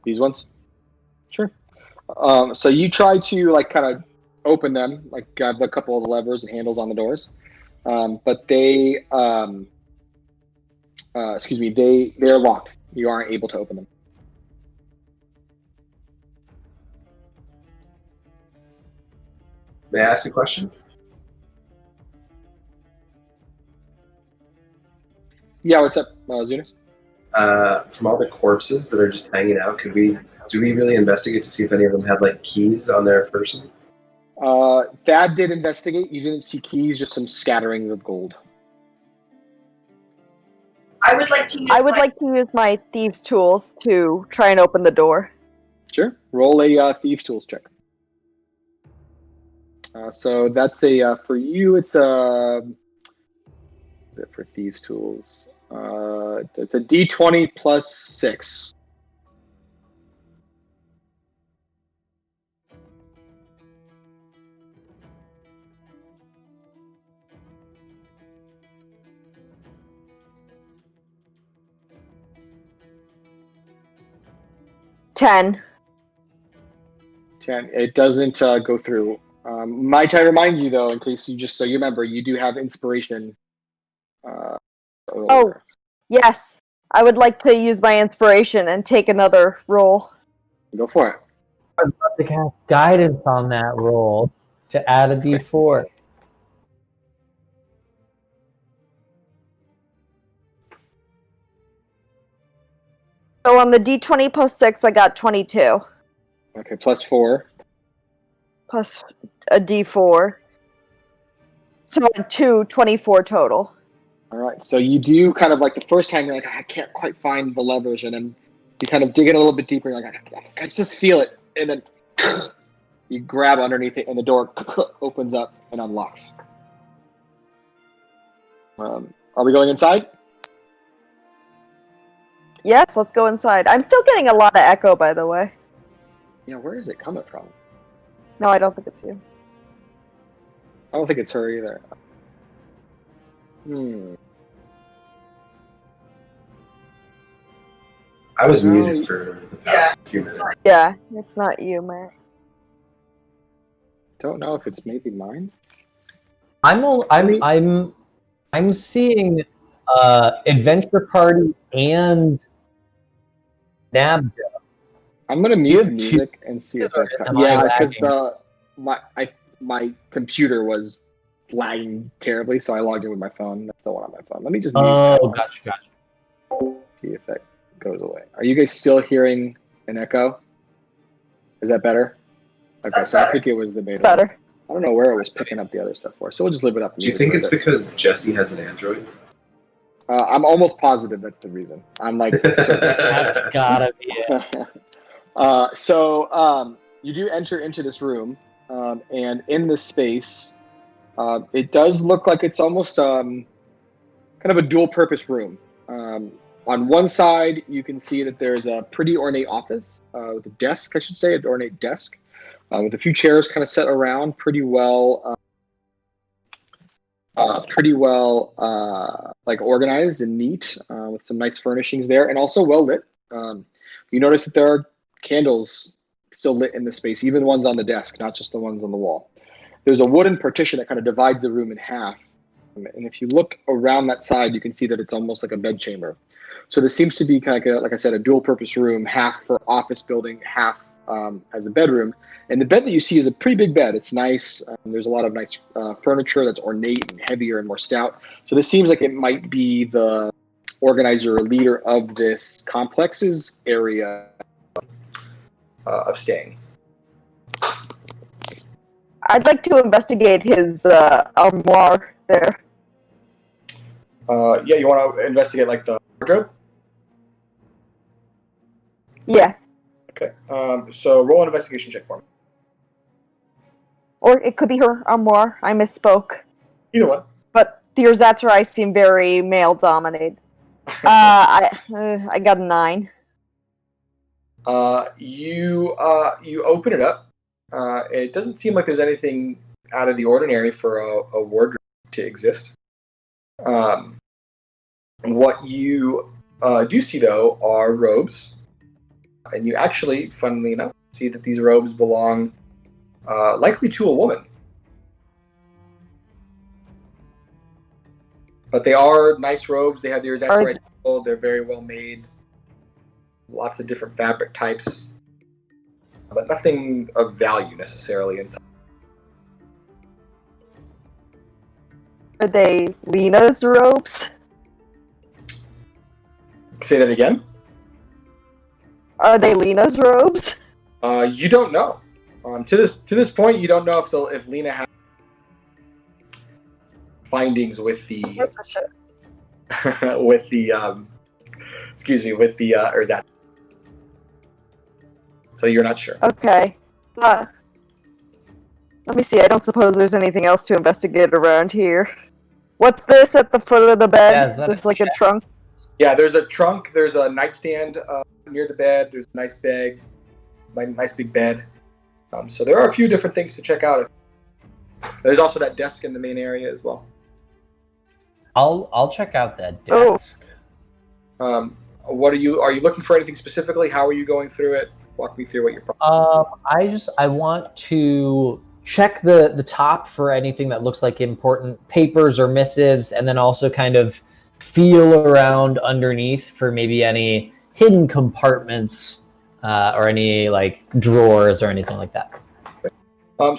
These ones? Sure. So you try to kind of open them, grab a couple of the levers and handles on the doors, but they, they're locked. You aren't able to open them. May I ask a question? Yeah, what's up, Zunis? From all the corpses that are just hanging out, do we really investigate to see if any of them had keys on their person? Thad did investigate. You didn't see keys, just some scatterings of gold. I would like to use my thieves' tools to try and open the door. Sure. Roll a thieves' tools check. So that's for you. It's for thieves' tools. It's a D20 plus 6. Ten. It doesn't go through. Might I remind you, though, in case so you remember, you do have inspiration. Oh, yes. I would like to use my inspiration and take another roll. Go for it. I'd love to cast guidance on that roll to add a D4. So on the D20 plus 6, I got 22. Okay, plus 4. Plus a D4. So 24 total. All right, so you do kind of the first time, you're like, I can't quite find the levers, and then you kind of dig in a little bit deeper, and you're like, I just feel it, and then you grab underneath it, and the door opens up and unlocks. Are we going inside? Yes, let's go inside. I'm still getting a lot of echo, by the way. Yeah, where is it coming from? No, I don't think it's you. I don't think it's her either. I was muted for the past few minutes. Yeah, it's not you, Matt. Don't know if it's maybe mine. I'm seeing Adventure Party and Nabda. I'm gonna mute the music and see if that's because my computer was lagging terribly, so I logged in with my phone. That's the one on my phone. Let me just mute that one. Gotcha. See if that goes away. Are you guys still hearing an echo? Is that better? Okay, so I think it was the beta. Better. I don't know where it was picking up the other stuff for, so we'll just live without the music. Do you think it's because Jesse has an Android? I'm almost positive that's the reason. I'm certain. That's gotta be it. So you do enter into this room, and in this space, it does look like it's almost kind of a dual-purpose room. On one side, you can see that there's a pretty ornate office with a desk, I should say, an ornate desk, with a few chairs kind of set around, pretty well like organized and neat, with some nice furnishings there, and also well lit. You notice that there are candles still lit in the space, even the ones on the desk, not just the ones on the wall. There's a wooden partition that kind of divides the room in half. And if you look around that side, you can see that it's almost like a bedchamber. So this seems to be kind of like I said, a dual-purpose room, half for office building, half as a bedroom. And the bed that you see is a pretty big bed. It's nice. There's a lot of nice furniture that's ornate and heavier and more stout. So this seems like it might be the organizer or leader of this complex's area of staying. I'd like to investigate his armoire there. Yeah, you want to investigate like the wardrobe? Yeah. Okay. So roll an investigation check for me. Or it could be her armoire. I misspoke. Either one. But the Erzatzerai seem very male-dominated. I got a 9. You open it up. It doesn't seem like there's anything out of the ordinary for a wardrobe to exist. What you do see, though, are robes. And you actually, funnily enough, see that these robes belong likely to a woman. But they are nice robes. They have the Erzatzerai symbol. They're very well made. Lots of different fabric types. But nothing of value necessarily inside. Are they Lena's robes? Say that again? Are they Lena's robes? You don't know. To this point, you don't know if Lena has findings with the with the Erzatzerai. So you're not sure. Okay. Let me see. I don't suppose there's anything else to investigate around here. What's this at the foot of the bed? Yeah, is this like a trunk? Yeah, there's a trunk. There's a nightstand near the bed. There's a nice bag, nice big bed. So there are a few different things to check out. There's also that desk in the main area as well. I'll check out that desk. What are you looking for anything specifically? How are you going through it? Walk me through what you're probably... I want to check the top for anything that looks like important papers or missives, and then also kind of feel around underneath for maybe any hidden compartments or any like drawers or anything like that.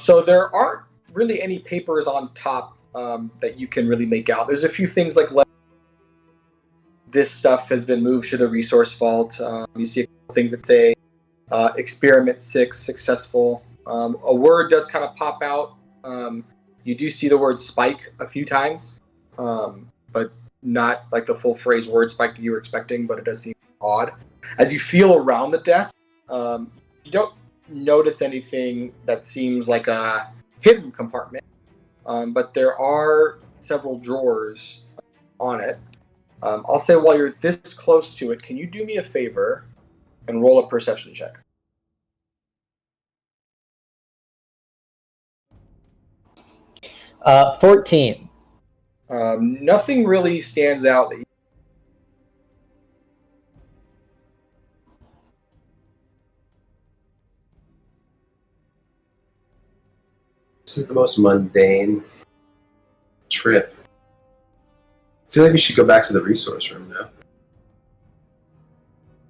So there aren't really any papers on top that you can really make out. There's a few things like this stuff has been moved to the resource vault. You see a couple things that say Experiment 6 successful. A word does kind of pop out. You do see the word spike a few times, but not like the full phrase word spike that you were expecting, but it does seem odd. As you feel around the desk, you don't notice anything that seems like a hidden compartment, but there are several drawers on it. I'll say while you're this close to it, can you do me a favor and roll a perception check? Uh, 14. Nothing really stands out that you... This is the most mundane trip. I feel like we should go back to the resource room now.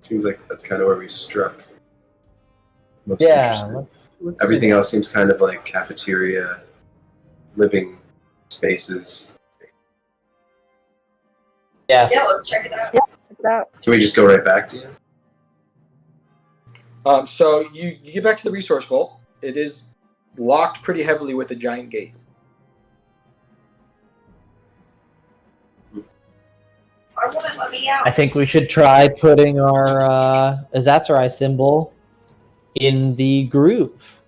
Seems like that's kind of where we struck. Most interesting. Let's Everything else seems kind of like cafeteria, living spaces. Yeah, let's check it out. Can we just go right back to you? So you get back to the resource vault. It is locked pretty heavily with a giant gate. I won't let me out. I think we should try putting our Erzatzerai symbol in the groove.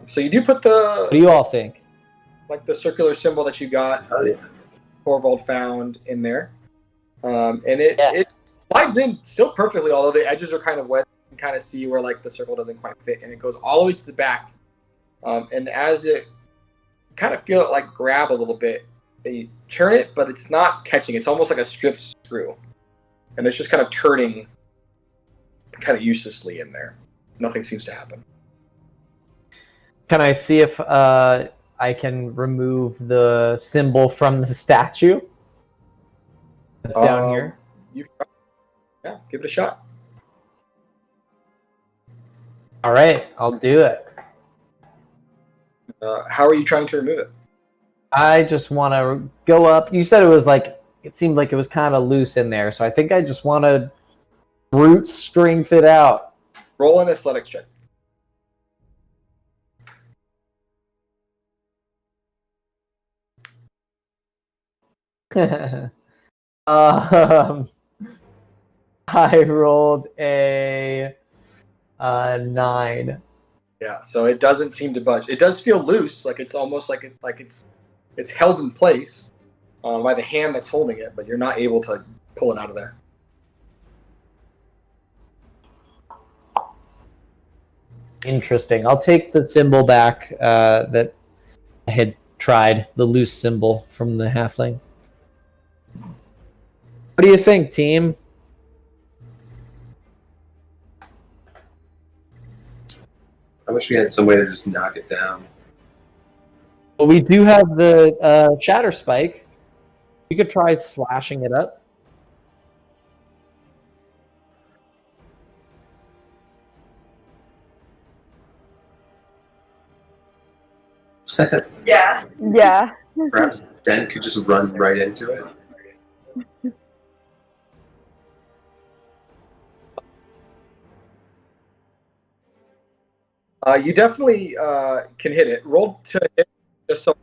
So you do put What do you all think? the circular symbol that you got, Oh yeah. Torvald found in there, and it slides in still perfectly. Although the edges are kind of wet, you can kind of see where the circle doesn't quite fit, and it goes all the way to the back. And as it kind of feel it grab a little bit, and you turn it, but it's not catching. It's almost like a stripped screw, and it's just kind of turning, kind of uselessly in there. Nothing seems to happen. Can I see if I can remove the symbol from the statue that's down here? Yeah, give it a shot. All right, I'll do it. How are you trying to remove it? I just want to go up. You said it was it seemed like it was kind of loose in there, so I think I just want to brute strength it out. Roll an athletics check. I rolled a 9. Yeah, so it doesn't seem to budge. It does feel loose, it's almost like it's held in place by the hand that's holding it, but you're not able to pull it out of there. Interesting. I'll take the symbol back that I had tried, the loose symbol from the halfling. What do you think, team? I wish we had some way to just knock it down. Well, we do have the shatter spike. You could try slashing it up. Yeah. Yeah. Perhaps Dent could just run right into it. You definitely can hit it. Roll to hit just so.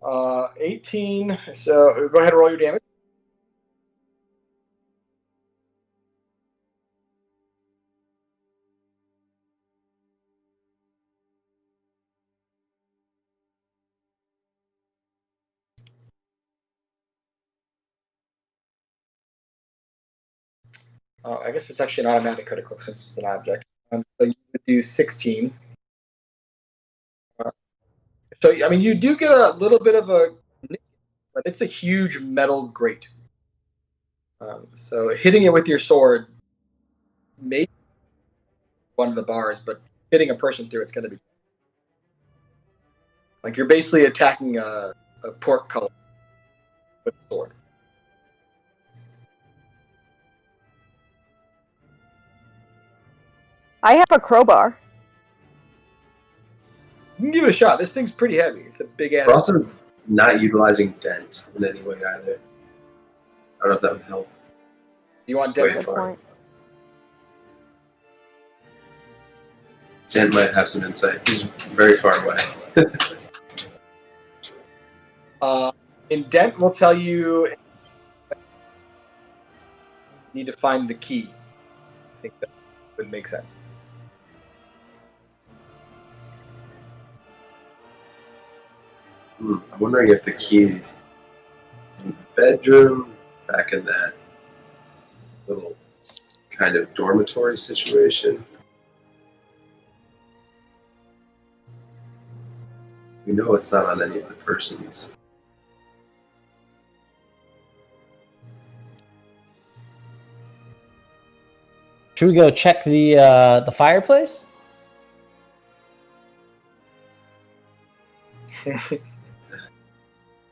Uh, 18. So go ahead and roll your damage. I guess it's actually an automatic critical since it's an object. So you would do 16. So, I mean, you do get a little bit of a, but it's a huge metal grate. So hitting it with your sword may be one of the bars, but hitting a person through it's going to be you're basically attacking a pork color with a sword. I have a crowbar. You can give it a shot. This thing's pretty heavy. It's a big ass. We're also not utilizing Dent in any way either. I don't know if that would help. Do you want Wait Dent? for it. Dent might have some insight. He's very far away. And Dent will tell you need to find the key. I think that would make sense. I'm wondering if the key is in the bedroom, back in that little kind of dormitory situation. We know it's not on any of the persons. Should we go check the fireplace?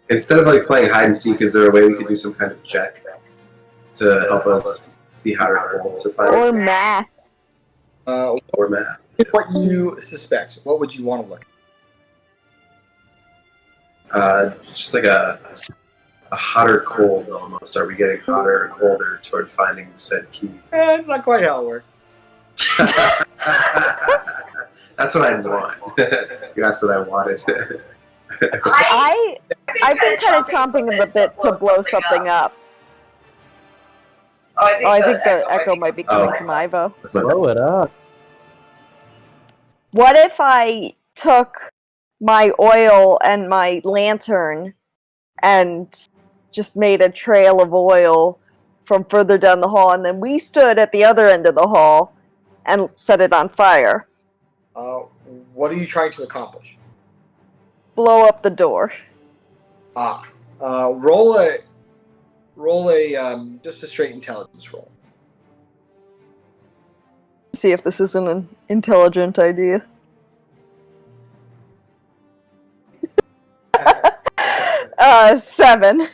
Instead of playing hide and seek, is there a way we could do some kind of check to help us be hot or cold to find Or it? math. Or math? What you suspect? What would you want to look at? Just like a hot or cold almost. Are we getting hotter or colder toward finding said key? It's not quite how it works. That's what I want. You asked what I wanted. I've been kind of chomping a bit to blow something up. Oh, I think the echo might be coming from Ivo. Blow it up. What if I took my oil and my lantern and just made a trail of oil from further down the hall, and then we stood at the other end of the hall and set it on fire? What are you trying to accomplish? Blow up the door. Roll a just a straight intelligence roll. See if this isn't an intelligent idea. 7.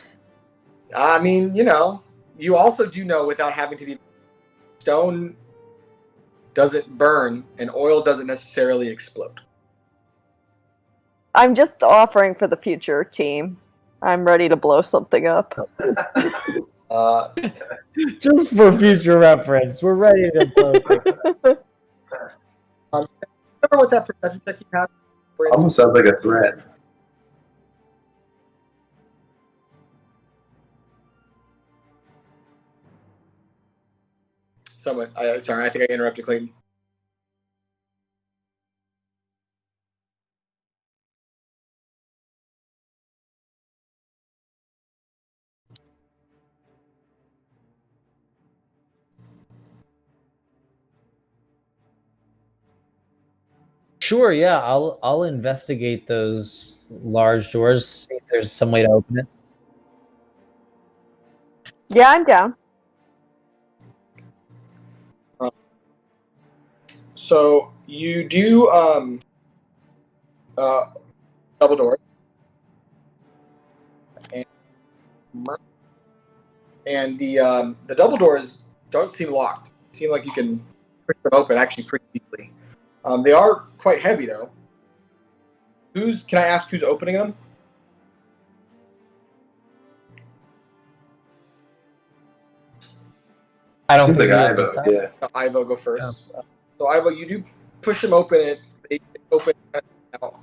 I mean, you also do know, without having to be, stone doesn't burn and oil doesn't necessarily explode. I'm just offering for the future, team. I'm ready to blow something up. Just for future reference, we're ready to blow things. Remember what that perception check you had? Almost sounds like a threat. Sorry, I think I interrupted Clayton. Sure, yeah, I'll investigate those large doors, see if there's some way to open it. Yeah, I'm down. So you do double door, and the double doors don't seem locked. They seem like you can push them open actually pretty easily. They are quite heavy though. Can I ask who's opening them? I don't Seems think like we Ivo, have yeah. Ivo, go first. Yeah. So Ivo, you do push them open, and they open out.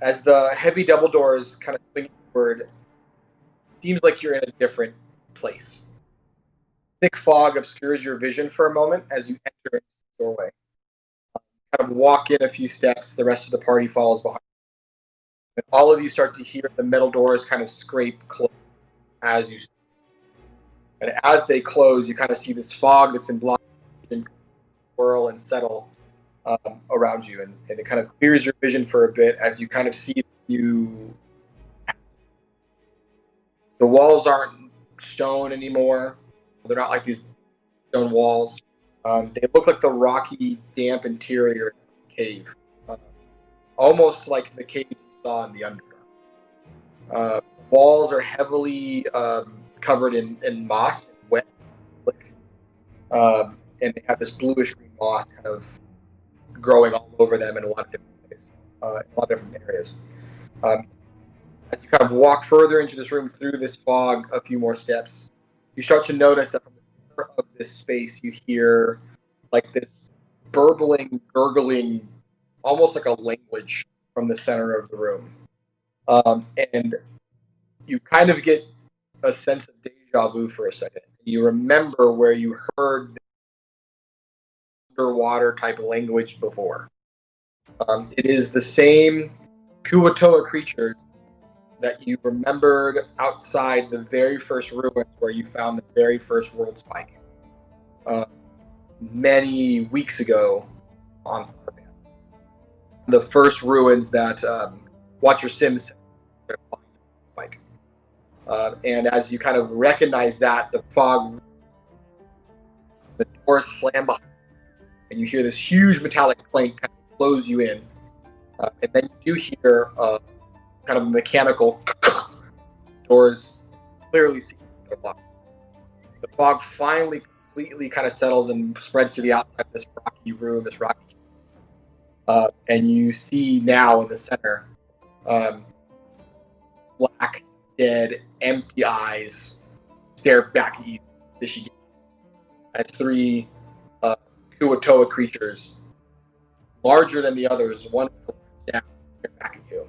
As the heavy double doors kind of swing forward, it seems like you're in a different place. Thick fog obscures your vision for a moment as you enter the doorway. Kind of walk in a few steps, the rest of the party follows behind. And all of you start to hear the metal doors kind of scrape close as you. And as they close, you kind of see this fog that's been blocking and swirl and settle around you, and it kind of clears your vision for a bit as you kind of see the walls aren't stone anymore. They're not like these stone walls. They look like the rocky, damp interior of the cave, almost like the cave you saw in the Underdark. Walls are heavily covered in moss and wet, and they have this bluish green moss kind of growing all over them in a lot of different ways, in a lot of different areas. As you kind of walk further into this room through this fog, a few more steps, you start to notice that from the center of this space, you hear like this burbling, gurgling, almost like a language from the center of the room. And you kind of get a sense of deja vu for a second. You remember where you heard underwater type language before. It is the same Kuatoa creatures that you remembered outside the very first ruins where you found the very first world spike many weeks ago on Farban. The first ruins that Watcher Sims spike. And as you kind of recognize that, the fog, the doors slam behind you, and you hear this huge metallic clank kind of close you in. And then you do hear kind of mechanical doors clearly see they're locked. The fog finally completely kind of settles and spreads to the outside of this rocky room, this rocky and you see now in the center black, dead, empty eyes stare back at you as 3 Kuatoa creatures, larger than the others, one with a staff, stare back at you.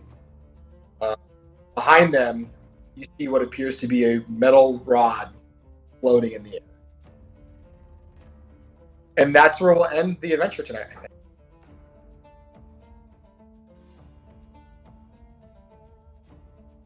Behind them, you see what appears to be a metal rod floating in the air. And that's where we'll end the adventure tonight.